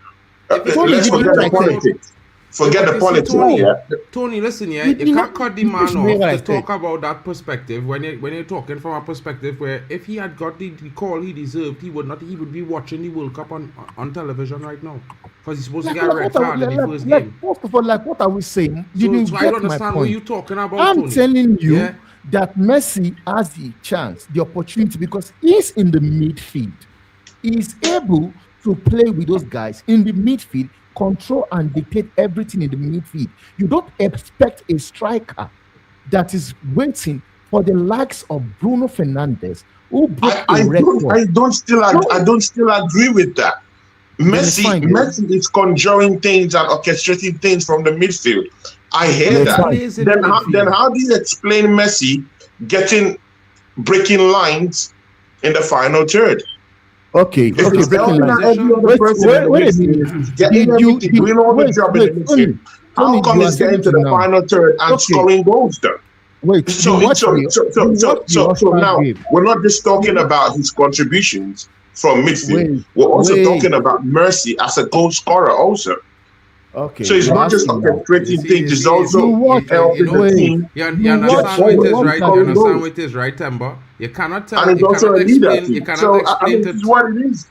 If Tony, Let's did you forget hear the what I said? politics. Forget but the you see, politics. Tony, Yeah. Tony, listen, yeah, You you know- can't cut the you man should hear off what I to talk said. about that perspective when you're talking from a perspective where if he had got the call he deserved, he would be watching the World Cup on television right now because he's supposed to get a red card in the first game. First of all, like what are we saying? Did So, you so I get don't my understand what point? you're talking about, I'm Tony. telling you Yeah? that Messi has the chance, the opportunity, because he's in the midfield. He's able to play with those guys in the midfield, control and dictate everything in the midfield. You don't expect a striker that is waiting for the likes of Bruno Fernandes, who broke I a record. don't still agree with that. it's fine, then. Messi is conjuring things and orchestrating things from the midfield. I hear Then that. fine. Plays in the midfield. Then how do you explain Messi breaking lines in the final third? Okay, If okay, he's breaking helping lines. every other person in the Wait a midfield, minute. he's getting Did you- everything, doing all the job in the midfield. How Tony, come you he's are getting to saying the now. final third and Okay. scoring goals though? Wait, So you watch so the- so you so watch so the so Austrian now game. we're not just talking about his contributions from midfield. Wait, We're also wait. talking about Mercy as a goal scorer also. Okay. So it's you're not just asking now. orchestrating things, it's also you watch- helping you the know- team. You You understand watch- what it is, you right? watch You understand goals. what it is, right, Temba? You cannot tell. And it's You also a cannot leader explain. You team. cannot So I explain mean, to this is what it is.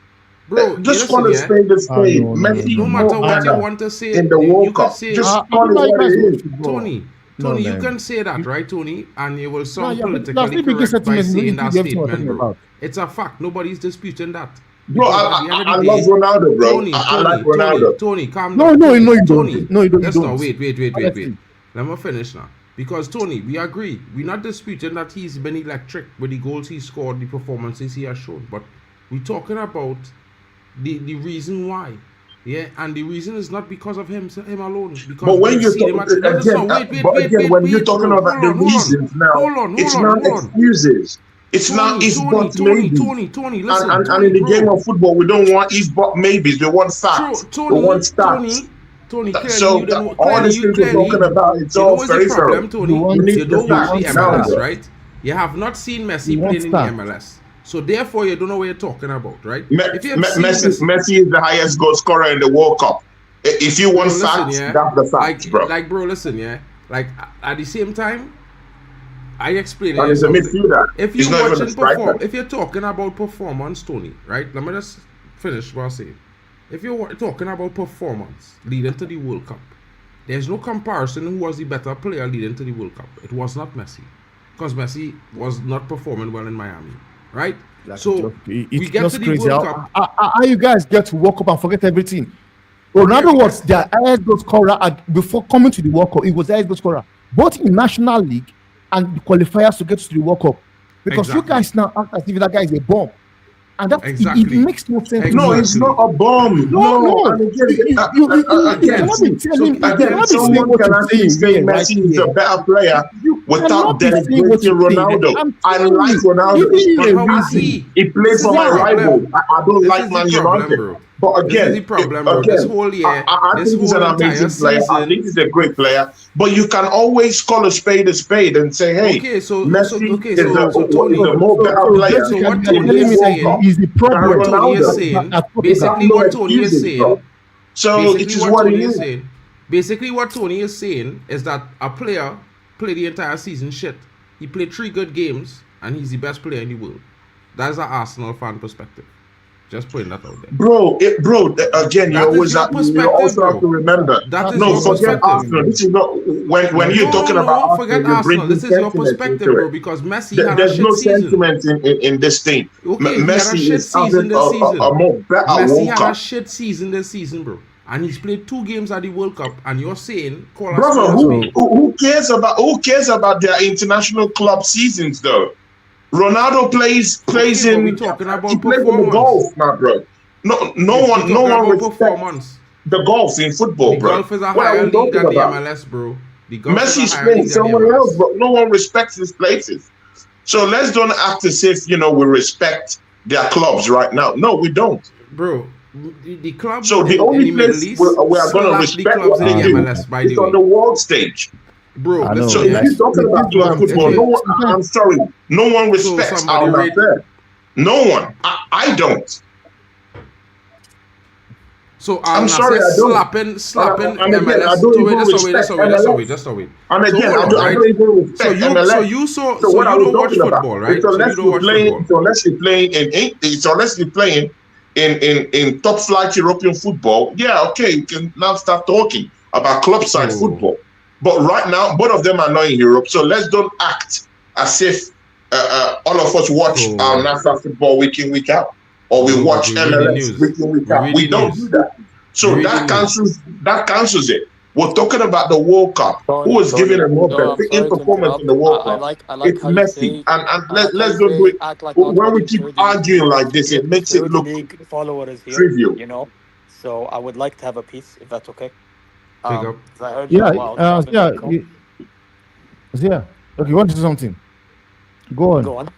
bro. Just listen, call a yeah? spade a spade. no, Messi No is matter no what you better want to say, in the you World can Cup. say, Just you call it know you what guys it watch is. football. Tony, No, you man. can say that, right, Tony? And you will sound Yeah, but politically that's the biggest correct by sentiment we saying need to that be everything we're statement, talking bro. about. It's a fact. Nobody's disputing that. Bro, Because at the end of I the love day, Ronaldo, bro. Tony, I like Ronaldo. Tony, calm No, down. no, Tony, no, you don't. Tony, No, you don't. Let's not wait. Honestly. Let me finish now. Because Tony, we agree. We're not disputing that he's been electric with the goals he scored, the performances he has shown. But we're talking about the reason why. Yeah, and the reason is not because of him alone. Because But when we've you seen him talk at- no, again, wait, when you're talking bro. about the Hold on. reasons now, it's not excuses. It's not if but maybe. Tony, listen. And in the game of football, we don't want if but maybes. We want facts. We want stats. Tony, clearly So you don't, all these things we're talking about, it's all what's the very problem, thorough. Tony? You need You the don't watch the facts now, MLS, bro. right? You have not seen Messi You want playing in the stats. MLS. So therefore, you don't know what you're talking about, right? If you have seen Messi is the highest goal scorer in the World Cup. If you want Bro, listen, facts, yeah. that's the facts, bro. Like, bro, listen, yeah. Like, at the same time, I explain And it. he's a midfielder. If He's you're not even a watching striker. if you're talking about performance, Tony, right? Let me just finish what I'm saying. If you're talking about performance leading to the World Cup, there's no comparison who was the better player leading to the World Cup. It was not Messi, because Messi was not performing well in Miami, right? So we It's get just to the crazy. World How, Cup. how you guys get to walk up and forget everything? Ronaldo was the highest goal scorer before coming to the World Cup. He was the highest goal scorer, both in National League and the qualifiers to get to the World Cup. Because you Exactly. guys now act as if that guy is a bomb, and that Exactly. it makes no sense. Exactly. No, it's not a bomb. No. And again, You cannot be telling me- you cannot be saying someone what can you're actually saying say here, right Messi is here. a better player You without cannot be saying what denigrating you're saying. Ronaldo. I'm I telling like you, Ronaldo. even But a how is reason. he? He played This for is my the problem. rival. I don't This like is Man the problem, United. bro. But This again, is the problem, bro. This whole year, I this think he's whole an entire amazing player. I season. think he's a great player. But you can always call a spade and say, hey, Okay, so Messi okay, is Tony. the more better player. So what You're Tony telling is me saying, that is the problem. what Tony is Ronaldo. saying, That's basically no what Tony is excuses, saying, bro. So it basically is what what it Tony is is. saying, basically what Tony is saying is that a player played the entire season shit. He played 3 good games and he's the best player in the world. That's an Arsenal fan perspective. Just putting that out there. Bro, again, you That is always your have, you perspective, also have bro. to remember. That is No, your forget perspective. Arsenal. This is not when you're talking about forget Arsenal, you bring Arsenal. This is your sentiment perspective, into bro, it. because Messi had a There's shit no season. sentiment in this thing. Okay, he had a Messi shit is season having this season. a more better Messi World had a Cup. shit season this season, bro. And he's played 2 games at the World Cup, and you're saying, call us Brother, spade. who cares about their international club seasons though? Ronaldo plays Okay, but in we talking about he plays in the performance. golf, my bro. No We're one talking about respects performance. the golf in football, The bro. golf is a What are higher we league talking than the about? MLS, bro. The golf Messi's is a higher playing league than the somewhere else, MLS. but no one respects his places. So let's don't act as if we respect their clubs right now. No, we don't. Bro, the clubs So the in only the Middle place East we are going to slap the respect clubs what in they the do MLS, by is the on way. the world stage. Bro, I know, listen, So yeah. if you're talking about club football, no one, I'm sorry, no one respects somebody Al rate- Nassr. No one. I don't. So I'm sorry, I don't. slapping And again, I MLS. don't So even respect MLS. Just wait. And So again, hold on, I right? don't even respect MLS. So What you are we don't watch talking about? football, right? It's So you unless don't you're watch playing. football. It's unless you're playing in top flight European football. Yeah, okay, you can now start talking about club side So- football. But right now, both of them are not in Europe, so let's don't act as if all of us watch So- our national football week in, week out, or we No, but watch we read the MLS news. week in, week We out. read We the don't news. do that. So We read that the cancels it. We're talking about the World Cup. Who was giving a more befitting performance in the World Cup? I like It's how you Messi. say, And I let's like how you don't do say it. act like not When we watching keep Saudi League. arguing like this, The it makes it Saudi look League follower is here, trivial. you know. So I would like to have a piece, if that's okay. Big up. 'Cause I heard you Yeah, while traveling back home. yeah. Okay, you want to do something? Go on. Go on.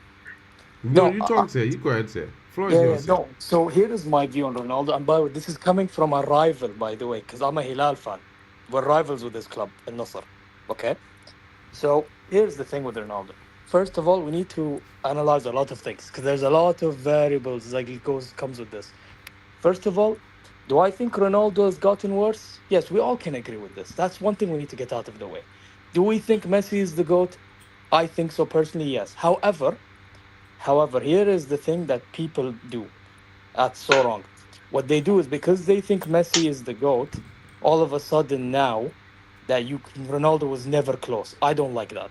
No, No, you talk, say. You go ahead, say. Floor is Yeah, yours. no. So here is my view on Ronaldo. And by the way, this is coming from a rival, by the way, because I'm a Hilal fan. We're rivals with this club, Al Nasser. Okay. So here's the thing with Ronaldo. First of all, we need to analyze a lot of things because there's a lot of variables like it comes with this. First of all, do I think Ronaldo has gotten worse? Yes, we all can agree with this. That's one thing we need to get out of the way. Do we think Messi is the GOAT? I think so personally, yes. However, here is the thing that people do. That's so wrong. What they do is because they think Messi is the GOAT, all of a sudden now that Ronaldo was never close. I don't like that.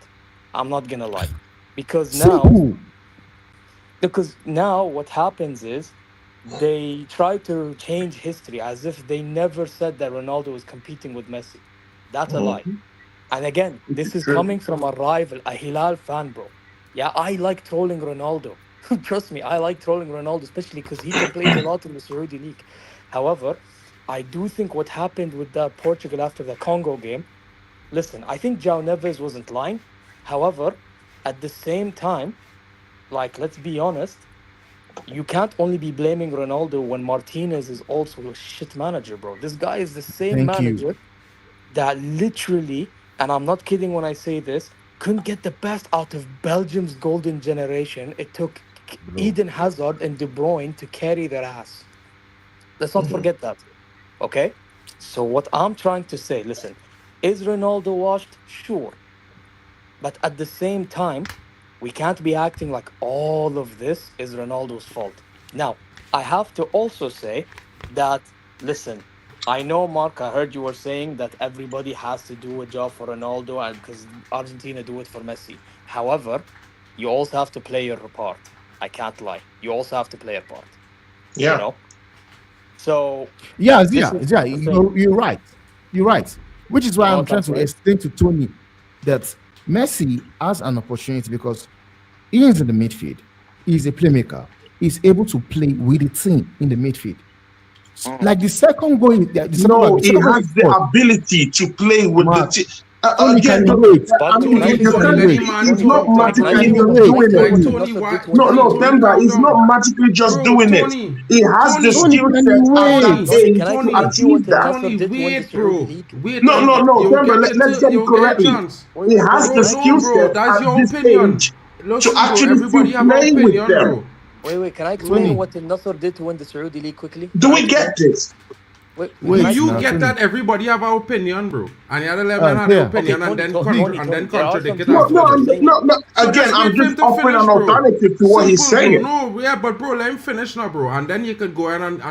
I'm not gonna lie. Because now what happens is they try to change history as if they never said that Ronaldo was competing with Messi. That's a lie. And again, this is coming from a rival, a Hilal fan, bro. Yeah, I like trolling Ronaldo. Trust me, I like trolling Ronaldo, especially because he complains a lot in the Saudi League. However, I do think what happened with the Portugal after the Congo game, listen, I think João Neves wasn't lying. However, at the same time, like, let's be honest, you can't only be blaming Ronaldo when Martinez is also a shit manager, bro. This guy is the same Thank you. manager that literally, and I'm not kidding when I say this, couldn't get the best out of Belgium's golden generation. It took Eden Hazard and De Bruyne to carry their ass. Let's not forget that. Okay? So what I'm trying to say, listen, is Ronaldo washed? Sure. But at the same time, we can't be acting like all of this is Ronaldo's fault. Now, I have to also say that, listen, I know, Mark, I heard you were saying that everybody has to do a job for Ronaldo and because Argentina do it for Messi. However, you also have to play your part. I can't lie. You also have to play a part. Yeah. You know? So, Yeah, this is the thing. you're right. You're right. Which is why Oh, I'm trying that's to right. explain to Tony that Messi has an opportunity because he is in the midfield. He's a playmaker. He's able to play with the team in the midfield. Like the second goal, No, he has the ability to play with the team. Tony, Again, can you wait? I mean, Can I you say can't- something? he's not Can I magically say just what doing Nasser it. did Tony, to why- Tony? No, Tony, Temba, calm he's down. not magically just Bro, doing Tony, it. He has the Tony, skill can set you at that wait? Tony, age can I to say what achieve that. Nasser Tony, did to win the wait, bro. Saudi League? Wait, No, you'll Temba, get let's get it you'll get a correctly. chance. Wait, He wait, has Tony, the can I- skill bro, set that's at your this opinion. age Listen, to bro, actually everybody still have an play with opinion, them. bro. Wait, can I explain Tony. what Nasser did to win the Saudi League quickly? Do Can I we explain? get this? Wait, Wait, can I You now, explain? get Tony. that everybody have an opinion, bro. And the other 11 have yeah. their Okay, opinion Tony, and then Tony, and then there are contradict some it No, people after. that are saying no. So Again, just I'm wait for him just to offering finish, an bro. alternative to what he's Simple, saying. bro. No, yeah, but bro, let him finish now, bro. And then you can go in and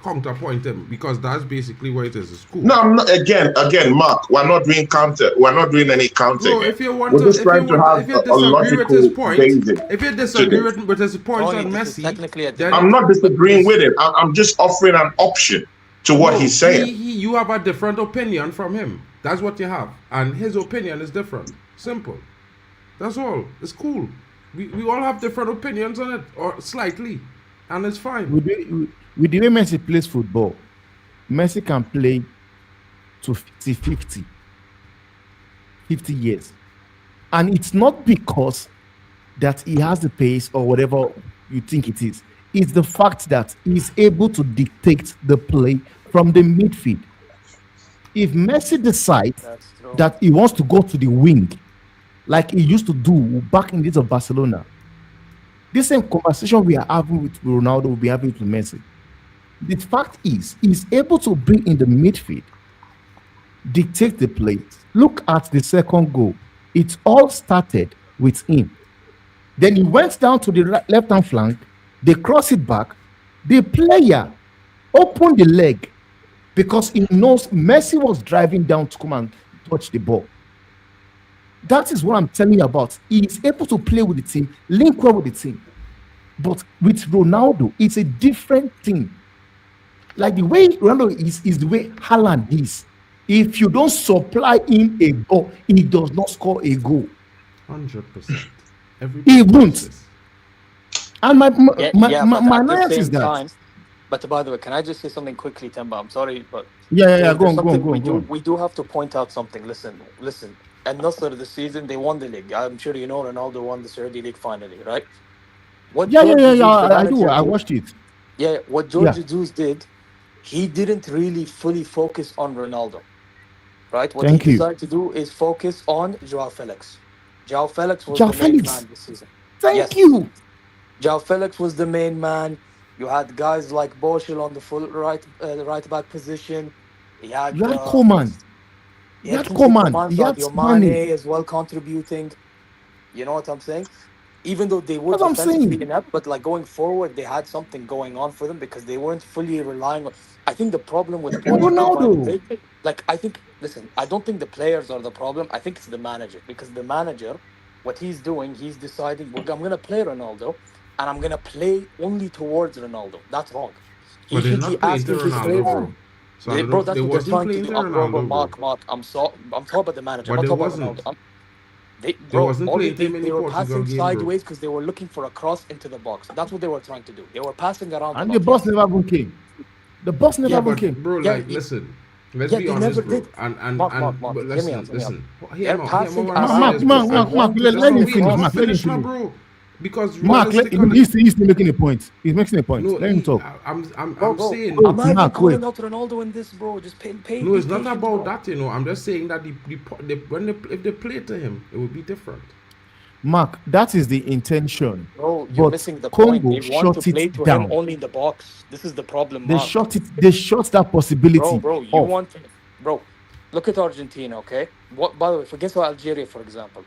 counterpoint him because that's basically what it is. It's cool. No, I'm not. Again, Mark. We're not doing counter. We're not doing any counter Bro, here. if you want We're to, just trying to have if you a disagree with his logical point, basis. if you disagree with his points Tony, on this is Messi, technically a then I'm not disagreeing this- with it. I'm just offering an option to what no, he's saying. you have a different opinion from him. That's what you have, and his opinion is different. Simple. That's all. It's cool. We all have different opinions on it, or slightly, and it's fine. With the way Messi plays football, Messi can play to 50 years. And it's not because that he has the pace or whatever you think it is. It's the fact that he's able to dictate the play from the midfield. If Messi decides That's true. that he wants to go to the wing, like he used to do back in the days of Barcelona, this same conversation we are having with Ronaldo will be having with Messi. the fact is, he's able to be in the midfield, dictate the play. Look at the second goal. It all started with him. Then he went down to the left-hand flank. They cross it back. The player opened the leg because he knows Messi was driving down to come and touch the ball. That is what I'm telling you about. He is able to play with the team, link well with the team. But with Ronaldo, it's a different thing. Like the way Ronaldo is the way Haaland is. If you don't supply him a ball, he does not score a goal. 100%. He won't. And my but at the annoyance same is that. time, but by the way, can I just say something quickly, Temba? I'm sorry, but Yeah. there's Go something on. we do have to point out something. Listen. At Nasser this season, they won the league. I'm sure you know Ronaldo won the Saudi league finally, right? What Yeah. George Jesus, the I do. manager, I did- watched it. Yeah, what George Yeah. Jesus did, he didn't really fully focus on Ronaldo, right? What Thank he you. decided to do is focus on Joao Felix. Joao Felix was Joao the main Felix. man this season. Thank Yes. you. Joao Felix was the main man. You had guys like Boschel on the full right back position. He had You had Coman. he You had had Kingsley Coman. Coman, You had Sadio Mane. Mane as well contributing. You know what I'm saying? Even though they were That's what I'm defensively saying. inept, but like going forward, they had something going on for them because they weren't fully relying on. I think the problem with Portugal, by the Ronaldo. way, like I think, listen, I don't think the players are the problem. I think it's the manager because the manager, what he's doing, he's deciding, well, I'm gonna play Ronaldo, and I'm gonna play only towards Ronaldo. That's wrong. He But they're should not be playing to asking his Ronaldo, players. bro. So I don't Bro, know. that's They what they're wasn't trying to playing do. to Bro, Ronaldo, bro. Mark, I'm talking about the manager. But I'm they not talking wasn't. about Ronaldo. They Bro, wasn't only playing to him in they the were Portugal passing game, bro. sideways because they were looking for a cross into the box. That's what they were trying to do. They were passing around And a the lot. boss Yes. never even came. The boss never Yeah, even but came. bro, Yeah, like, listen. Let's yeah, be they honest, never bro. did. And Mark, but hear me out. listen. They're Hear me passing what I'm around. saying Mark, is, bro. I Mark, want to. let him Wait, finish. let me Mark, let him finish now, finish. bro. Because Mark, realistically, he's still making a point. He's making a point. no, let him talk. I'm saying. I'm not even Mark, calling wait. out Ronaldo in this, bro. Just pay No, be it's not patient, about bro. that, you know. I'm just saying that if they play to him, it would be different. Mark, that is the intention. Bro, you're But missing the point. Congo They want to shut play it to him down. only in the box. This is the problem, They Mark. shut it. They shut that possibility Bro, you off. want, bro. Look at Argentina, okay? What? By the way, forget about Algeria, for example.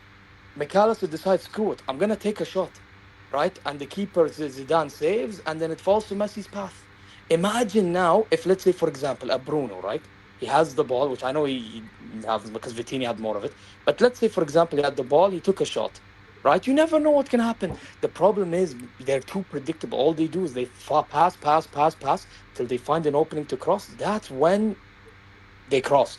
McAllister decides, screw it, I'm gonna take a shot, right? And the keeper Zidane saves, and then it falls to Messi's path. Imagine now if, let's say, for example, a Bruno, right? He has the ball, which I know he has because Vitinha had more of it. But let's say, for example, he had the ball, he took a shot, right? You never know what can happen. The problem is they're too predictable. All they do is they pass till they find an opening to cross. That's when they cross.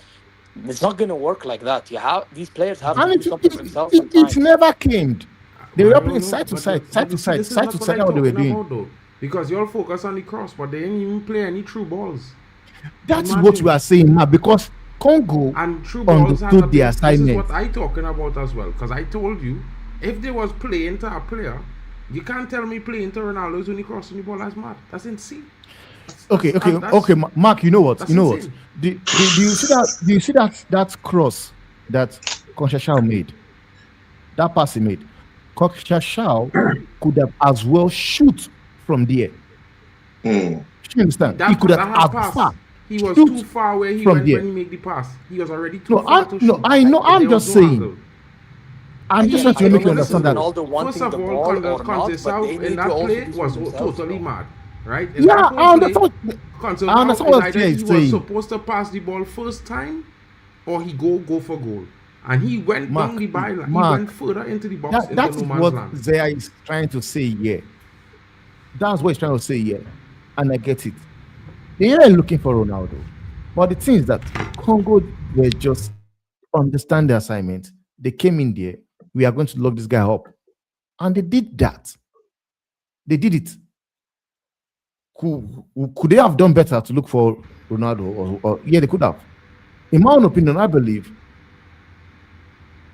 It's not going to work like that. These players have to And do something for themselves it sometimes. never came. They I were don't playing know, side to but side, but side you to see, side, this is side not to what side. I'm What they were talking doing. about, though. Because you all focus on the cross, but they didn't even play any true balls. That's Imagine. what we are saying now because Congo And true balls has understood the This is assignment. what I talking about as well. Because I told you, if they was playing to a player, you can't tell me playing to Ronaldo is only crossing the ball. That's mad. That's insane. Okay, Mark. You know what? that's You know what? insane. Do you see that? Do you see that cross that Conchachao made? That pass he made. Conchachao could have as well shoot from there. You understand? He could have That as far. He was shoot too far where he from went there. when he made the pass. He was already too No, far to shoot. no, I know. If I'm there was just no saying. angle. I'm just Yeah, trying to I make don't you know if understand that. Ronaldo wanting First of the all, ball or not, but Conceição they in need that to also play do was for themselves, totally bro. mad, right? In Yeah, that I whole play, understand. Conceição I understand is what either Tia he is was saying. supposed to pass the ball first time, or he go for goal, and he went Mark, down the byline. He Mark, went further into the box That into is no man's what land. Zaya is trying to say here. That's what he's trying to say here. And I get it. They are looking for Ronaldo. But the thing is that Congo were just understand the assignment. They came in there. We are going to lock this guy up. And they did that. They did it. Could they have done better to look for Ronaldo? Or yeah, they could have. In my own opinion, I believe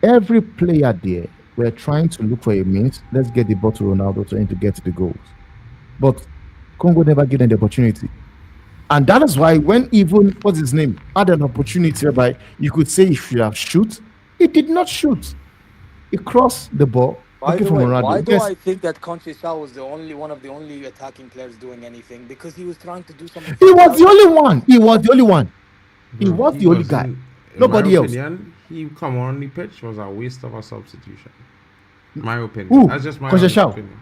every player there were trying to look for a means. Let's get the ball to Ronaldo trying to get the goals. But Congo never gave them the opportunity. And that is why when even, what's his name, had an opportunity whereby you could say he should have shoot, he did not shoot. He crossed the ball By Okay, the from way, why Ronaldo. do Yes, I think that Conceição was the only one of the only attacking players doing anything? Because he was trying to do something for he the was the crowd. only one. He was the only one. He Bro, was he the only guy. wasn't. In my Nobody else. opinion, he come on the pitch was a waste of a substitution. My opinion. Who? That's just my honest Conceição. opinion.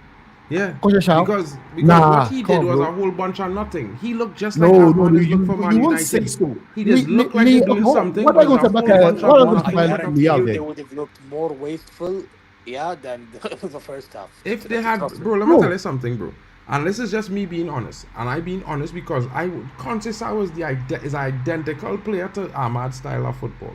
Yeah, Conceição? because Nah, what he did come on, was bro. a whole bunch of nothing. He looked just No, like no, Ahmad no, is look for Man you won't say United. so. He just looked like he's doing something, What but are you it's a going whole to bunch say what of are you going to nothing. say I about guarantee Leao you they then? would have looked more wasteful, yeah, than the first half. If they That's had, trust me. bro, let me Bro. tell you something, bro. And this is just me being honest, and I being honest because Conceição is identical player to Ahmad's style of football.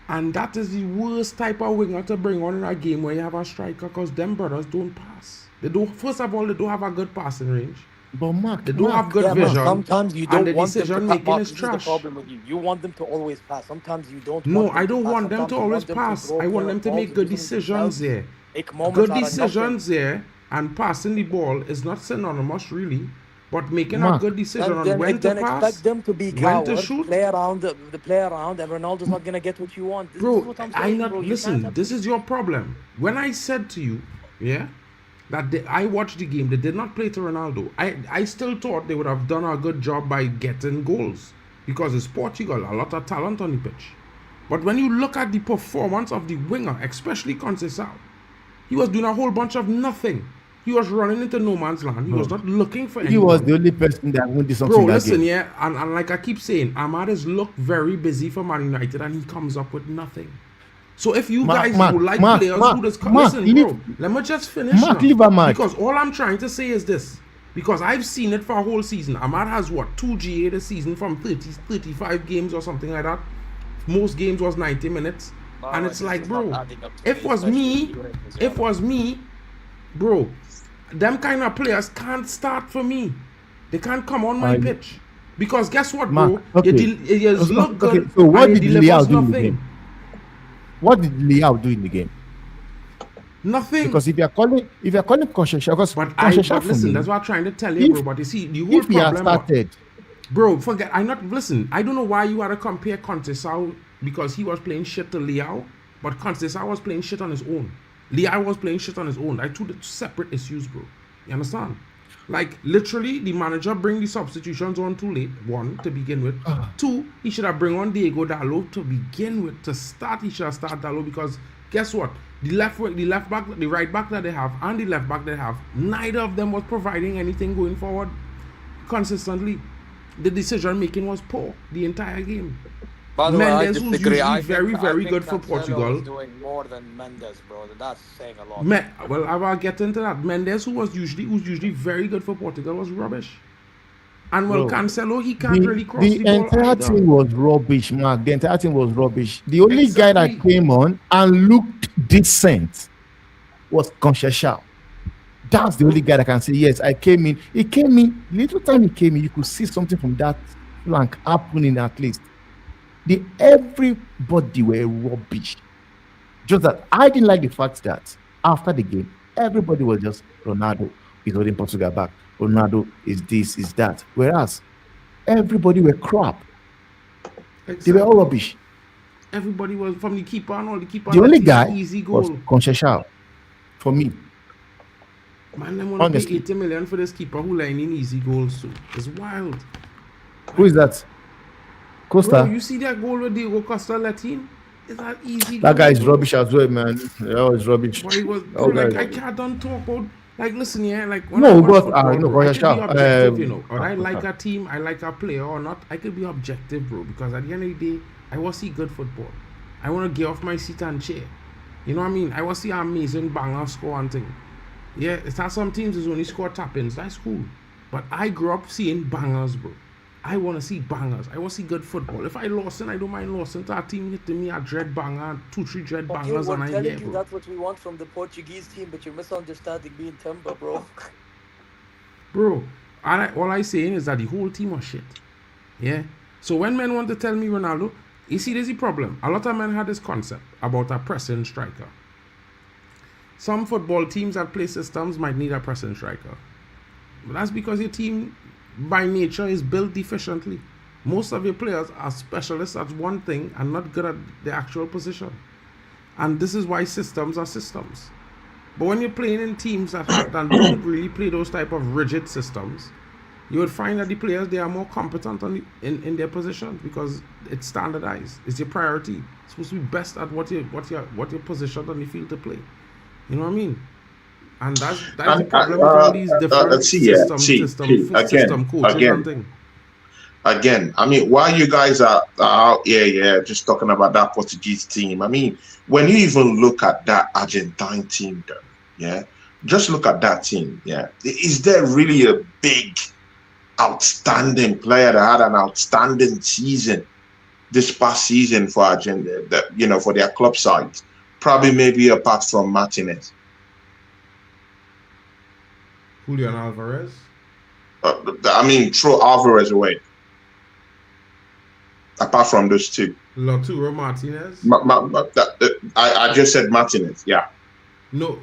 And that is the worst type of winger to bring on in a game where you have a striker, because them brothers don't pass. They don't. First of all, they don't have a good passing range. But Mark, They don't have good Yeah, but vision. sometimes you and don't the want them to decision pass. making Mark, is this is the trash. problem with you. You want them to always pass. Sometimes you don't No, want them I to don't pass. want them to Sometimes you always want them pass. grow I want more them to balls make and good do something decisions themselves. there. Make moments Good out of nothing. decisions there, and passing the ball is not synonymous really, but making a Mark. good decision on Then when to expect pass, them to be when to cowards, shoot. play around, the play around, and Ronaldo's not gonna get what you want. This is Bro, what I'm I saying, not bro. You can't listen. have This is your problem. When I said to you, yeah, that I watched the game, they did not play to Ronaldo. I still thought they would have done a good job by getting goals because it's Portugal, a lot of talent on the pitch. But when you look at the performance of the winger, especially Conceição, he was doing a whole bunch of nothing. He was running into no man's land. He was not looking for anyone. He was the only person that won this something Bro, that listen, game. yeah, and like I keep saying, Ahmad has looked very busy for Man United and he comes up with nothing. So if you Mark, guys Mark, who like Mark, players Mark, who just Mark, listen, leave- bro, let me just finish Mark, now. leave Ahmad. Because all I'm trying to say is this. Because I've seen it for a whole season. Ahmad has what, 2 GA this season from 35 games or something like that. Most games was 90 minutes. And it's this like, is not bro, adding up to if me, was especially me, in Europe as if well. was me, bro, them kind of players can't start for me. They can't come on my pitch. Because guess what, bro? Mark, okay. You look good Okay, so what and did you delivers Leao do in the nothing. game? What did Leao do in the game? Nothing. Because if you're calling Conceição, because But Conceição for listen, me, that's what I'm trying to tell you, if- bro. But you see, the whole if he had problem, what? started, Bro, forget. Listen. I don't know why you had to compare Conceição because he was playing shit to Leao, but Conceição was playing shit on his own. Leao was playing shit on his own. Like two separate issues, bro. You understand? Like literally, the manager bring the substitutions on too late. One, to begin with. Two, he should have bring on Diego Dalot to begin with. To start, he should have started Dalot because guess what? The left back, the right back that they have, and the left back they have, neither of them was providing anything going forward consistently. The decision making was poor the entire game. By the way, I Mendes, who's disagree. usually I very, think, very I good think for Cancelo Portugal. is doing more than Mendes, bro. That's saying a lot. Well, I will get into that. Mendes, who's usually very good for Portugal, was rubbish. And well, Bro, Cancelo, he can't really cross the, the ball entire either. team was rubbish, Mark. The entire team was rubbish. The only guy that Exactly. came on and looked decent was Conceição. That's the only guy that can say, yes, I came in. He came in, little time he came in, you could see something from that flank happening at least. Everybody were rubbish. Just that I didn't like the fact that after the game, everybody was just Ronaldo is holding Portugal back. Ronaldo is this, is that. Whereas everybody were crap. They were all rubbish. Everybody was from the keeper and all the keeper. The only that guy easy was goal. Conceição for me. Man, them want to pay Honestly. 80 million for this keeper who line in easy goals too. It's wild. Who is that? Costa. Bro, you see that goal with Diego Costa let in? It's that easy That goal, guy is bro. rubbish as well, man. That was rubbish. But he was, That bro, guy like, is I rubbish. can't don't talk about, like, listen, yeah, like, when No, I watch but, football, no, bro, I could be Conceição, objective, you know, or I Costa. like a team, I like a player or not, I could be objective, bro, because at the end of the day, I want to see good football. I want to get off my seat and cheer. You know what I mean? I want to see an amazing banger score and thing. Yeah, it's not some teams is only score tap-ins, that's cool. But I grew up seeing bangers, bro. I want to see bangers. I want to see good football. If I lost, I don't mind losing to a team hitting me a dread banger, 2-3 dread Okay, bangers, we're and I'm telling here, you bro. that's what we want from the Portuguese team, but you're misunderstanding me and Timber, bro. Bro, all I saying is that the whole team was shit. Yeah. So when men want to tell me Ronaldo, you see, there's a problem. A lot of men had this concept about a pressing striker. Some football teams that play systems might need a pressing striker. But that's because your team, by nature, is built efficiently. Most of your players are specialists at one thing and not good at the actual position. And this is why systems are systems. But when you're playing in teams that don't really play those type of rigid systems, you would find that the players, they are more competent in their positions because it's standardized. It's your priority. It's supposed to be best at what you're positioned on the field to play. You know what I mean? And that's the problem with all these different system coaches and things. Again, I mean, while you guys are out here, just talking about that Portuguese team, I mean, when you even look at that Argentine team, though, yeah, just look at that team, yeah. Is there really a big, outstanding player that had an outstanding season this past season for Argentina, for their club side? Probably, maybe apart from Martinez. Julian Alvarez? I mean, throw Alvarez away. Apart from those two. Lautaro Martinez? I just said Martinez, yeah. No,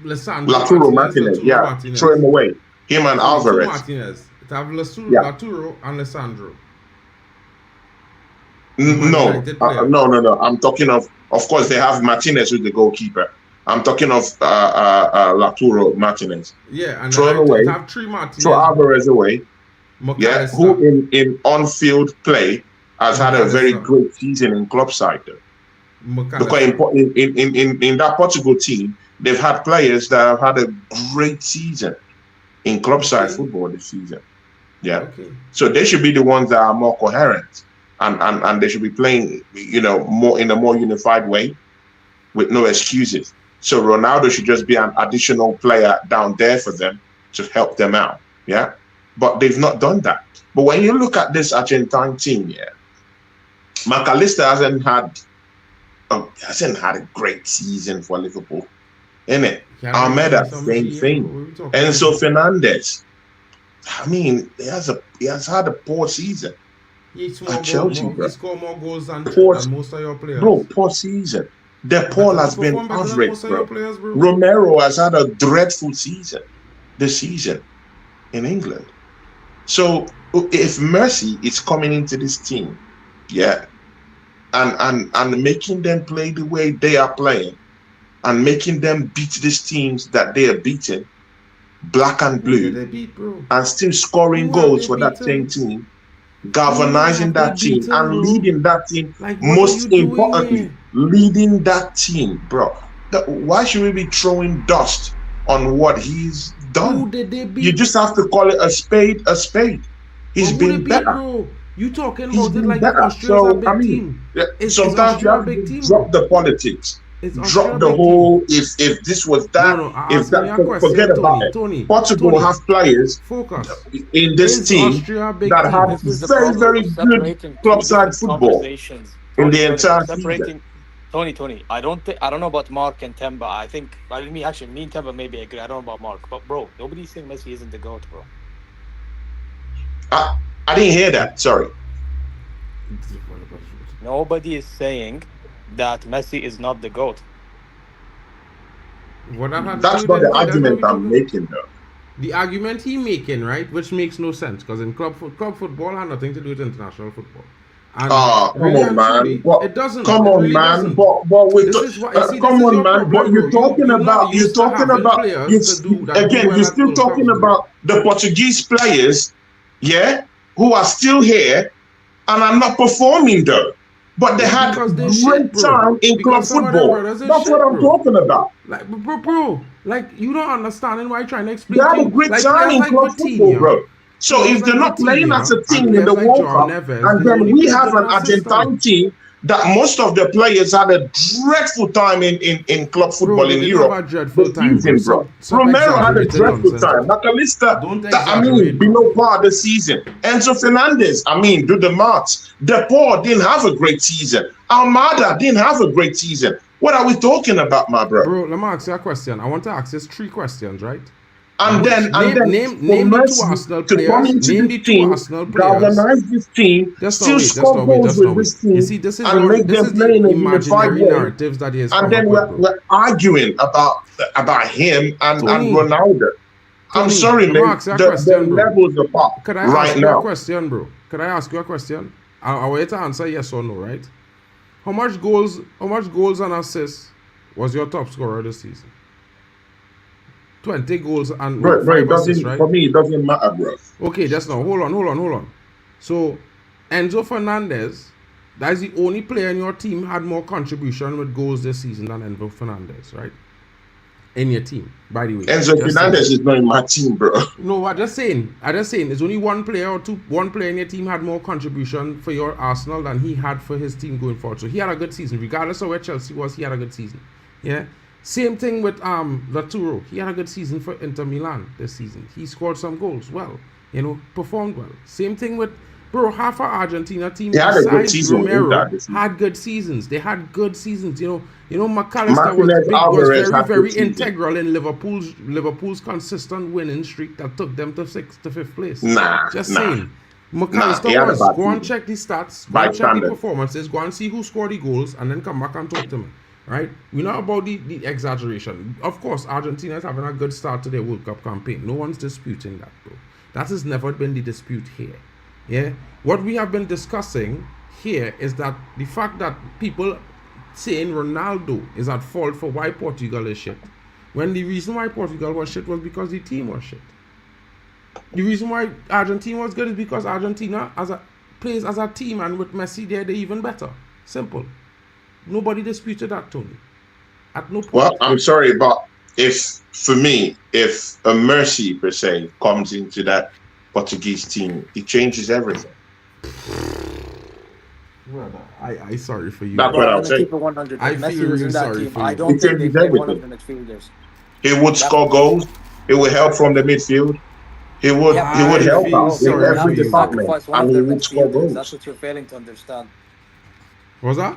Lisandro Lautaro Martinez, yeah. Martinez. Throw him away. Him and Alvarez. Martinez. It have Lautaro and Lisandro. No. I'm talking of course, they have Martinez who's the goalkeeper. I'm talking of Lautaro Martinez. Yeah, and throw him away. Have three Martinez. Throw Alvarez away. Yeah, who in on-field play has had a very great season in club side though. Because in that Portugal team, they've had players that have had a great season in club side football this season. Yeah. Okay. So they should be the ones that are more coherent and they should be playing, more in a more unified way with no excuses. So Ronaldo should just be an additional player down there for them to help them out. Yeah. But they've not done that. But when you look at this Argentine team, yeah, McAllister hasn't had a great season for Liverpool, innit? Almeida, same thing. Enzo Fernandez, I mean, he has had a poor season at Chelsea. He scored more goals than most of your players. Bro, poor season. De Paul has been average, bro. Romero has had a dreadful season this season in England. So if Mercy is coming into this team, yeah, and making them play the way they are playing, and making them beat these teams that they are beating, black and blue, and still scoring goals for that same team, galvanizing that team and leading that team, most importantly, leading that team, bro. Why should we be throwing dust on what he's done? You just have to call it a spade a spade. He's been better. You talking about it like Australia's a big team. Sometimes you have to drop the politics. Drop the whole if this was that, if that, forget about it. Portugal have players in this team that have very, very good club side football in the entire season. Tony, I don't know about Mark and Temba. Me and Temba maybe agree. I don't know about Mark, but bro, nobody's saying Messi isn't the GOAT, bro. I didn't hear that. Sorry. Nobody is saying that Messi is not the GOAT. That's not the argument I'm making, though. The argument he making, right, which makes no sense, because in club football has nothing to do with international football. Come on, man. It doesn't. Come on, man. But come on, man. But you're talking about. You're still talking about the Portuguese players, yeah, who are still here and are not performing though. But they had great time in club football. That's what I'm talking about. Like, bro, like you don't understand why I'm trying to explain. They had a great time in club football, bro. So if they're not playing as a team in the World Cup, and then we have an Argentine team that most of the players had a dreadful time in club football in Europe. Romero had a dreadful time. McAllister, below par the season. Enzo Fernandez, do the maths. De Paul didn't have a great season. Almada didn't have a great season. What are we talking about, my bro? Bro, let me ask you a question. I want to ask you 3 questions, right? And then name the 2 Arsenal players. Name the 2 Arsenal players. Galvanize this team. Still score goals with this team. You see, this is the imaginary narratives that he has. And then we're arguing about him and Ronaldo. I'm sorry, man. The levels apart. Could I ask you a question, bro? Could I ask you a question? I'll wait to answer yes or no, right? How much goals and assists was your top scorer this season? 20 goals and Bro, it 5 doesn't, assists, right? for me, it doesn't matter, bro. Okay, just now. Hold on. So, Enzo Fernandez, that is the only player in your team had more contribution with goals this season than Enzo Fernandez, right? In your team, by the way. Enzo Just Fernandez saying. is not in my team, bro. No, I'm just saying. There's only one player in your team had more contribution for your Arsenal than he had for his team going forward. So he had a good season, regardless of where Chelsea was. He had a good season. Yeah. Same thing with Laturo. He had a good season for Inter Milan this season. He scored some goals. Well, performed well. Same thing with half our Argentina team. He had a good besides season with Romero Inter this season. had good seasons. They had good seasons. McAllister Martinez, was Alvarez very, had very good season. integral in Liverpool's consistent winning streak that took them to 6th to 5th place. Nah, saying. he McAllister had a was. bad Go and season. check the stats. Go By and check the standard. performances. Go and see who scored the goals, and then come back and talk to me. Right? We're not about the exaggeration. Of course, Argentina is having a good start to their World Cup campaign. No one's disputing that, bro. That has never been the dispute here. Yeah? What we have been discussing here is that the fact that people saying Ronaldo is at fault for why Portugal is shit, when the reason why Portugal was shit was because the team was shit. The reason why Argentina was good is because Argentina plays as a team, and with Messi there, they're even better. Simple. Nobody disputed that, Tony. At no point. Well, I'm sorry, but if a Mercy per se comes into that Portuguese team, it changes everything. Brother, I sorry for you. That's what I'm I'm gonna saying. keep it 100. I If Messi feel was in really that sorry team, for I you. don't It think they changes play one of the everything. midfielders. He would score goals. He would help from the midfield. He would I help feel out in sorry every for you. department, Sacrifice one and of he their would score midfielders. That's goals. what you're failing to understand. What's that?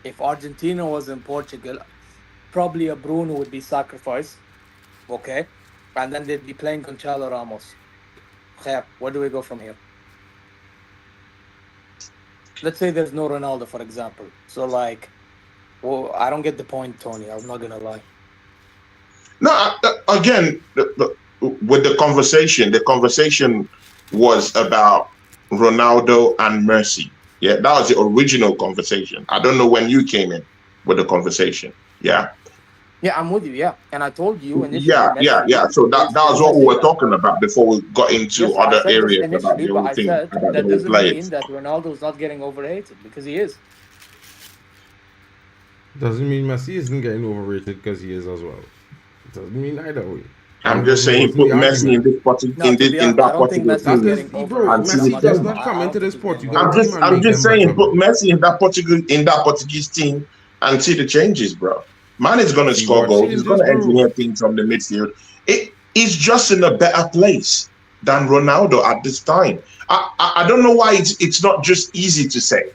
If Argentina was in Portugal, probably a Bruno would be sacrificed, okay? And then they'd be playing Gonçalo Ramos. Okay, where do we go from here? Let's say there's no Ronaldo, for example. So, I don't get the point, Tony. I'm not gonna lie. No, again, with the conversation was about Ronaldo and Mercy. Yeah, that was the original conversation. I don't know when you came in with the conversation. Yeah. Yeah, I'm with you. Yeah, and I told you initially. Yeah. So that was what we were talking about before we got into Yes, I other said this areas about initially, the but whole I thing, said about the that whole doesn't players. mean that Ronaldo's not getting overrated, because he is. Doesn't mean Messi isn't getting overrated because he is as well. It doesn't mean either way. I'm just saying, put Messi in this No, to be honest, I don't think Portugal Messi That is team. is, getting bro. And see overrated. Messi what does happens. not come into this Portugal I'm team and I'm make just them saying, better, put bro. Messi in that Portuguese team and see the changes, bro. Man is gonna See score what goals. He's changes, gonna bro. engineer things from the midfield. He's just in a better place than Ronaldo at this time. I don't know why it's not just easy to say.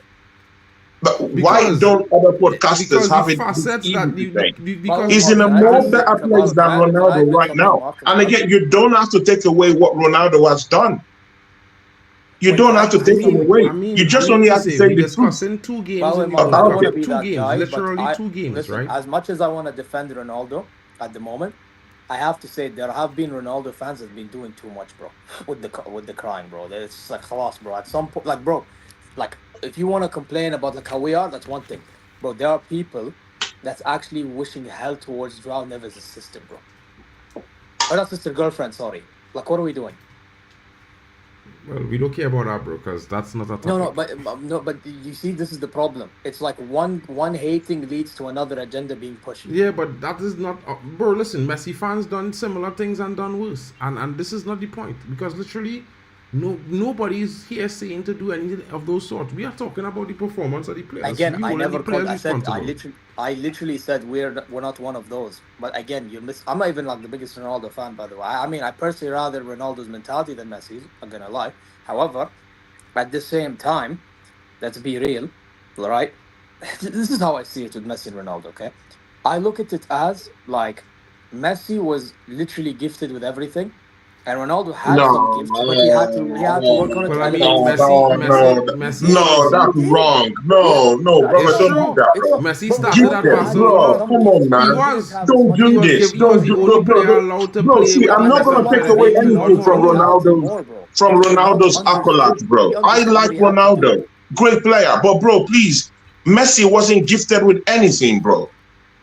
But why Because- don't other podcasters Because have the it this facets easy that to say? because He's in a Can I more just- better place than can I Ronaldo admit right something, now. Mark? And again, you don't have to take away what Ronaldo has done. You don't have to take it away. You just only have to say we're the truth. discussing 2 games Well, in the Mark, I World don't about want to Cup. be 2 that games, guy, literally but 2 games, listen, right? as much as I want to defend Ronaldo at the moment, I have to say there have been Ronaldo fans that have been doing too much, bro, with the crying, bro. It's just like khalas, bro. At some point, bro, if you want to complain about how we are, that's one thing, bro. There are people that's actually wishing hell towards Joao Neves' sister, bro. Or not sister, girlfriend. Sorry. What are we doing? Well, we don't care about that, bro, because that's not a topic. No, but you see, this is the problem. It's like one hating leads to another agenda being pushed. Yeah, but that is not... bro, listen, Messi fans done similar things and done worse. And this is not the point. Because literally, nobody's here saying to do anything of those sorts. We are talking about the performance of the players. Again, We I hold never the players called. I responsible. literally said we're not one of those. But again, I'm not even like the biggest Ronaldo fan, by the way. I mean, I personally rather Ronaldo's mentality than Messi's. I'm gonna lie. However, at the same time, let's be real, right? This is how I see it with Messi and Ronaldo. Okay, I look at it as like Messi was literally gifted with everything. And Ronaldo had some gifts, but he had to work on it. Well, I mean, Messi No, that's wrong. No, brother, It's don't true. do that, bro. Messi started at Gifted, Barcelona. bro. Come on, man. He was. Don't do this. He was the only player allowed to play. See, I'm not gonna take away anything from Ronaldo's accolades, bro. I like Ronaldo, great player, but bro, please, Messi wasn't gifted with anything, bro.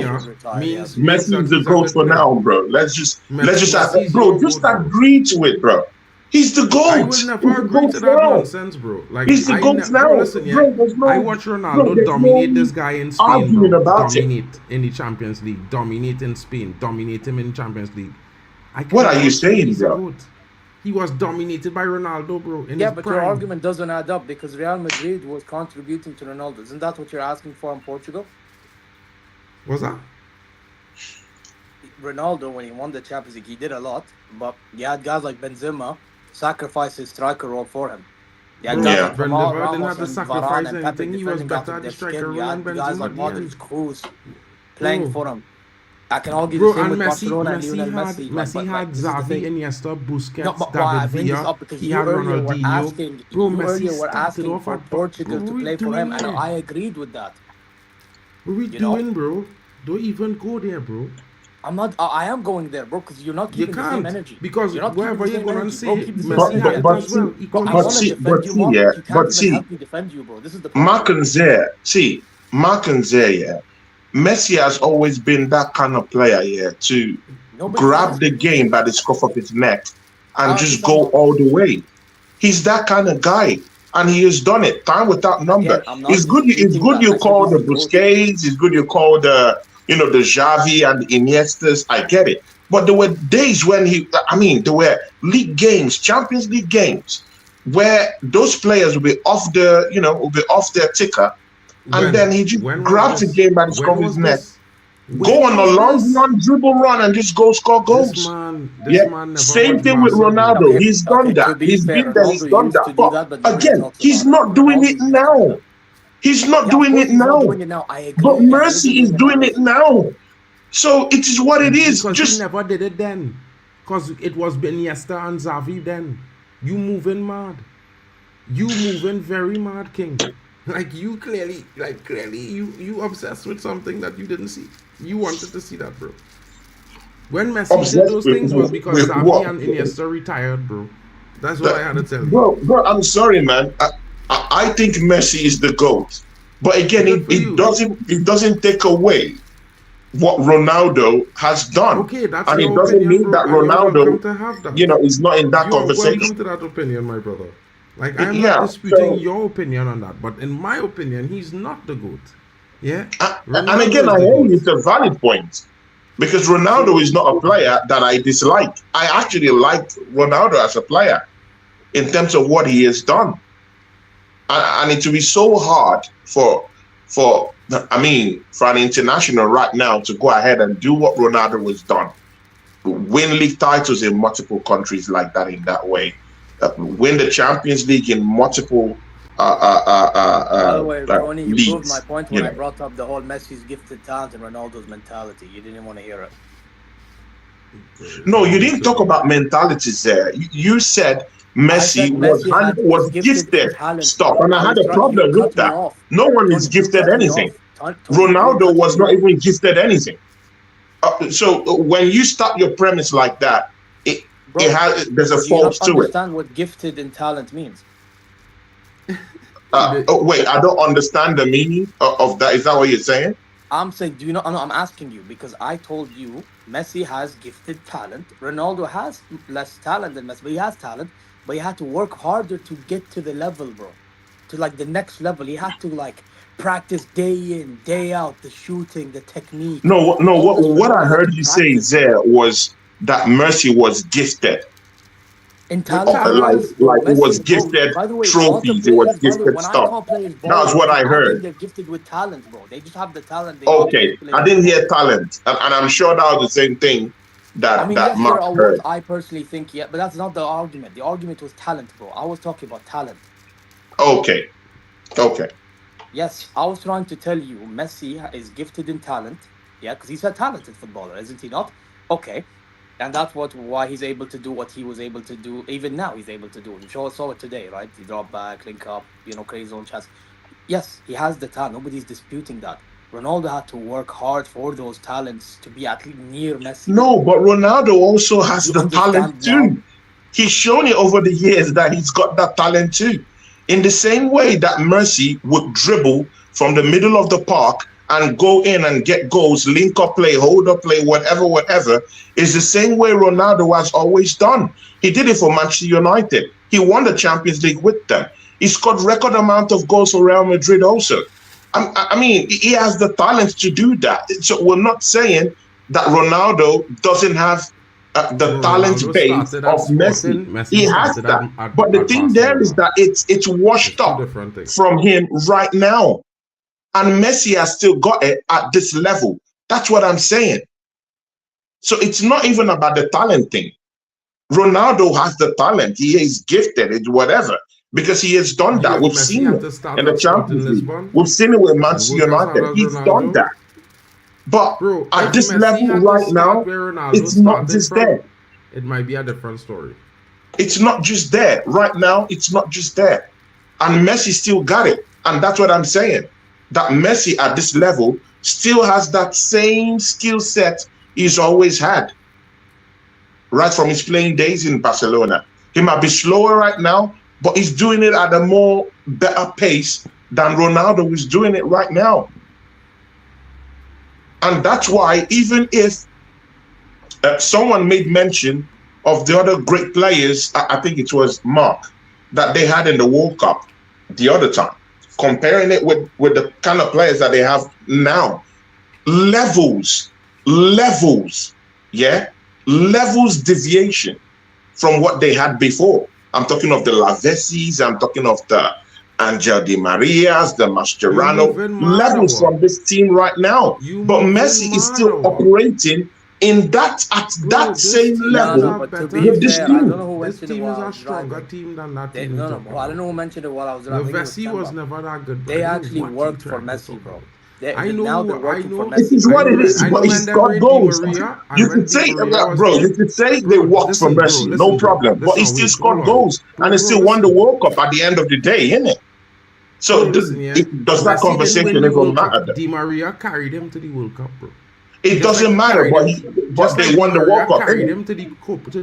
Rafinha means Messi is the he's a GOAT good for player. now, bro. Let's just Messi's bro, your just goat, bro. agree to it, bro. He's the GOAT. I will never He's the agree GOAT to that now. nonsense, bro. Like He's the I GOAT now. bro, listen, yeah. Bro, there's no, I watch Ronaldo there's dominate no this guy in Spain, arguing bro. about it. Dominate in the Champions League, dominate in Spain, dominate him in Champions League. What are you saying, he's a bro? GOAT. He was dominated by Ronaldo, bro. In Yeah, his but prime. your argument doesn't add up because Real Madrid was contributing to Ronaldo. Isn't that what you're asking for in Portugal? What's that? Ronaldo, when he won the Champions League, he did a lot, but you had guys like Benzema sacrifice his striker role for him. You had Bro, guys Yeah. like Jamal, Benzema didn't Ramos, have to and sacrifice Varane and Pepe anything. He was defending out better of at the their striker skin. You role had than guys Benzema like at the end. Modric, Kroos playing Bro. for him. I can argue Bro, the same and with Messi, Barcelona and Messi Lionel had, Messi. Messi had this is the Xavi, thing. Iniesta, Busquets, No, but why I David bring this Villa. up because He you had earlier were Ronaldinho. asking, Bro, you Messi earlier were started asking off for at Portugal What to we play for doing him, and here? I agreed with that. What are we You know? doing, bro? Don't even go there, bro. I'm not. I am going there, bro, because you're not You keeping the same can't, energy. because You're not keeping wherever the you're same gonna energy, say bro. it, Keep the same But Messi energy. had it but as well. see, Bro, I Equally. but want to see, defend but you see, more, yeah, but you can't but even see, help me defend you, bro. This is the problem. Mark and Zaire, see, Mark and Zaire, yeah, Messi has always been that kind of player, yeah, to Nobody's grab the disputing game that. by the scruff of his neck and How are you just talking go about all Messi? the way. He's that kind of guy, and he has done it time without number. Again, I'm not It's disputing good that. you I said call he's the the GOAT. Busquets, it's good you call the the Xavi and the Iniestas. I get it, but there were days when there were league games, Champions League games, where those players will be off their ticker, and then he just When was grabs the this? game by the scruff When of his was neck, this? go When on a was long this? run, dribble run, and just go score goals. This Yeah, man never same watched thing with Barca, bro. Ronaldo. Okay, He's done okay. that. To be He's fair, been there. He's Ronaldo done used that. to do But that, but nobody again, talks he's about it. not doing Ronaldo it used to do now. that. He's not Yeah, of doing course it he's not now. doing it now. I agree. But And the Mercy reason is being doing another it now. So it is what it is. Because he Just never did it then. Because it was Iniesta and Xavi then. You moving mad. You moving very mad, King. Like you clearly, you obsessed with something that you didn't see. You wanted to see that, bro. When Messi did obsessed those things was because with Xavi what? and Iniesta retired, bro. That's what I had to tell you. Bro, I'm sorry, man. I think Messi is the GOAT. But again, Good for you. it doesn't take away what Ronaldo has done. Okay, that's And it your doesn't opinion, mean bro. that And you're welcome Ronaldo, to have that. is not in that You're conversation. welcome to that opinion, my brother. Like I'm Yeah, not disputing so- your opinion on that, but in my opinion, he's not the GOAT. Yeah. And Ronaldo again, is I the hear GOAT. it's a valid point. Because Ronaldo is not a player that I dislike. I actually like Ronaldo as a player in terms of what he has done. And it will be so hard for an international right now to go ahead and do what Ronaldo has done. Win league titles in multiple countries like that in that way. Win the Champions League in multiple By the way, Ronnie, you leagues, proved my point when you I know. brought up the whole Messi's gifted talent and Ronaldo's mentality. You didn't want to hear it. No, you didn't talk about mentalities there. You said Messi said Messi was gifted gifted talent. stuff, and I had a you problem with cut me that. off. No one is Tony, you gifted cut me anything. off. Tony, you Ronaldo cut was me not off. even gifted anything. So when you start your premise like that, Bro, there's a do you fault not to it. understand what gifted in talent means? Wait, I don't understand the meaning of that. Is that what you're saying? I'm saying, do you know? I'm asking you because I told you Messi has gifted talent. Ronaldo has less talent than Messi, but he has talent. But he had to work harder to get to the level, bro. To like the next level. He had to like practice day in, day out, the shooting, the technique. No. What I Ronaldo had heard to you say practice. there was that Messi was gifted. In talent, Like it was Messi, gifted bro, by the way, trophies, all it the was players, by the way, gifted when I stuff. call players That's what I I heard. think they're gifted with talent, bro. They just have the talent. They Okay, I didn't hear talent, and I'm sure that was the same thing that I mean, that yes, Mark there are heard. awards I personally think, yeah, but that's not the argument. The argument was talent, bro. I was talking about talent. Okay. Yes, I was trying to tell you, Messi is gifted in talent, yeah, because he's a talented footballer, isn't he not? Okay, and that's why he's able to do what he was able to do. Even now, he's able to do it. You saw it today, right? He dropped back, link up, crazy zone chance. Yes, he has the talent. Nobody's disputing that. Ronaldo had to work hard for those talents to be at least near Messi. No, but Ronaldo also has You the talent understand too. now? He's shown it over the years that he's got that talent too. In the same way that Messi would dribble from the middle of the park and go in and get goals, link up play, hold up play, whatever, is the same way Ronaldo has always done. He did it for Manchester United. He won the Champions League with them. He scored record amount of goals for Real Madrid also. I mean, he has the talent to do that. So we're not saying that Ronaldo doesn't have the talent base of Messi. He has that. But the thing there is that it's washed up from him right now. And Messi has still got it at this level. That's what I'm saying. So it's not even about the talent thing. Ronaldo has the talent. He is gifted. It's whatever. Because he has done that. We've seen it in the Champions League. We've seen it with Manchester United. He's done that. But at this level right now, it's not just there. It might be a different story. It's not just there. Right now, it's not just there. And Messi still got it. And that's what I'm saying. That Messi at this level still has that same skill set he's always had. Right from his playing days in Barcelona. He might be slower right now, but he's doing it at a more better pace than Ronaldo is doing it right now. And that's why even if someone made mention of the other great players, I think it was Mark, that they had in the World Cup the other time, comparing it with the kind of players that they have now, levels deviation from what they had before. I'm talking of the Lavezzi's, I'm talking of the Angel Di Marias, the Mascherano, levels from this team right now. But Messi is still operating in that same level with this team. I don't know who went to the wall. This team is a stronger team than that team. No, I don't know who mentioned it while I was driving. Messi was never that good. They actually worked for Messi, bro. I know. It is what it is, but he scored goals. You could say, you could say they worked for Messi, no problem. But he still scored goals and he still won the World Cup at the end of the day, innit? So does that conversation even matter? Di Maria carried him to the World Cup, bro. It doesn't matter, but they won the World Cup. Carried him to the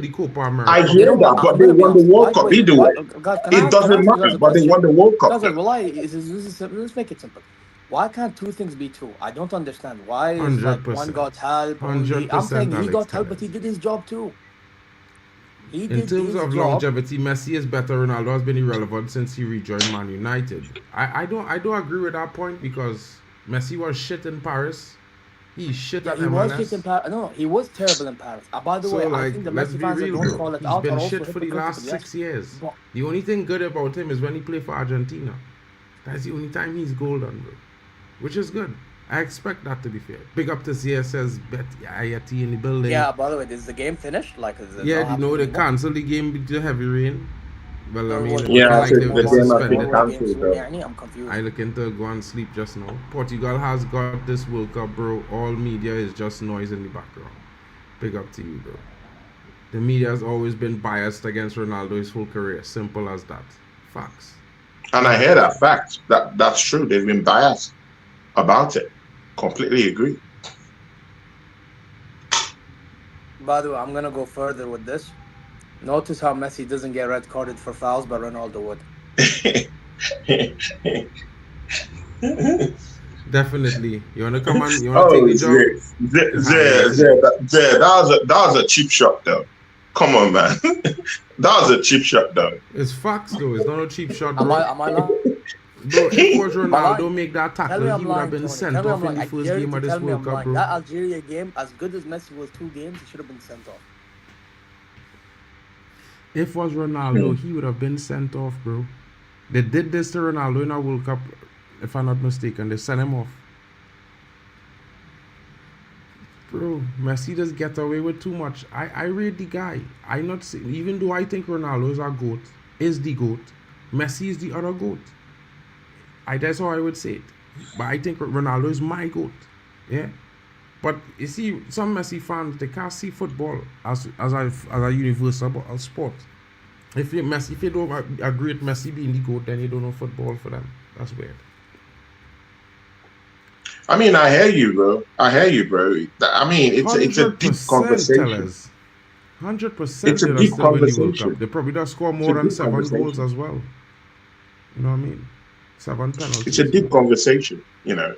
Copa America. I hear that, but they won the World Cup either way. It doesn't matter, but they won the World Cup. Let's make it simple. Why can't two things be true? I don't understand. Why is like one got help? I'm saying he got help, but he did his job too. In terms of longevity, Messi is better. Ronaldo has been irrelevant since he rejoined Man United. I don't agree with that point because Messi was shit in Paris. He's shit at MLS. He was shit in Paris. No, he was terrible in Paris. By the way, I think the Messi fans don't call it out. He's been shit for the last 6 years. The only thing good about him is when he played for Argentina. That's the only time he's golden, bro. Which is good. I expect that to be fair. Big up to CSS Ayati in the building. Yeah, by the way, is the game finished? Like, they canceled the game due to heavy rain. Well, I mean, the game has been cancelled, though. I'm confused. I looking to go and sleep just now. Portugal has got this World Cup, bro. All media is just noise in the background. Big up to you, bro. The media has always been biased against Ronaldo his whole career. Simple as that. Facts. And I hear that fact. That's true. They've been biased about it. Completely agree. By the way, I'm gonna go further with this. Notice how Messi doesn't get red carded for fouls, but Ronaldo would. Definitely. You wanna come on? You wanna take the job? That was a cheap shot, though. Come on, man. That was a cheap shot, though. It's facts, though. It's not a cheap shot, bro. Am I lying? Bro, if was Ronaldo make that tackle, he would have been sent off in the first game of this World Cup, bro. That Algeria game, as good as Messi was 2 games, he should have been sent off. If was Ronaldo, he would have been sent off, bro. They did this to Ronaldo in a World Cup, if I'm not mistaken. They sent him off. Bro, Messi just get away with too much. I rate the guy. I not say, even though I think Ronaldo is our GOAT, is the GOAT, Messi is the other GOAT. That's how I would say it. But I think Ronaldo is my GOAT. Yeah. But you see, some Messi fans, they can't see football as a universal sport. If you don't agree with Messi being the GOAT, then you don't know football for them. That's weird. I mean, I hear you, bro. I mean, it's a deep conversation. 100%. It's a deep conversation. They probably don't score more than 7 goals as well. You know what I mean? 7 penalties. It's a deep conversation, you know.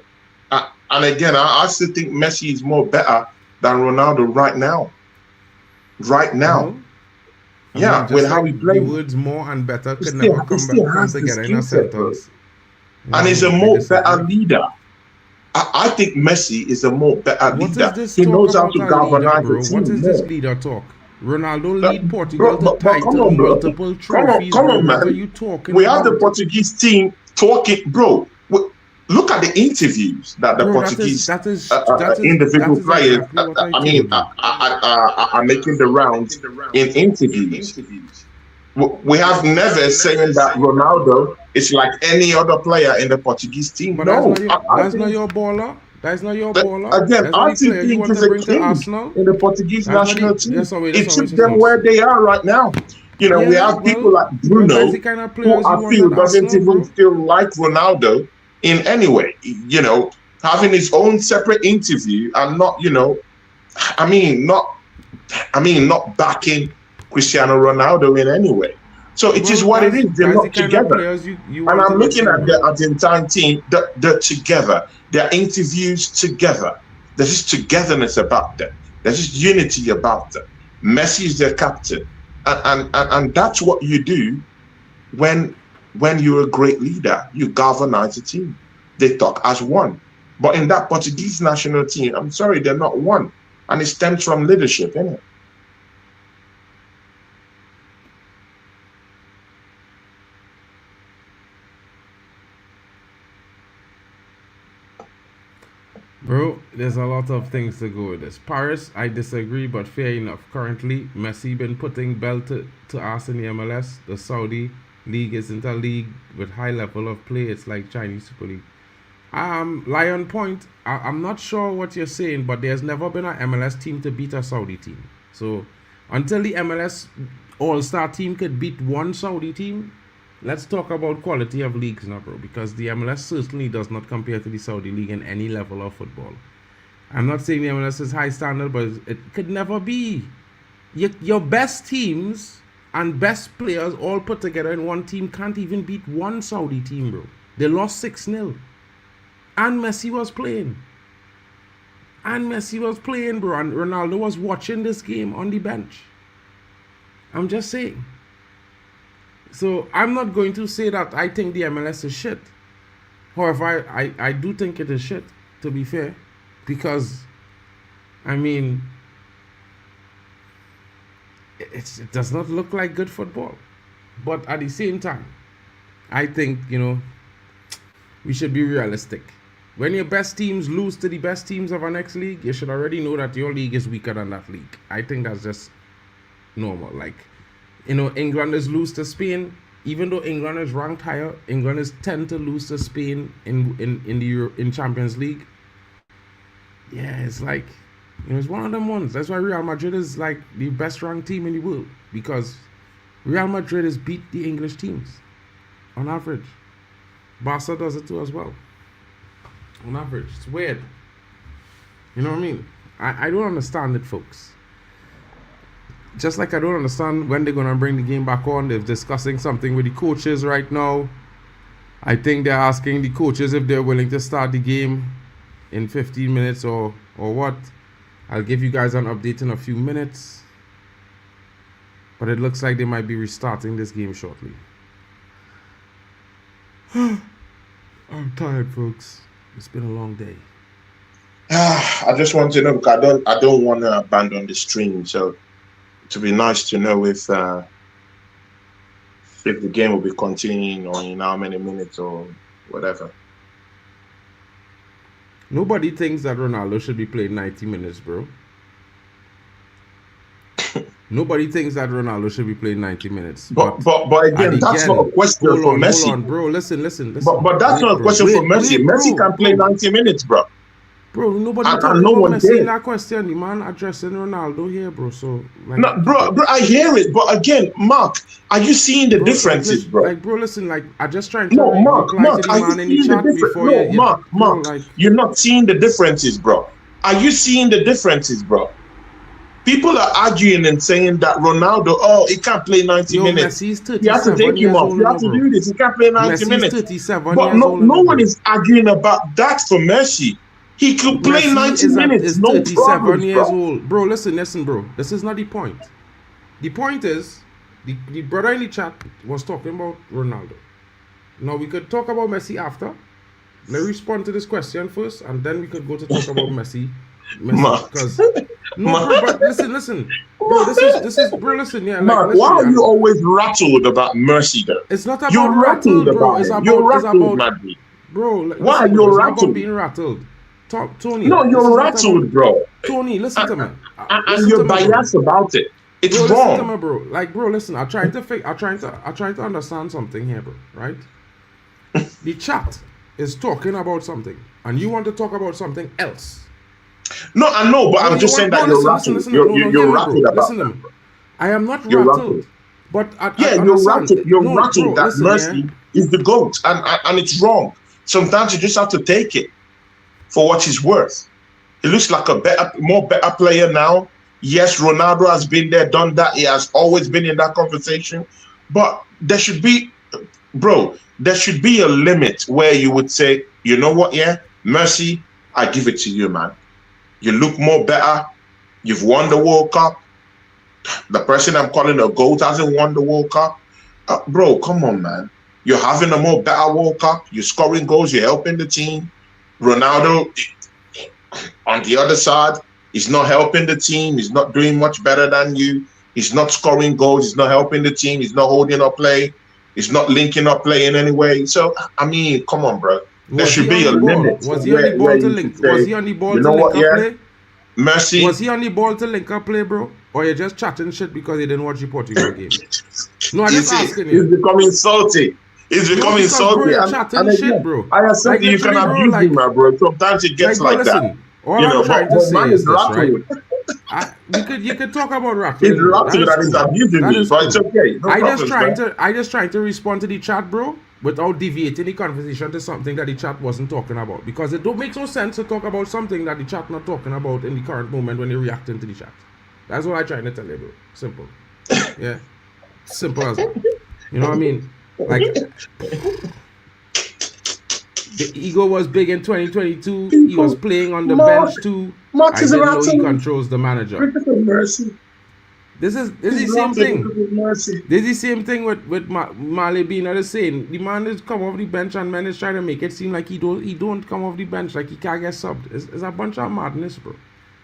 And again, I still think Messi is more better than Ronaldo right now. Right now. Yeah, with how he plays. The words more and better could still, never come has together the in a set, bro. sentence. And he's a more better leader. I think Messi is a more better leader. He knows how to galvanize the team. What is this leader talk? Ronaldo lead Portugal to title, multiple trophies. Come on, man. What are you talking we about? have the Portuguese team talking, bro. Look at the interviews that the Portuguese individual players, are making the rounds in interviews. We have never saying that Ronaldo is like any other player in the Portuguese team. But no, that's not your baller. That's not your baller. Again, I think he's a king in the Portuguese national team. It took them where they are right now. You know, we have people like Bruno, who I feel doesn't even feel like Ronaldo in any way. You know, having his own separate interview and not, you know, not backing Cristiano Ronaldo in any way. So it is what it is. They're not together. And I'm looking at the Argentine team, they're together. Their interviews together. There's just togetherness about them. There's just unity about them. Messi is their captain. And that's what you do when you're a great leader. You galvanize a team. They talk as one. But in that Portuguese national team, I'm sorry, they're not one. And it stems from leadership, isn't it? Bro, there's a lot of things to go with this. Paris, I disagree, but fair enough. Currently, Messi been putting belt to ass in the MLS. The Saudi League isn't a league with high level of play. It's like Chinese Super League. Lion Point, I'm not sure what you're saying, but there's never been an MLS team to beat a Saudi team. So until the MLS All-Star team could beat one Saudi team, let's talk about quality of leagues now, bro, because the MLS certainly does not compare to the Saudi League in any level of football. I'm not saying the MLS is high standard, but it could never be. Your best teams and best players all put together in one team can't even beat one Saudi team, bro. They lost 6-0. And Messi was playing. Bro. And Ronaldo was watching this game on the bench. I'm just saying. So I'm not going to say that I think the MLS is shit. However, I do think it is shit, to be fair. Because, I mean, it does not look like good football. But at the same time, I think, you know, we should be realistic. When your best teams lose to the best teams of our next league, you should already know that your league is weaker than that league. I think that's just normal. Like, you know, England is lose to Spain. Even though England is ranked higher, England is tend to lose to Spain in Champions League. Yeah, it's like, you know, it's one of them ones. That's why Real Madrid is like the best ranked team in the world, because Real Madrid has beat the English teams on average. Barca does it too as well. On average. It's weird. You know what I mean? I don't understand it, folks. Just like I don't understand when they're going to bring the game back on. They're discussing something with the coaches right now. I think they're asking the coaches if they're willing to start the game in 15 minutes or what. I'll give you guys an update in a few minutes. But it looks like they might be restarting this game shortly. I'm tired, folks. It's been a long day. I just want to know, because I don't want to abandon the stream. So it would be nice to know if the game will be continuing or in how many minutes or whatever. Nobody thinks that Ronaldo should be playing 90 minutes, bro. Nobody thinks that Ronaldo should be playing 90 minutes. But again, that's not a question for Messi. Hold on, bro. Listen. But that's not a question for Messi. Messi can play 90 minutes, bro. Bro, nobody talking about Messi in that question. The man addressing Ronaldo here, bro. So, like, no, bro, I hear it. But again, Mark, are you seeing the differences, bro? Like, bro, listen, like, I just trying to Mark, reply to the man in the chat before you. Mark, you're not seeing the differences, bro. Are you seeing the differences, bro? People are arguing and saying that Ronaldo, he can't play 90 minutes. Messi's You have to 37 take him years off. old You now, have to bro. do this. He can't play 90 Messi's minutes. 37 But years no, old no now, one bro. is arguing about that for Messi. He could play Messi 90 minutes, is no 37 problems, years bro. old. Bro, listen, bro. This is not the point. The point is, the brother in the chat was talking about Ronaldo. Now, we could talk about Messi after. Let me respond to this question first, and then we could go to talk about Messi. Because... No, bro, but listen. Bro, this is, bro, listen, yeah. Like, Mark, listen, why are you always rattled about Mercy, though? It's not about You're rattled, bro. It's it. about, You're it's rattled, about, Madrid. bro, Why are listen, you bro, it's not rattled? about being rattled. Tony. No, this you're is not rattled, about, bro. Tony, listen to me. And you're biased about it. It's bro, wrong. listen to me, bro. Like, bro, listen. I'm trying to understand something here, bro. Right? The chat is talking about something, and you want to talk about something else. No, I know, but I'm just saying that you're rattled. You're rattled about listen that. to me. I am not You're rattled. But you're rattled. You're no, rattled bro, that listen, Mercy is the GOAT, and it's wrong. Sometimes you just have to take it for what it's worth. He looks like a more better player now. Yes, Ronaldo has been there, done that. He has always been in that conversation. But there should be, there should be a limit where you would say, you know what, yeah, Mercy, I give it to you, man. You look more better. You've won the World Cup. The person I'm calling a GOAT hasn't won the World Cup. Bro, come on, man. You're having a more better World Cup. You're scoring goals. You're helping the team. Ronaldo, on the other side, he's not helping the team. He's not doing much better than you. He's not scoring goals. He's not helping the team. He's not holding up play. He's not linking up play in any way. So, I mean, come on, bro. There should be a limit. Was he on the ball to link? Was he on the ball to link up play? Mercy. Was he on the ball to link up play, bro? Or you're just chatting shit because you didn't watch the Portugal game? No, I'm just asking you. He's becoming salty. He's becoming salty. Bro, you're chatting shit, bro. I accept you can abuse him, my bro. Sometimes it gets like that. All I'm trying to say is this, right? You could talk about rattling. He's rattled and he's abusing me, but it's okay. No I just trying to respond to the chat, bro, without deviating the conversation to something that the chat wasn't talking about. Because it don't make no sense to talk about something that the chat not talking about in the current moment when you're reacting to the chat. That's what I'm trying to tell you, bro. Simple. Yeah. Simple as that. You know what I mean? Like, the ego was big in 2022. He was playing on the bench too. I didn't know he controls the manager. This is the same thing. This is the same thing with Mali being the same. The man is come off the bench and men is trying to make it seem like he don't come off the bench, like he can't get subbed. It's a bunch of madness, bro.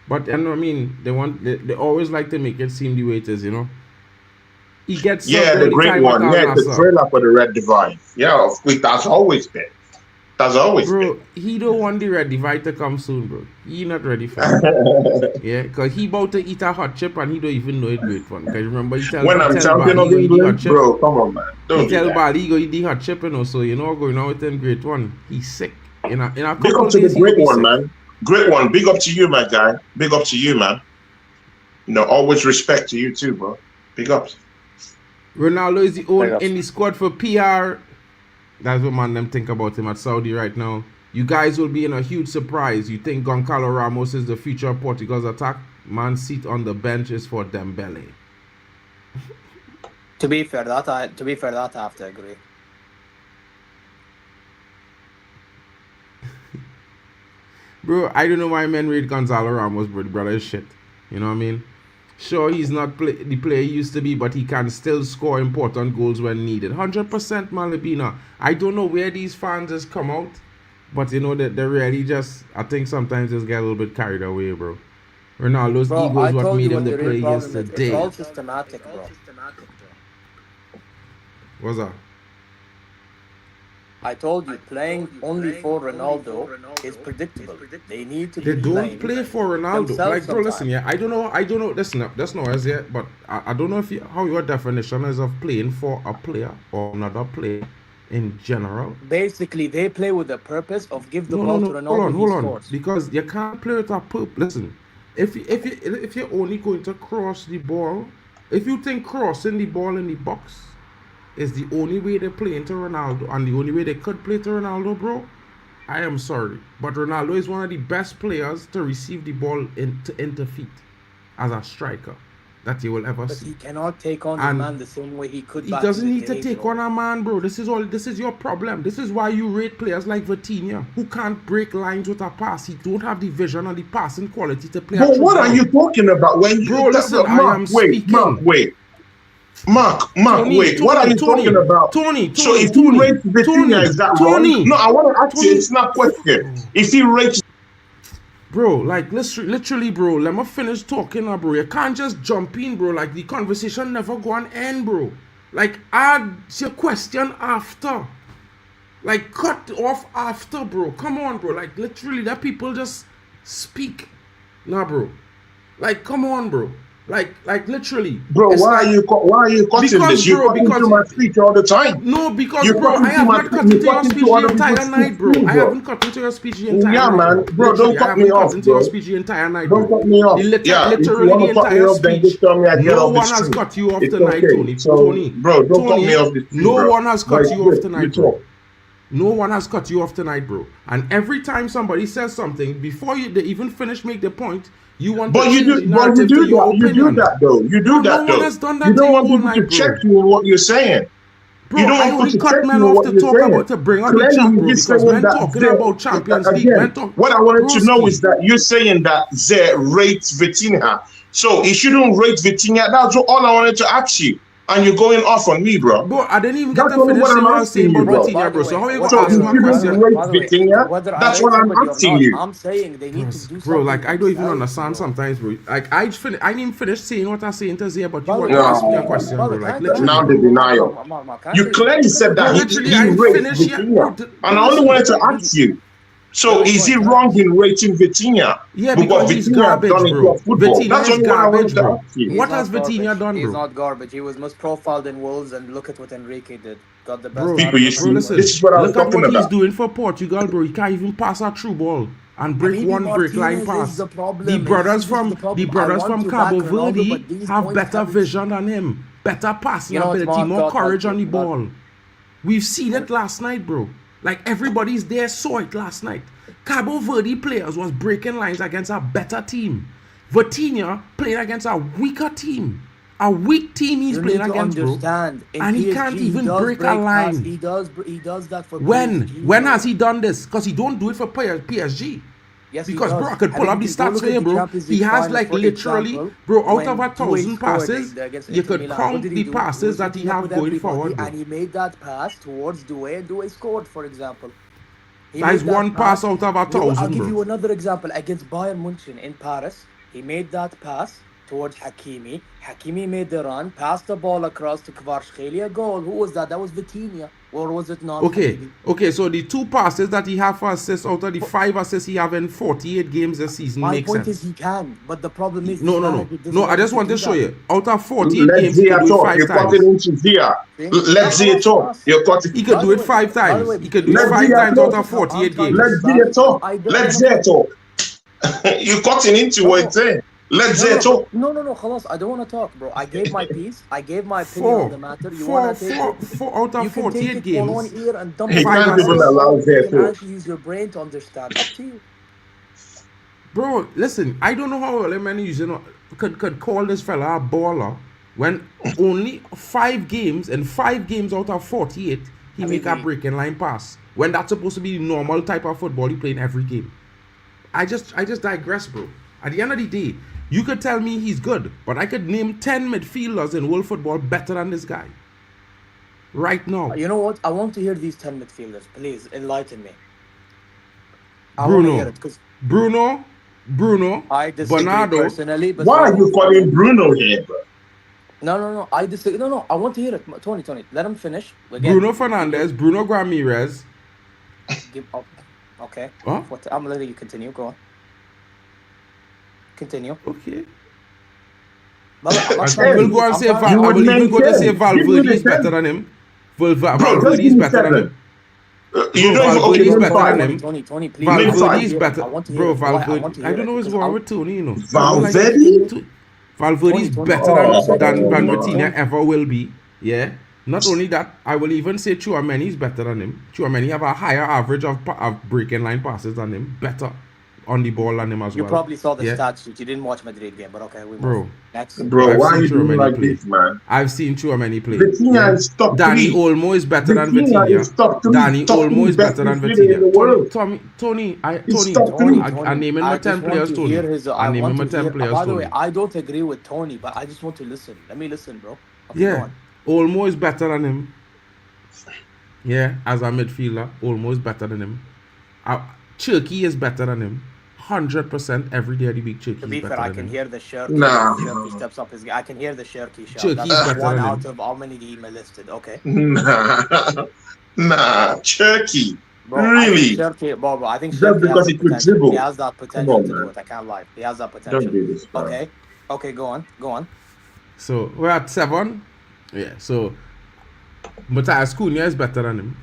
But I mean, they always like to make it seem the way it is, you know. He gets the great one. Yeah, the trailer for the Red Divide. Yeah, that's always been. That's always bro, been. He don't want the Red Divide to come soon, bro. He not ready for it. Yeah, because he about to eat a hot chip and he don't even know it's great one. Because remember, he tell when I'm champion of England, bro, come on, man. He tell Bali he go eat the hot chip, you know, so you know going on with him great one. He's sick. In a big couple up to days, the great one, man. Great one. Big up to you, my guy. Big up to you, man. You know, always respect to you too, bro. Big ups. Ronaldo is the only in the squad for PR. That's what man them think about him at Saudi right now. You guys will be in a huge surprise. You think Goncalo Ramos is the future of Portugal's attack? Man's seat on the bench is for Dembele. To be fair, that I have to agree. Bro, I don't know why men rate Gonzalo Ramos, bro. The brother is shit. You know what I mean? Sure, he's not the player he used to be, but he can still score important goals when needed. 100% Malibina. I don't know where these fans just come out, but you know that they really just, I think sometimes just get a little bit carried away, bro. Ronaldo's ego is what made him the player yesterday. It's all systematic, bro. What's that? I told you, playing only for Ronaldo is predictable. They need to. They don't play for Ronaldo. Like, bro, listen, yeah, I don't know. Listen, that's no as yet, but I don't know how your definition is of playing for a player or another player in general. Basically, they play with the purpose of give the ball to Ronaldo. Hold on, because you can't play with a purpose. Listen, if you're only going to cross the ball, if you think crossing the ball in the box is the only way they play into Ronaldo and the only way they could play to Ronaldo, bro, I am sorry. But Ronaldo is one of the best players to receive the ball into feet. as a striker that you will ever But see. he cannot take on And the man the same way he could. He back doesn't in the need to day, take bro. on a man, bro. This is your problem. This is why you rate players like Vitinha, who can't break lines with a pass. He don't have the vision and the passing quality to play. But what are you talking about when you Bro, listen, I am speaking. Mark, Tony, wait. What are you talking about? Tony, So if he rates Vitinha, is that wrong? No, I want to ask you. It's not a question. If he rates, bro, like literally, bro, let me finish talking now, bro. You can't just jump in, bro. Like the conversation never go on end, bro. Like add your question after. Like cut off after, bro. Come on, bro. Like literally, that people just speak. Nah, bro. Like come on, bro. Like literally, bro. Why are you cutting this? You cut into my speech all the time. No, because bro, I have not cut into your speech the entire night, bro. I haven't cut into your speech the entire night. Yeah, man, bro, don't cut me off, into your speech the entire night, bro. Don't cut me off. Literally the entire speech. No one has cut you off tonight, Tony. Tony, bro, don't cut me off. No one has cut you off tonight, bro. No one has cut you off tonight, bro. And every time somebody says something, before they even finish make the point, you want to change the narrative to your opinion. You do that, though. You do that, though. No one has done that you don't want people night, to check you on what you're saying. Bro, you don't I want only people to cut men off to talk about, to bring up the chat, bro, because men talking about Champions League. What I wanted to know is that you're saying that Ze rates Vitinha. So he shouldn't rate Vitinha. That's all I wanted to ask you. And you're going off on me, bro. Bro, I didn't even get to finish what I was saying about Vitinha, bro. So how are you going to ask my question? That's what I'm asking you. I'm saying they need to do something. Bro, like, I don't even understand sometimes, bro. Like, I didn't even finish saying what I'm saying to Zia, but you want to ask me a question, bro. Like, literally. Now the denial. You clearly said that he rates Vitinha. And I only wanted to ask you. So is he wrong in rating Vitinha? Yeah, because he's garbage, bro. Vitinha is garbage, bro. What has Vitinha done, bro? He's not garbage. He was most profiled in Wolves, and look at what Enrique did. Got the best. Bro, listen, this is what I was talking about. Look at what he's doing for Portugal, bro. He can't even pass a true ball and break break line pass. The brothers from Cabo Verde have better vision than him, better passing ability, more courage on the ball. We've seen it last night, bro. Like everybody's there saw it last night. Cabo Verde players was breaking lines against a better team. Vitinha played against a weaker team. A weak team he's playing against, bro. And he can't even break a line. He does that for when? PSG, When has he done this? Because he don't do it for PSG. Yes, because, bro, I could pull up the stats for you, bro. He has, like, literally, bro, out of 1,000 passes, you could count the passes that he have going forward, bro. And he made that pass towards Doué, and Doué scored, for example. That is one pass out of 1,000, bro. I'll give you another example. Against Bayern Munich in Paris, he made that pass towards Hakimi. Hakimi made the run, passed the ball across to Kvaratskhelia, goal. Who was that? That was Vitinha. Or was it not? Okay, so the 2 passes that he have for assists out of the 5 assists he have in 48 games this season makes sense. My point is he can, but the problem is... No, I just want to show you. Out of 48 games, he can do it 5 times. Let's see it talk. He could do it 5 times. He could do it 5 times out of 48 games. Let's see it talk. Let's see it talk. You're cutting into what it's saying. Let's say talk. No, خلاص. I don't want to talk, bro. I gave my piece. I gave my opinion on the matter. You want to take it? 4 out of 48 games. You can take it for 1 ear and dump it. You can't even allow there to actually use your brain to understand. Up to you. Bro, listen. I don't know how many could call this fella a baller when only 5 games and 5 games out of 48 he make a breaking line pass when that's supposed to be the normal type of football you play in every game. I just digress, bro. At the end of the day, you could tell me he's good, but I could name 10 midfielders in world football better than this guy. Right now. You know what? I want to hear these 10 midfielders. Please, enlighten me. Bruno, I disagree personally. But why are you calling Bruno here, bro? No, I disagree. No, I want to hear it. Tony, let him finish. Again. Bruno Fernandes, Bruno Ramirez. Okay. Huh? I'm letting you continue. Go on. Continue. Okay. I will go and say Valverde is better than him. Valverde is better than him. Valverde is better than him. Tony, please. Valverde is better. Bro, Valverde. I don't know what's wrong with Tony, you know. Valverde? Valverde is better than Vitinha ever will be. Yeah. Not only that, I will even say Tchouaméni is better than him. Tchouaméni have a higher average of breaking line passes than him. Better. on the ball than him as You well. probably saw the Yeah. stats sheet. You didn't watch Madrid game, but okay, we move. Bro. Next. Bro, I've why seen are you through doing many like play. this, man? I've seen through many play. Vitinha Yeah. is top Danny 3. Olmo is better than Vitinha Vitinha. is top 3. Danny top Olmo 3 is best better than midfielder in the Vitinha. world. Tony, He's top Tony, 3. I name him my 10 just want players, to Tony. hear his. I name want him my to 10 hear. players, By the way, Tony. I don't agree with Tony, but I just want to listen. Let me listen, bro. Okay, go Yeah. on. Olmo is better than him. Yeah, as a midfielder, Olmo is better than him. Cherky is better than him. 100% every day of the week, Cherky To is be better fair, I than can him. hear the Shirky. Nah. Shirky steps up his. I can hear the Shirky shout. Cherky That's is better one than out him. of how many he listed. Okay. Nah, Turkey. Bro, Really? I think Shirky, bro, I think Just Shirky because has the he could potential. dribble. He has that Come potential on, to do man. it. I can't lie. He has that potential. Don't do this, man. Okay, go on. So we're at 7. Yeah, so Matthias Cunha is better than him.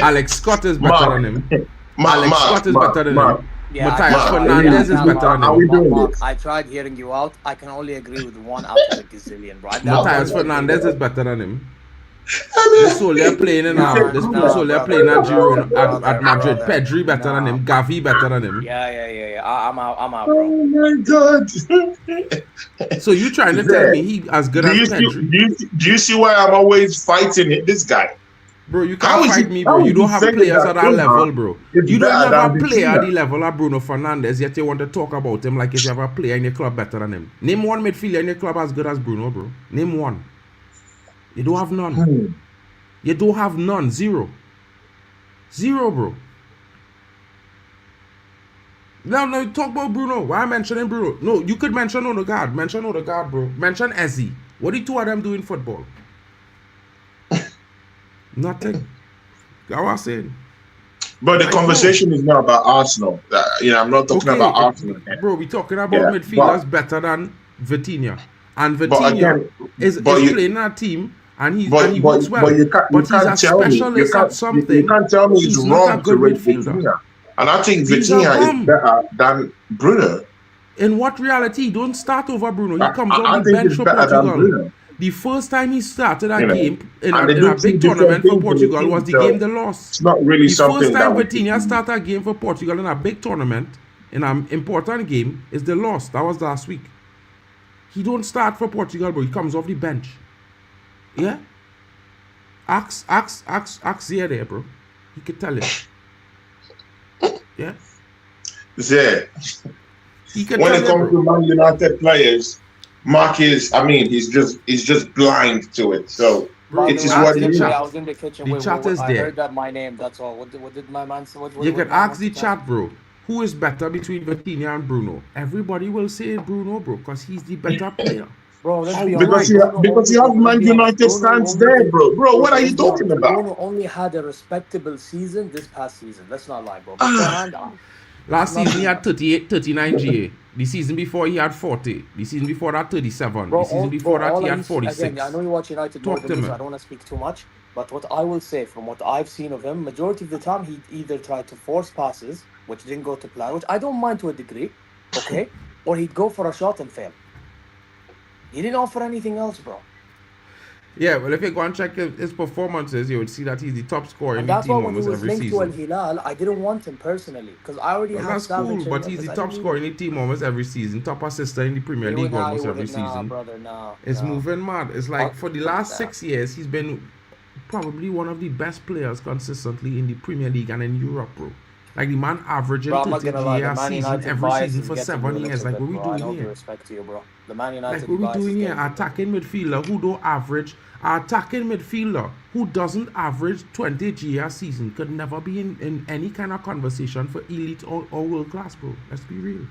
Alex Scott is better than him. Alex Scott is better than him. Yeah, Matthias I- Fernandez I- is I- better than Are him. we doing Mark, this? I tried hearing you out. I can only agree with one out of a gazillion, bro. Matthias Fernandez is better than him. I This soul they're playing in this soul they're playing at Girona at Madrid. Pedri better than him. Gavi better than him. Yeah. I'm out, Oh bro. my God. So you trying to tell me he as good do as you see, Pedri? do you see why I'm always fighting this guy? Bro, you How can't is fight he- me, how bro. You is don't he have saying players that at that Cunha level, bro. is You don't better have a than player at Vitinha? the level of Bruno Fernandes, yet you want to talk about him like if you have a player in your club better than him. Name one midfielder in your club as good as Bruno, bro. Name one. You don't have none. You don't have none. Zero, bro. Now talk about Bruno. Why am I mentioning Bruno? No, you could mention Odegaard. Mention Odegaard, bro. Mention Ezzy. What do the two of them do in football? Nothing. That's what I'm saying. But the Like, conversation is not about Arsenal. I'm not talking about Arsenal. Bro, we're talking about Yeah, midfielders better than Vitinha. And But Vitinha again, is but you- playing in a team and he But works well. you can't But he's a tell me specialist at something. You can't tell me it's He's not a wrong to good rate midfielder. Vitinha. And I think He's a Vitinha bum. is better than Bruno. In what reality? He don't start over Bruno. He comes I off the think bench he's for better than Portugal. Bruno. The first time he started a You know, game in and they a do big two different tournament for things in the Portugal team, was the so game they lost. It's not really The something first time that Vitinha started a game for Portugal in a big tournament, in an important game, is the loss. That was last week. He don't start for Portugal, bro. He comes off the bench. Yeah? Ask there, bro. He could tell you. Yeah? Yeah. He could When tell it you, comes bro. to Man United players, Mark is, he's just blind to it. So Bro, it the is chat- what the it is. chat- I was in the kitchen. The chat is I there. heard that my name. That's all. What did my man say? What You can my ask man the say? chat, bro. Who is better between Vitinha and Bruno? Everybody will say Bruno, bro, because he's the better player. Bro, let's be Because honest. because you have Man United stands there, bro. Bro, what are you talking about? Bruno only had a respectable season this past season. Let's not lie, bro. Beforehand, Last season he had 38, 39 GA. The season before he had 40. The season before that 37. bro, the season before that all he I had used- 46. Again, I know you watch United more Talk than to me, me. so I don't want to speak too much. But what I will say, from what I've seen of him, majority of the time he either tried to force passes, which didn't go to plan, which I don't mind to a degree, okay, or he'd go for a shot and fail. He didn't offer anything else, bro. Yeah, well, if you go and check his performances, you would see that he's the top scorer in And the that's why team when he almost was every linked to Al season. Hilal, I didn't want him personally because I already Well, have that's cool, Savage. but he's the top scorer in the team almost every season. Top assister in the Premier League almost every season. Brother, no. It's no. moving mad. It's like for the last Nah. 6 years, he's been probably one of the best players consistently in the Premier League and in Europe, bro. Like the man averaging Bro, I'm not 30 gonna lie, GA the Man season United every bias season is for getting 7 you a years. little Like bit, what we bro. I doing know due here? respect to you, bro. The Man United Like what we bias is doing here? getting you, bro. Attacking midfielder who don't average, attacking midfielder who doesn't average 20 GA a season could never be in any kind of conversation for elite or world class, bro. Let's be real.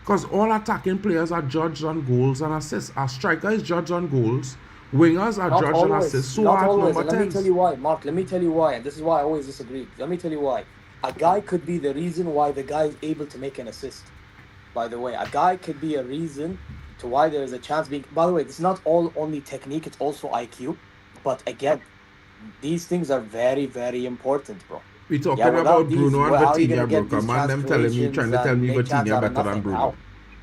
Because all attacking players are judged on goals and assists. A striker is judged on goals. Wingers are Not judged on always. assists. So Not are always. number And let me 10s. tell you why, Mark. Let me tell you why. And this is why I always disagree. Let me tell you why. A guy could be the reason why the guy is able to make an assist. By the way, a guy could be a reason to why there is a chance being. By the way, it's not all only technique, it's also IQ. But again, these things are very, very important, bro. We talking Yeah, without about these, Bruno and well, how are you gonna Vitinha, bro. get these Come on, them telling me, trying to tell me make chance Vitinha out of better than nothing? Bruno. How?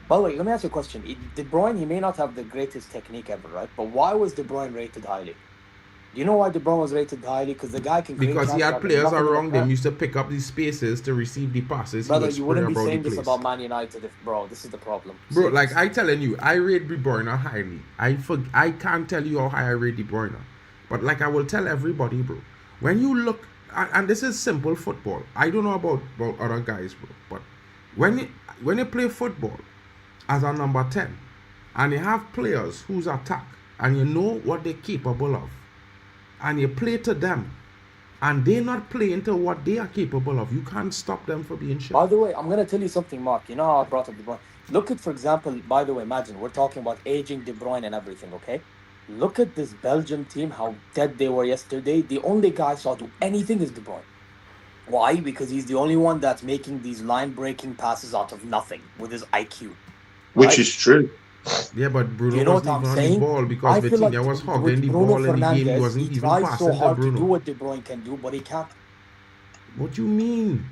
By the way, let me ask you a question. De Bruyne, he may not have the greatest technique ever, right? But why was De Bruyne rated highly? You know why De Bruyne was rated highly? Because the guy can create Because he chances had out of players nothing in the around them Prem. used to pick up these spaces to receive the passes. He Brother, would you spray wouldn't be about the saying this place. about Man United if, bro, this is the problem. Bro, like Seriously. I telling you, I rate De Bruyne highly. I can't tell you how high I rate De Bruyne, but like I will tell everybody, bro. When you look, and this is simple football. I don't know about other guys, bro, but when you play football as a number 10, and you have players who's attack, and you know what they're capable of, and you play to them, and they're not playing to what they are capable of, you can't stop them from being shit. By the way, I'm going to tell you something, Mark. You know how I brought up De Bruyne? Look at, for example, by the way, imagine we're talking about aging De Bruyne and everything, okay? Look at this Belgium team, how dead they were yesterday. The only guy saw do anything is De Bruyne. Why? Because he's the only one that's making these line-breaking passes out of nothing with his IQ. Which Right? is true. Yeah, but Bruno You know what wasn't I'm even on the saying? ball because I feel like Vitinha was hogging with the Bruno ball in the game. He Fernandes, wasn't he even tries passing so to hard to do Bruno. what De Bruyne can do, but he can't. What you mean?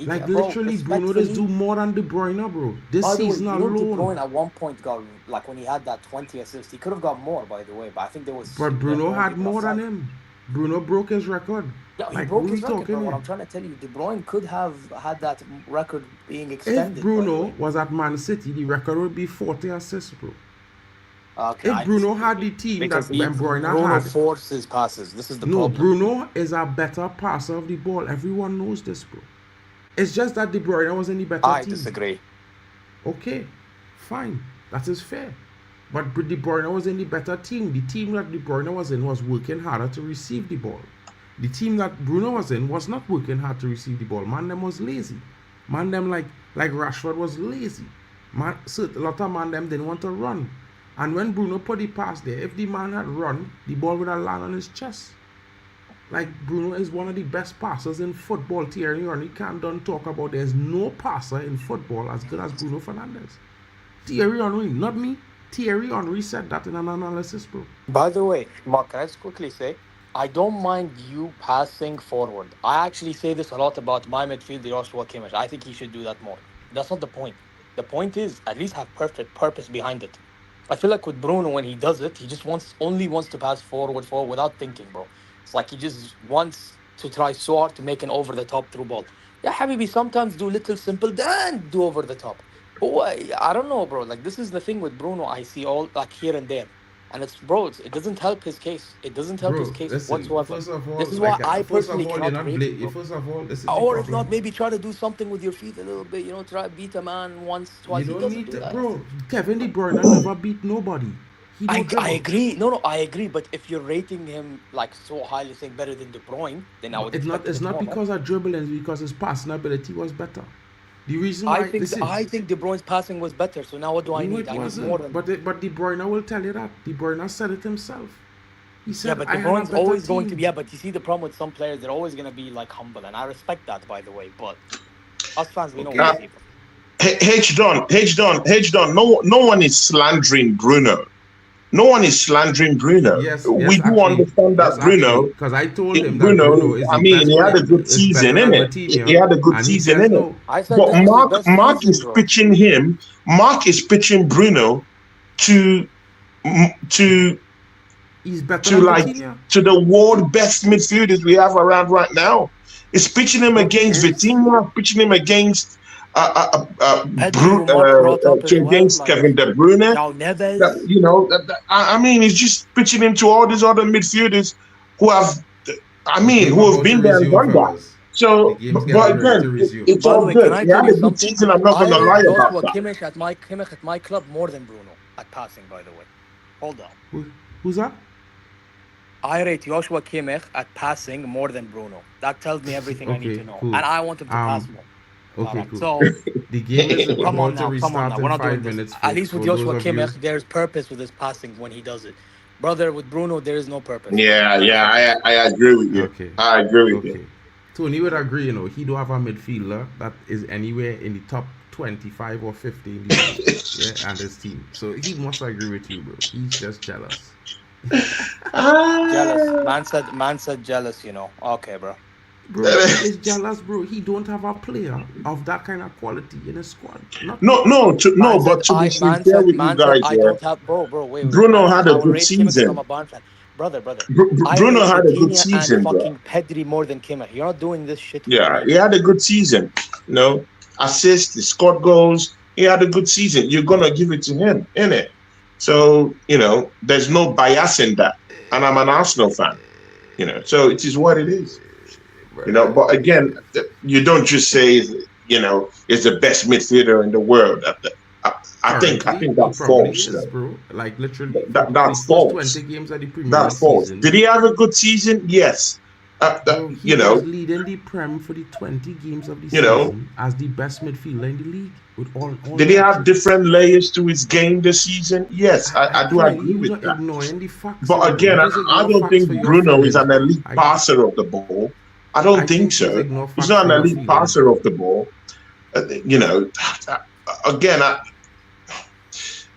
Like Bro, literally, Bruno does do respectfully, more than De Bruyne, bro. This by the way, season you know De alone. Bruyne at one point got, like when he had that 20 assists, he could have got more, by the way, but I think there was But Bruno won't had give it more than offside. him. Bruno broke his record. Yeah, he Like, broke what are we his record, talking but what here? I'm trying to tell you, De Bruyne could have had that record being If extended, by the Bruno way. was at Man City, the record would be 40 assists, bro. Okay, If I Bruno disagree. had the team Because that Bruyne Bruno had, forces passes. This is the no, problem. Bruno is a better passer of the ball. Everyone knows this, bro. It's just that De Bruyne was in the better I team. disagree. Okay, fine. That is fair. But De Bruyne was in the better team. The team that De Bruyne was in was working harder to receive the ball. The team that Bruno was in was not working hard to receive the ball. Man, them was lazy. Man, them like Rashford was lazy. Man, so a lot of man them didn't want to run. And when Bruno put the pass there, if the man had run, the ball would have landed on his chest. Like Bruno is one of the best passers in football. Thierry Henry can't done talk about there's no passer in football as good as Bruno Fernandes. Thierry Henry, not me. Thierry Henry said that in an analysis, bro. By the way, Mark, can I just quickly say, I don't mind you passing forward. I actually say this a lot about my midfield, Joshua Kimmich. I think he should do that more. That's not the point. The point is at least have perfect purpose behind it. I feel like with Bruno, when he does it, he just only wants to pass forward without thinking, bro. It's like he just wants to try so hard to make an over-the-top through ball. Yeah, Habibi, sometimes do little simple, then do over-the-top. Oh, I don't know, bro. Like, this is the thing with Bruno. I see all, like, here and there. And it doesn't help his case. It doesn't help his Bro, case listen, whatsoever. first of all, This is why I first of personally all, you're cannot not rate him, bro. first of all, this is the Or if problem. not, maybe try to do something with your feet a little bit. Try beat a man once, You twice. He don't doesn't need do to, that. bro. Kevin De Bruyne never beat nobody. He don't I dribble. agree. No, I agree. But if you're rating him like so highly, saying better than De Bruyne, then I would It's expect not. It's a bit not more, no? because of dribbling. It's because his passing ability was better. The reason why I think De Bruyne's passing was better. So now what do I no, need? it I need wasn't. more than. But De Bruyne will tell you that. De Bruyne said it himself. He Yeah, said, but "I De had a Bruyne's better always team." going to be. Yeah, but you see the problem with some players, they're always going to be like humble, and I respect that, by the way. But us fans, we know Okay. what we see. H Don. No one is slandering Bruno. No one is slandering Bruno. Yes, We do actually, understand that Bruno. because I told him that Bruno is I the mean, best he had player, a good is better season, than innit? Vitinha, He had a good and he season, says innit? no. I said But this was his best Mark season, is bro. pitching him. Mark is pitching Bruno to He's better than Vitinha. to the world best midfielders we have around right now. It's pitching him against Vitinha, pitching him against Pedri, who Mark brought up as well, against like Kevin De Bruyne. João Neves. I mean, it's just pitching him to all these other midfielders who have, Game who have about been to there and resume, done that. fellas. So, The game's but getting ready to again, resume. it's By the all way, good. can I He tell had you a good something? season. I'm not I going to lie rate about Joshua that. Kimmich at my club more than Bruno at passing, by the way. Hold on. Who's that? I rate Joshua Kimmich at passing more than Bruno. That tells me everything I need Okay, to know. cool. And I want him to pass more. Okay, Alright, cool. so The game is come on about to now. restart We're in not doing 5 this. minutes. At least with for those Joshua of you. Kimmich, there's purpose with his passing when he does it. Brother, with Bruno, there is no purpose. I agree with you. Okay. I agree with you. Tony would agree, he don't have a midfielder that is anywhere in the top 25 or 50 in the league, and his team. So he must agree with you, bro. He's just jealous. Jealous. Man said jealous, Okay, bro. Bro, he is jealous, bro. He don't have a player of that kind of quality in his squad. But to be sincere with you guys, I don't have, bro, wait. Bruno had a I will good rate Kimmich because I'm season. a Bayern fan. brother. I Bruno rate had a good Vitinha season, and bro. fucking Pedri more than Kimmich. You're not doing this shit. Yeah, he had a good season. You know, assists, he scored goals. He had a good season. You're gonna give it to him, innit? So you know, there's no bias in that. And I'm an Arsenal fan. You know, so it is what it is. You know, but again, you don't just say, you know, it's the best midfielder in the world. I think Currently, that's he probably false. is, bro. Like literally, That's for the false. first 20 games of the Premier That's League false. season, Did he have a good season? Yes. bro, he You know, was leading the Prem for the 20 games of the you know, season as the best midfielder in the league. With all did he have metrics. different layers to his game this season? Yes, I do Clearly, agree he was with not that. ignoring the facts. But Bro. again, You just I ignore don't facts think for your Bruno is feelings, an bro. elite passer of the ball. I don't think you just so. ignore He's facts not for an your elite feelings, passer bro. of the ball. You know, again,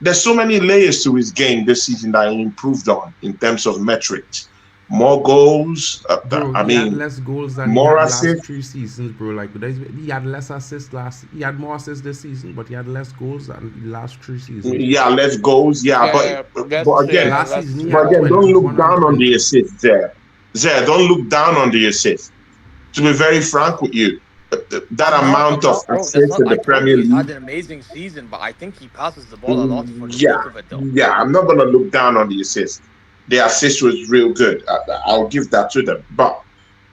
there's so many layers to his game this season that he improved on in terms of metrics. More goals. Bro, I he had mean, less goals than he more had last assists. 3 seasons, bro. Like, he had less assists last. He had more assists this season, but he had less goals than the last 3 seasons. Yeah, less goals. Yeah, but again, last season he but had again, don't 21 look and down on 20. the assists there. There, don't look down on the assists. To be very frank with you, that amount of assists in the Premier He's had League. an amazing season, but I think he passes the ball a lot for the Yeah, sake of it, though. yeah. I'm not gonna look down on the assist. The assist was real good. I'll give that to them. But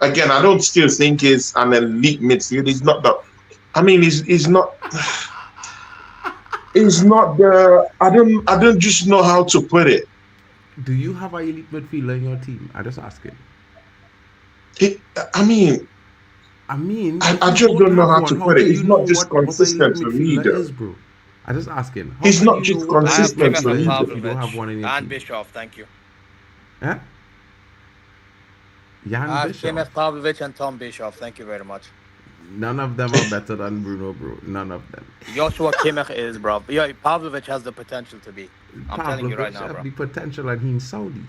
again, I don't still think he's an elite midfielder. He's not the. I mean, he's not. He's not the. I don't just know how to put it. Do you have an elite midfielder in your team? I just asking. I mean, I if just you don't know how have to one, put it. can It's you not know just what an consistent elite for me, midfielder though. is, bro? I just asking. How He's can not you just know what an I have elite consistent Kimmich for and me, midfielder though. if you don't have one in your and team? Bischoff, thank you. Huh? Jan I have Bishop. Kimmich, Pavlovic, and Tom Bischoff. Thank you very much. None of them are better than Bruno, bro. None of them. Joshua Kimmich is, bro. Yeah, Pavlovic has the potential to be. I'm telling you right Pavlovic now, have bro. the potential and he's in Saudi.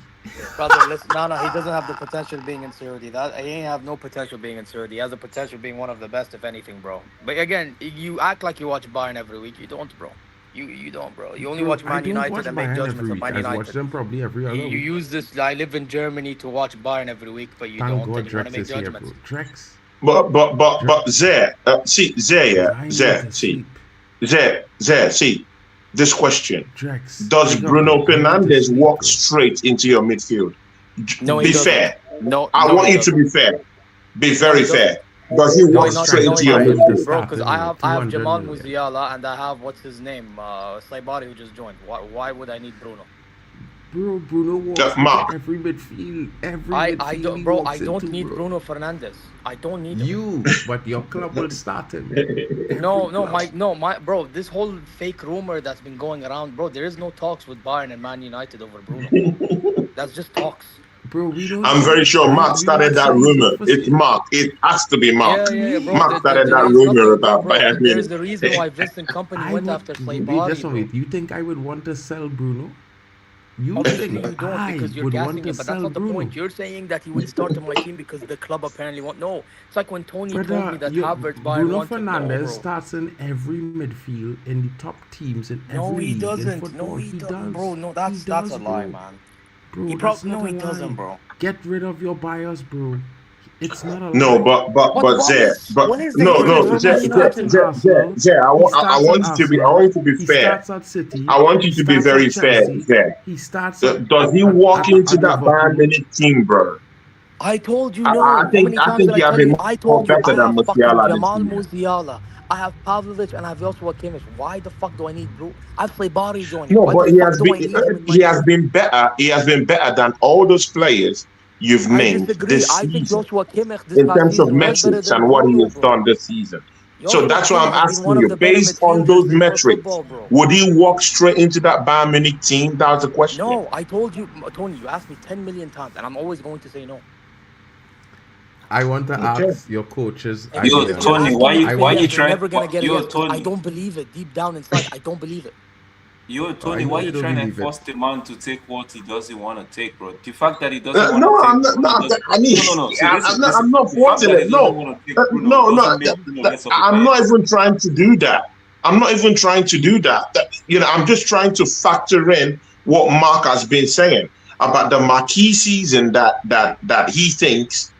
Brother, listen, no, he doesn't have the potential being in Saudi. He ain't have no potential being in Saudi. He has the potential being one of the best, if anything, bro. But again, you act like you watch Bayern every week. You don't, bro. You don't, bro. You only Bro, watch I Man don't United watch and make Bayern judgments every of week. Man I watch United. them probably every other You week. use this. I live in Germany to watch Bayern every week, but you Thank don't. God And you want Drex to make is here, judgments. bro. Drex. But Zare, Because I need to see, sleep. Zare, see, this question. Drex. Does big up, Bruno bro. I need to Fernandes sleep, walk bro. straight into your midfield? No, he Be doesn't. fair. No, I no, want he you to doesn't. be fair. Be No, very he doesn't. fair. Does he No, walk he not. straight No, to he your Trying doesn't, to midfield? bro. start Because him, I you know, have I have 200 Jamal million. Musiala and I have what's his name, Slaibari, who just joined. Why would I need Bruno? Bro, Bruno walks Mark. into every midfield. Every I midfield don't, he bro. walks I don't into, need bro. Bruno Fernandes. I don't need him. You, but your club will start him. No, Every club. my bro. This whole fake rumor that's been going around, bro. There is no talks with Bayern and Man United over Bruno. That's just talks. Bro, we don't I'm see very it. sure Mark We're not started that saying he's not rumor. for It's sale. Mark. It has to be Mark. Yeah, bro. Mark started that It's rumor nothing, about Bayern There is Munich. the reason why Vincent Company I went would after wait, Slaibari, just a bro. minute. You think I would want to sell Bruno? You Obviously, think you don't I because you're would want gassing to it, but that's sell not the Bruno? point. You're saying that he would start on my team because the club apparently won't. No, it's like when Tony told me Brother, that Havertz Bayern Bruno wanted. No, Fernandes bro. starts in every midfield in the top teams in every No, he league in doesn't. football. No, he He doesn't, does. bro. No, He that's does, a lie, bro. man. Bro, He that's probably not no, a he lie. doesn't, bro. Get rid of your bias, bro. It's not a No, lie. but Zare, but What is the no, hatred no, for Brother, Man he starts United? in Arsenal. Zare. I He starts at want you to be, Arsenal. He fair. starts at City. I want He you to be starts very at fair, Chelsea. Zare. He starts at Does he walk into that Bayern Liverpool. Munich team, bro? I told you I no. How many times think did I he has tell been you? I more told you better I than have fucking Musiala this Jamal season. Musiala. I have Pavlovic and I have Joshua Kimmich. Why the fuck do I need Blue? I have Slaibari joining. No, Why the but he fuck has do I need him in my he has team? been better. He has been better than all those players you've I named disagree. this I think season Joshua Kimmich this in past terms of season was better metrics than and what he Bruno, has bro. done this season. So Joshua that's why I'm Kimmich has been one asking of you, the better based on midfielders those in world metrics, football, bro. would he walk straight into that Bayern Munich team? That was the question. No, I told you, Tony. You asked me 10 million times, and I'm always going to say no. I want to Okay. ask your coaches. And Yo, if you're Tony, asking why me to you say why yes, you they're trying? never gonna get it Yo, yes, 'cause I Tony, don't believe it. Deep down inside, I don't believe it. yo, I Tony, know why you you don't trying to believe it. force the man to take what he doesn't want to take, bro? The fact that he doesn't want No, to I'm take not. Bruno No, does, I mean, no. See, listen. I'm not The fact forcing that it. he doesn't No, want to take Bruno no. doesn't make Bruno less of a I'm player. not even trying to do that. I'm not even trying to do that. You know, I'm just trying to factor in what Mark has been saying. about the marquee season that he thinks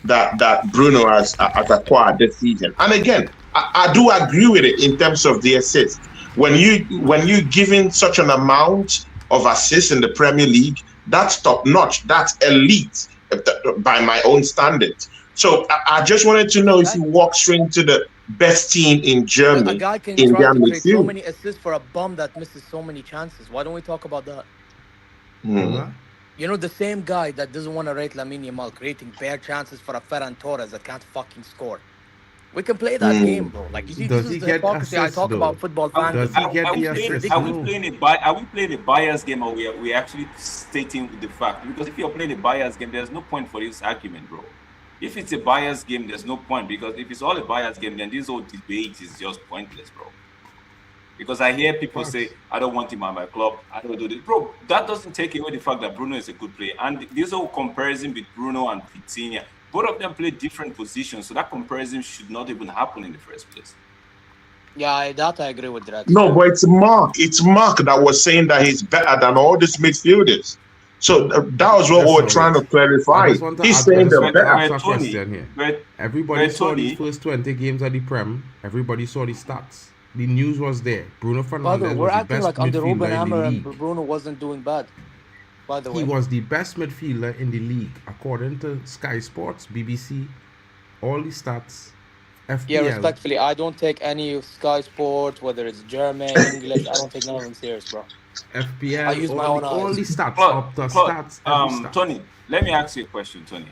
that Bruno has acquired this season. And again, I do agree with it in terms of the assists. When you giving such an amount of assists in the Premier League, that's top notch. That's elite by my own standards. So I just wanted to know if you walk straight into the best team in Germany A guy can in try their to create so midfield. many assists for a bum that misses so many chances. Why don't we talk about that? Mhm. You know, the same guy that doesn't want to rate Lamine Yamal creating bare chances for a Ferran Torres that can't fucking score. We can play that game, bro. Like, you see, Does this he is the get hypocrisy I assists, talk though? about football Are, Does fandom. he get are we the playing? assist? Are we No. playing are we playing a bias game, or we actually stating the fact? Because if you're playing a bias game, there's no point for this argument, bro. If it's a bias game, there's no point, because if it's all a bias game, then this whole debate is just pointless, bro. Because I hear people say, I don't want him at my club, I don't do this. Bro, that doesn't take away the fact that Bruno is a good player. And this whole comparison with Bruno and Vitinha, both of them play different positions, so that comparison should not even happen in the first place. Yeah, that I agree with that. No, but it's Mark. It's Mark that was saying that he's better than all these midfielders. So that was what we were trying to clarify. He's saying they're better. ask a Tony, question here. but Everybody but saw Tony- the first 20 games of the Prem. Everybody saw the stats. The news was there. Bruno By the Fernandes way, we're was the acting best like under Ruben midfielder in the Amorim, league. Bruno wasn't doing bad. By the way, He was the best midfielder in the league, according to Sky Sports, BBC, all the stats, FPL. yeah, respectfully, I don't take any of Sky Sports, whether it's German, English. I don't take none of them serious, bro. FPL, I use my own all eyes. the stats, Claude, up the Claude, stats, every stat. Tony, let me ask you a question, Tony.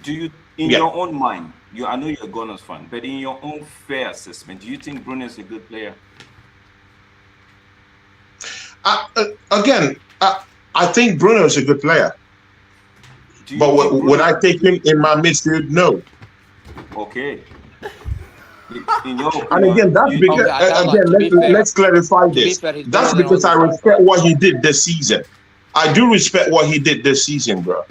Do you, in Yeah. your own mind, I know you're a Gunners fan, but in your own fair assessment, do you think Bruno is a good player? Again, I think Bruno is a good player. Do you But think would Bruno- I take him in my midfield? No. Okay. In your And opinion, again, that's you- because Okay, I can't lie. again, To be fair- let's clarify to be this. fair, he's That's better than because all I the respect guys. what he did this season. I do respect what he did this season, bro.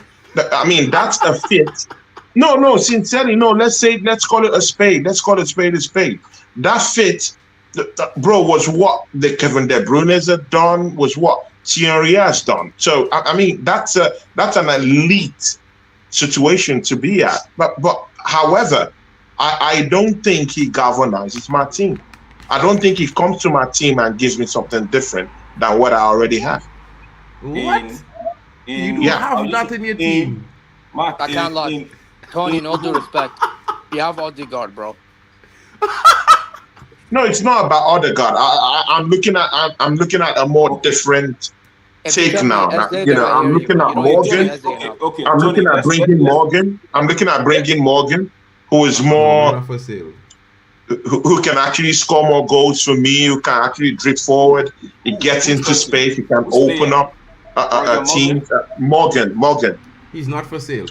I mean, that's a fit. No, sincerely, no. Let's call it a spade. Let's call it a spade. That fit, bro, was what the Kevin De Bruyne's had done. Was what Thierry has done. So I mean, that's an elite situation to be at. But however, I don't think he galvanizes my team. I don't think he comes to my team and gives me something different than what I already have. What? You don't Yeah. have that in your team. Mark, I can't lie. Tony, no due respect. You have Odegaard, bro. No, it's not about Odegaard. I'm looking at a more different If you take tell me now. Eze, You know, I I'm hear looking you. at You don't even Morgan. say Eze now. Okay, I'm Tony, looking at bringing Morgan. I'm looking at bringing Morgan, who is more, Not for sale. who can actually score more goals for me, who can actually drift forward. He gets into space. He can open up a team. Morgan. He's not for sale.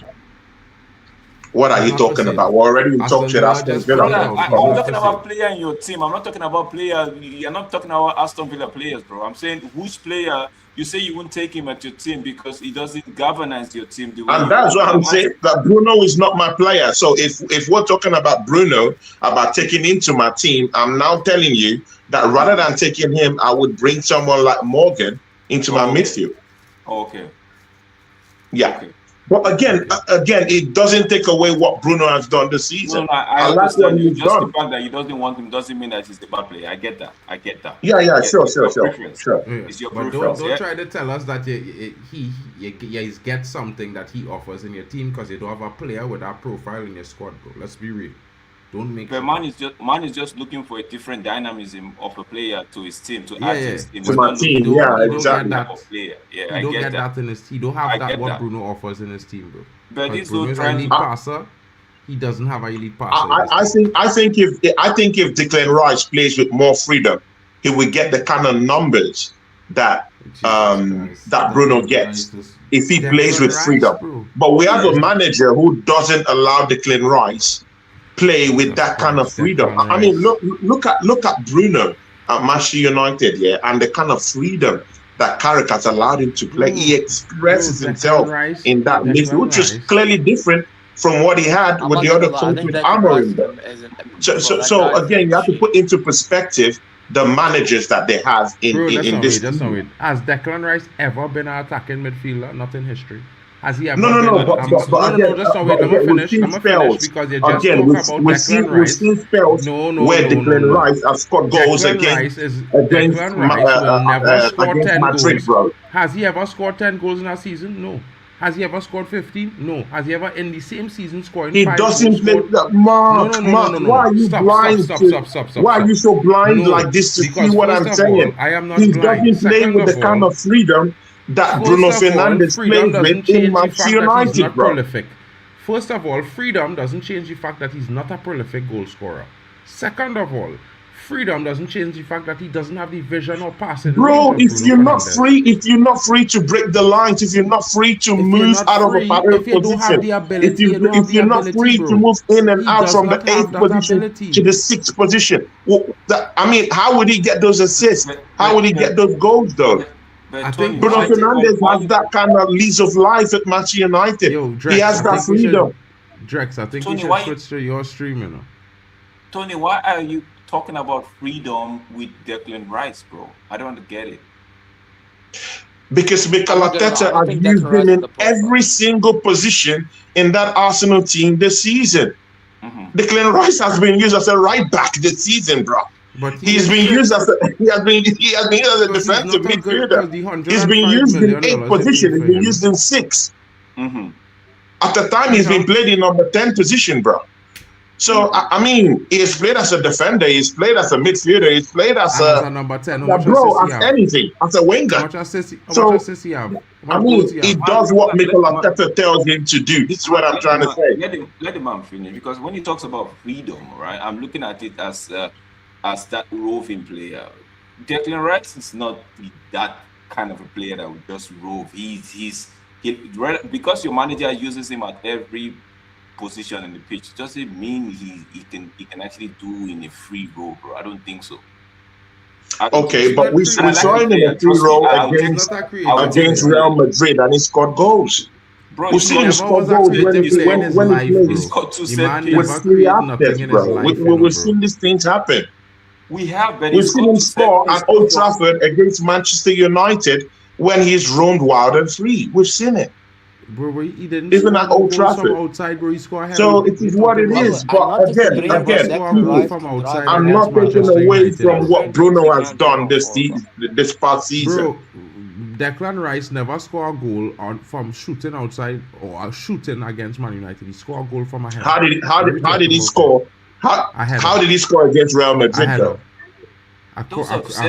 What are you Not for talking sale. about? We're already in Aston talk shit. Villa Aston just Villa. put it out. I'm Not talking for about sale. player in your team. I'm not talking about player. You're not talking about Aston Villa players, bro. I'm saying which player you say you won't take him at your team because he doesn't galvanize your team the way. And that's what I'm saying. That Bruno is not my player. So if we're talking about Bruno, about taking into my team, I'm now telling you that rather than taking him, I would bring someone like Morgan into my midfield. Okay. Yeah. Okay. But again, it doesn't take away what Bruno has done this season. No, I like what understand you. he's Just done. the fact that he doesn't want him doesn't mean that he's the bad player. I get that. Yeah, sure. It's your preference. Yeah. It's your But preference. don't Yeah? try to tell us that you get something that he offers in your team because you don't have a player with that profile in your squad, bro. Let's be real. Don't make But man is just looking for a different dynamism of a player to his team to Yeah, add to yeah. his team. To He's my not team, looking yeah, for a exactly. type of player. Yeah, he I don't get get that. that in his. He don't have I that get what that. Bruno offers in his team, bro. But Because he's Bruno not is an trying elite to. passer. He doesn't have an elite passer. in his I team. think if Declan Rice plays with more freedom, he will get the kind of numbers that Jesus Christ. that Bruno Declan gets Rice was- if he Declan plays with Rice, freedom. bro. But we have a manager who doesn't allow Declan Rice play with that kind of Christ, freedom. Declan I mean, Rice. look at Bruno at Manchester United, yeah, and the kind of freedom that Carrick has allowed him to play. He expresses Bro, Declan himself Rice- in that Declan midfield, which is Rice. clearly different from what he had I'm with not the gonna other lie, I coach think with Declan Rice Amorim. is So that so guy's again, you have to machine. put into perspective the managers that they have in this. That's not it. Has Declan Rice ever been an attacking midfielder? Not in history. Has he ever No, been? but again, Just but wait. Let me again, finish. we've seen spells. Because you just Again, talk we've about we've Declan seen Rice. spells where Declan Rice has scored goals Declan against Rice will never score against 10 Madrid, goals. bro. Has he ever scored 10 goals in a season? No. Has he ever scored 15? No. Has he ever in the same season scoring He 5 doesn't goals? play. Mark, why are you blind? Why are you so blind like this to see what I'm saying? I am not He blind. doesn't play with the kind of freedom that Bruno Fernandes plays with in Manchester United, bro. Prolific. First of all, freedom doesn't change the fact that he's not a prolific goal scorer. Second of all, freedom doesn't change the fact that he doesn't have the vision or passing. Bro, if you're not free to break the lines, if you're not free to move out of a pattern position, if you're not free to move in and out from the 8th position to the 6th position, how would he get those assists? How would he get those goals, though? But I think Bruno Fernandes has that kind of lease of life at Manchester United. He has that freedom. Drex, I think Tony, you should switch to your stream, you know. Tony, why are you talking about freedom with Declan Rice, bro? I don't get it. Because Mikel Arteta has used him in every single position in that Arsenal team this season. Declan Rice has been used as a right back this season, bro. But he's been used as a defensive midfielder. He's been used in 8th position. He's been used in 6. At the time, he's been played in number 10 position, bro. So he's played as a defender. He's played as a midfielder. He's played as a number 10. As anything, as a winger. He does what Mikel Arteta tells him to do. This is what I'm trying to say. Let the man finish, because when he talks about freedom, right? I'm looking at it as that roving player. Declan Rice is not that kind of a player that would just rove. Because your manager uses him at every position in the pitch doesn't mean he can actually do in a free role, bro. I don't think so. Okay, but we saw him in a free role against Real Madrid, and he scored goals. Bro, we've seen him score goals when he plays. He's got 2 set with 3 aspects, bro. We've seen these things happen. We've seen him score at Old Trafford against Manchester United when he's roamed wild and free. We've seen it. Bro, he didn't even at Old Trafford. Outside, bro, he scored so it is what it is. But again, I'm not taking away from what Bruno has done this past season. Bro, Declan Rice never scored a goal from shooting outside or shooting against Man United. He scored a goal from a header. How did he score? How did he score against Real Madrid though? A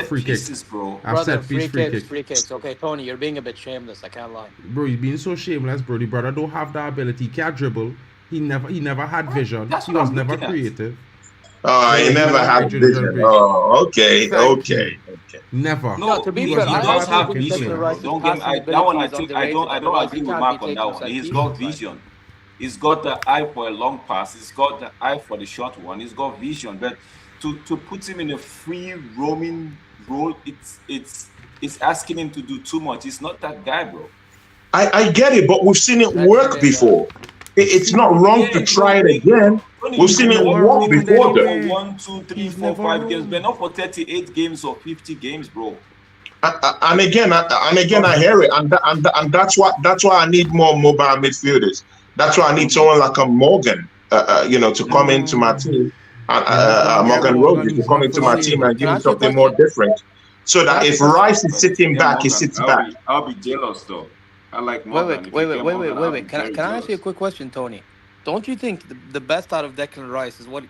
free kick, bro. Free kicks. Okay, Tony, you're being a bit shameless. I can't lie. Bro, you're being so shameless, bro. The brother don't have the ability. He can't dribble. He never had vision. He was never creative. He never had vision. Oh, okay. Never. No, to be fair, he does have vision. Don't get that one. I don't agree with Mark on that one. He's got vision. He's got the eye for a long pass. He's got the eye for the short one. He's got vision, but to put him in a free roaming role, it's asking him to do too much. He's not that guy, bro. I get it, but we've seen it work before. It's not wrong to try it again. We've seen it work before, though. 1, 2, 3, 4, 5 games, but not for 38 games or 50 games, bro. And again, I hear it, and that's why I need more mobile midfielders. That's why I need someone like a Morgan, to come into my team. Morgan Rogie to come into my team and give me something more different. So that if Rice is sitting back, he sits back. I'll be jealous though. I like Morgan. Wait. Can I ask you a quick question, Tony? Don't you think the best out of Declan Rice is what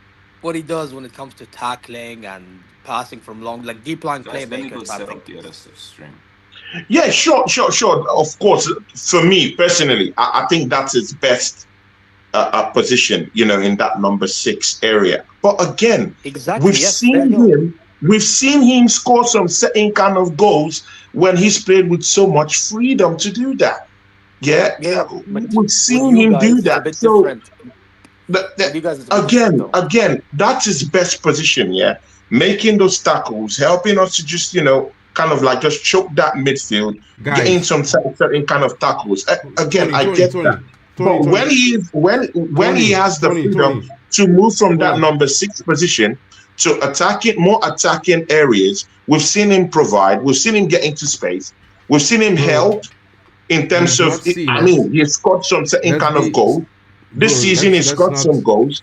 he does when it comes to tackling and passing from long, like deep line playmaker type thing? Yeah, sure. Of course, for me personally, I think that's his best position, in that number 6 area. But again, we've seen him score some certain kind of goals when he's played with so much freedom to do that. Yeah. We've seen him do that. So again, that's his best position. Yeah, making those tackles, helping us to just kind of like just choke that midfield, getting some certain kind of tackles. Again, I get that. But when he has the freedom to move from that number 6 position to more attacking areas. We've seen him provide. We've seen him get into space. We've seen him help in terms We've of. not seen I it. mean, he's scored some certain Let's kind of be- goals. This Bro, season, he's let's scored not- some goals.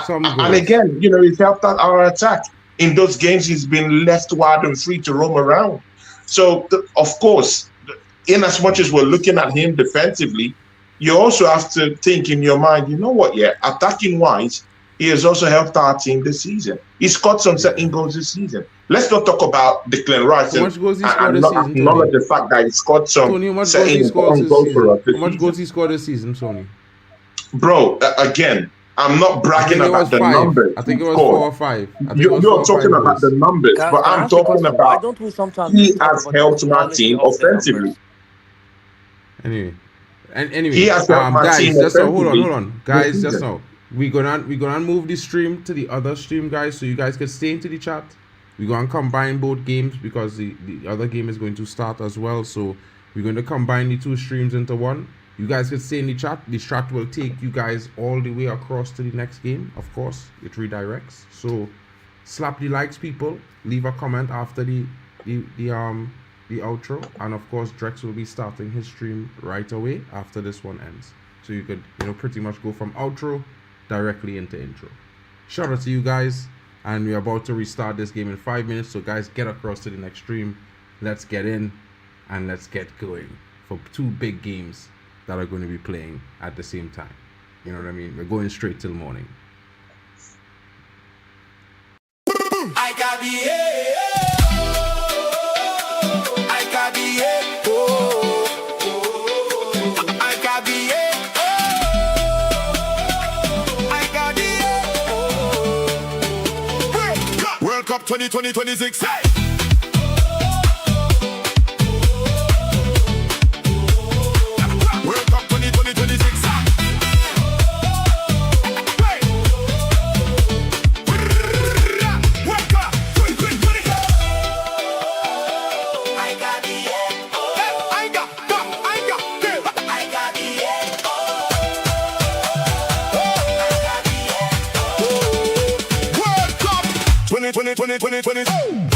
Some And goals. again, you know, he's helped out our attack. In those games, he's been left wide and free to roam around. So, of course, in as much as we're looking at him defensively, you also have to think in your mind, you know what, yeah, attacking wise, he has also helped our team this season. He scored some certain goals this season. Let's not talk about Declan Rice How much goals he scored and this not season, acknowledge Tony? the fact that he scored some Tony, how much goals certain he scored this goals for us season? this How much season. goals he scored this season, Tony? Bro, again, I'm not I bragging think it was about the 5. numbers. I think it he was scored. 4 or 5. I think it You're was 4 or 5 talking about goals. the numbers, Can, but can I I'm ask a talking question? Why about don't we sometimes he just talk has about the helped my quality team of the offensively. numbers? Anyway, and anyway, He has helped my guys, team just now, hold offensively on, guys, this just season. now. We gonna move the stream to the other stream, guys, so you guys can stay into the chat. We're gonna combine both games because the other game is going to start as well. So we're going to combine the 2 streams into one. You guys can stay in the chat. The chat will take you guys all the way across to the next game. Of course, it redirects. So slap the likes, people. Leave a comment after the outro, and of course Drex will be starting his stream right away after this one ends. So you could, you know, pretty much go from outro directly into intro. Shout out to you guys, and we're about to restart this game in 5 minutes. So guys, get across to the next stream. Let's get in and let's get going for 2 big games that are going to be playing at the same time. You know what I mean? We're going straight till morning. I got the I got the I got the I got the World Cup 2026. Hey! World Cup 2026. Hey! World Cup 2026. I got the I got the World Cup 2020.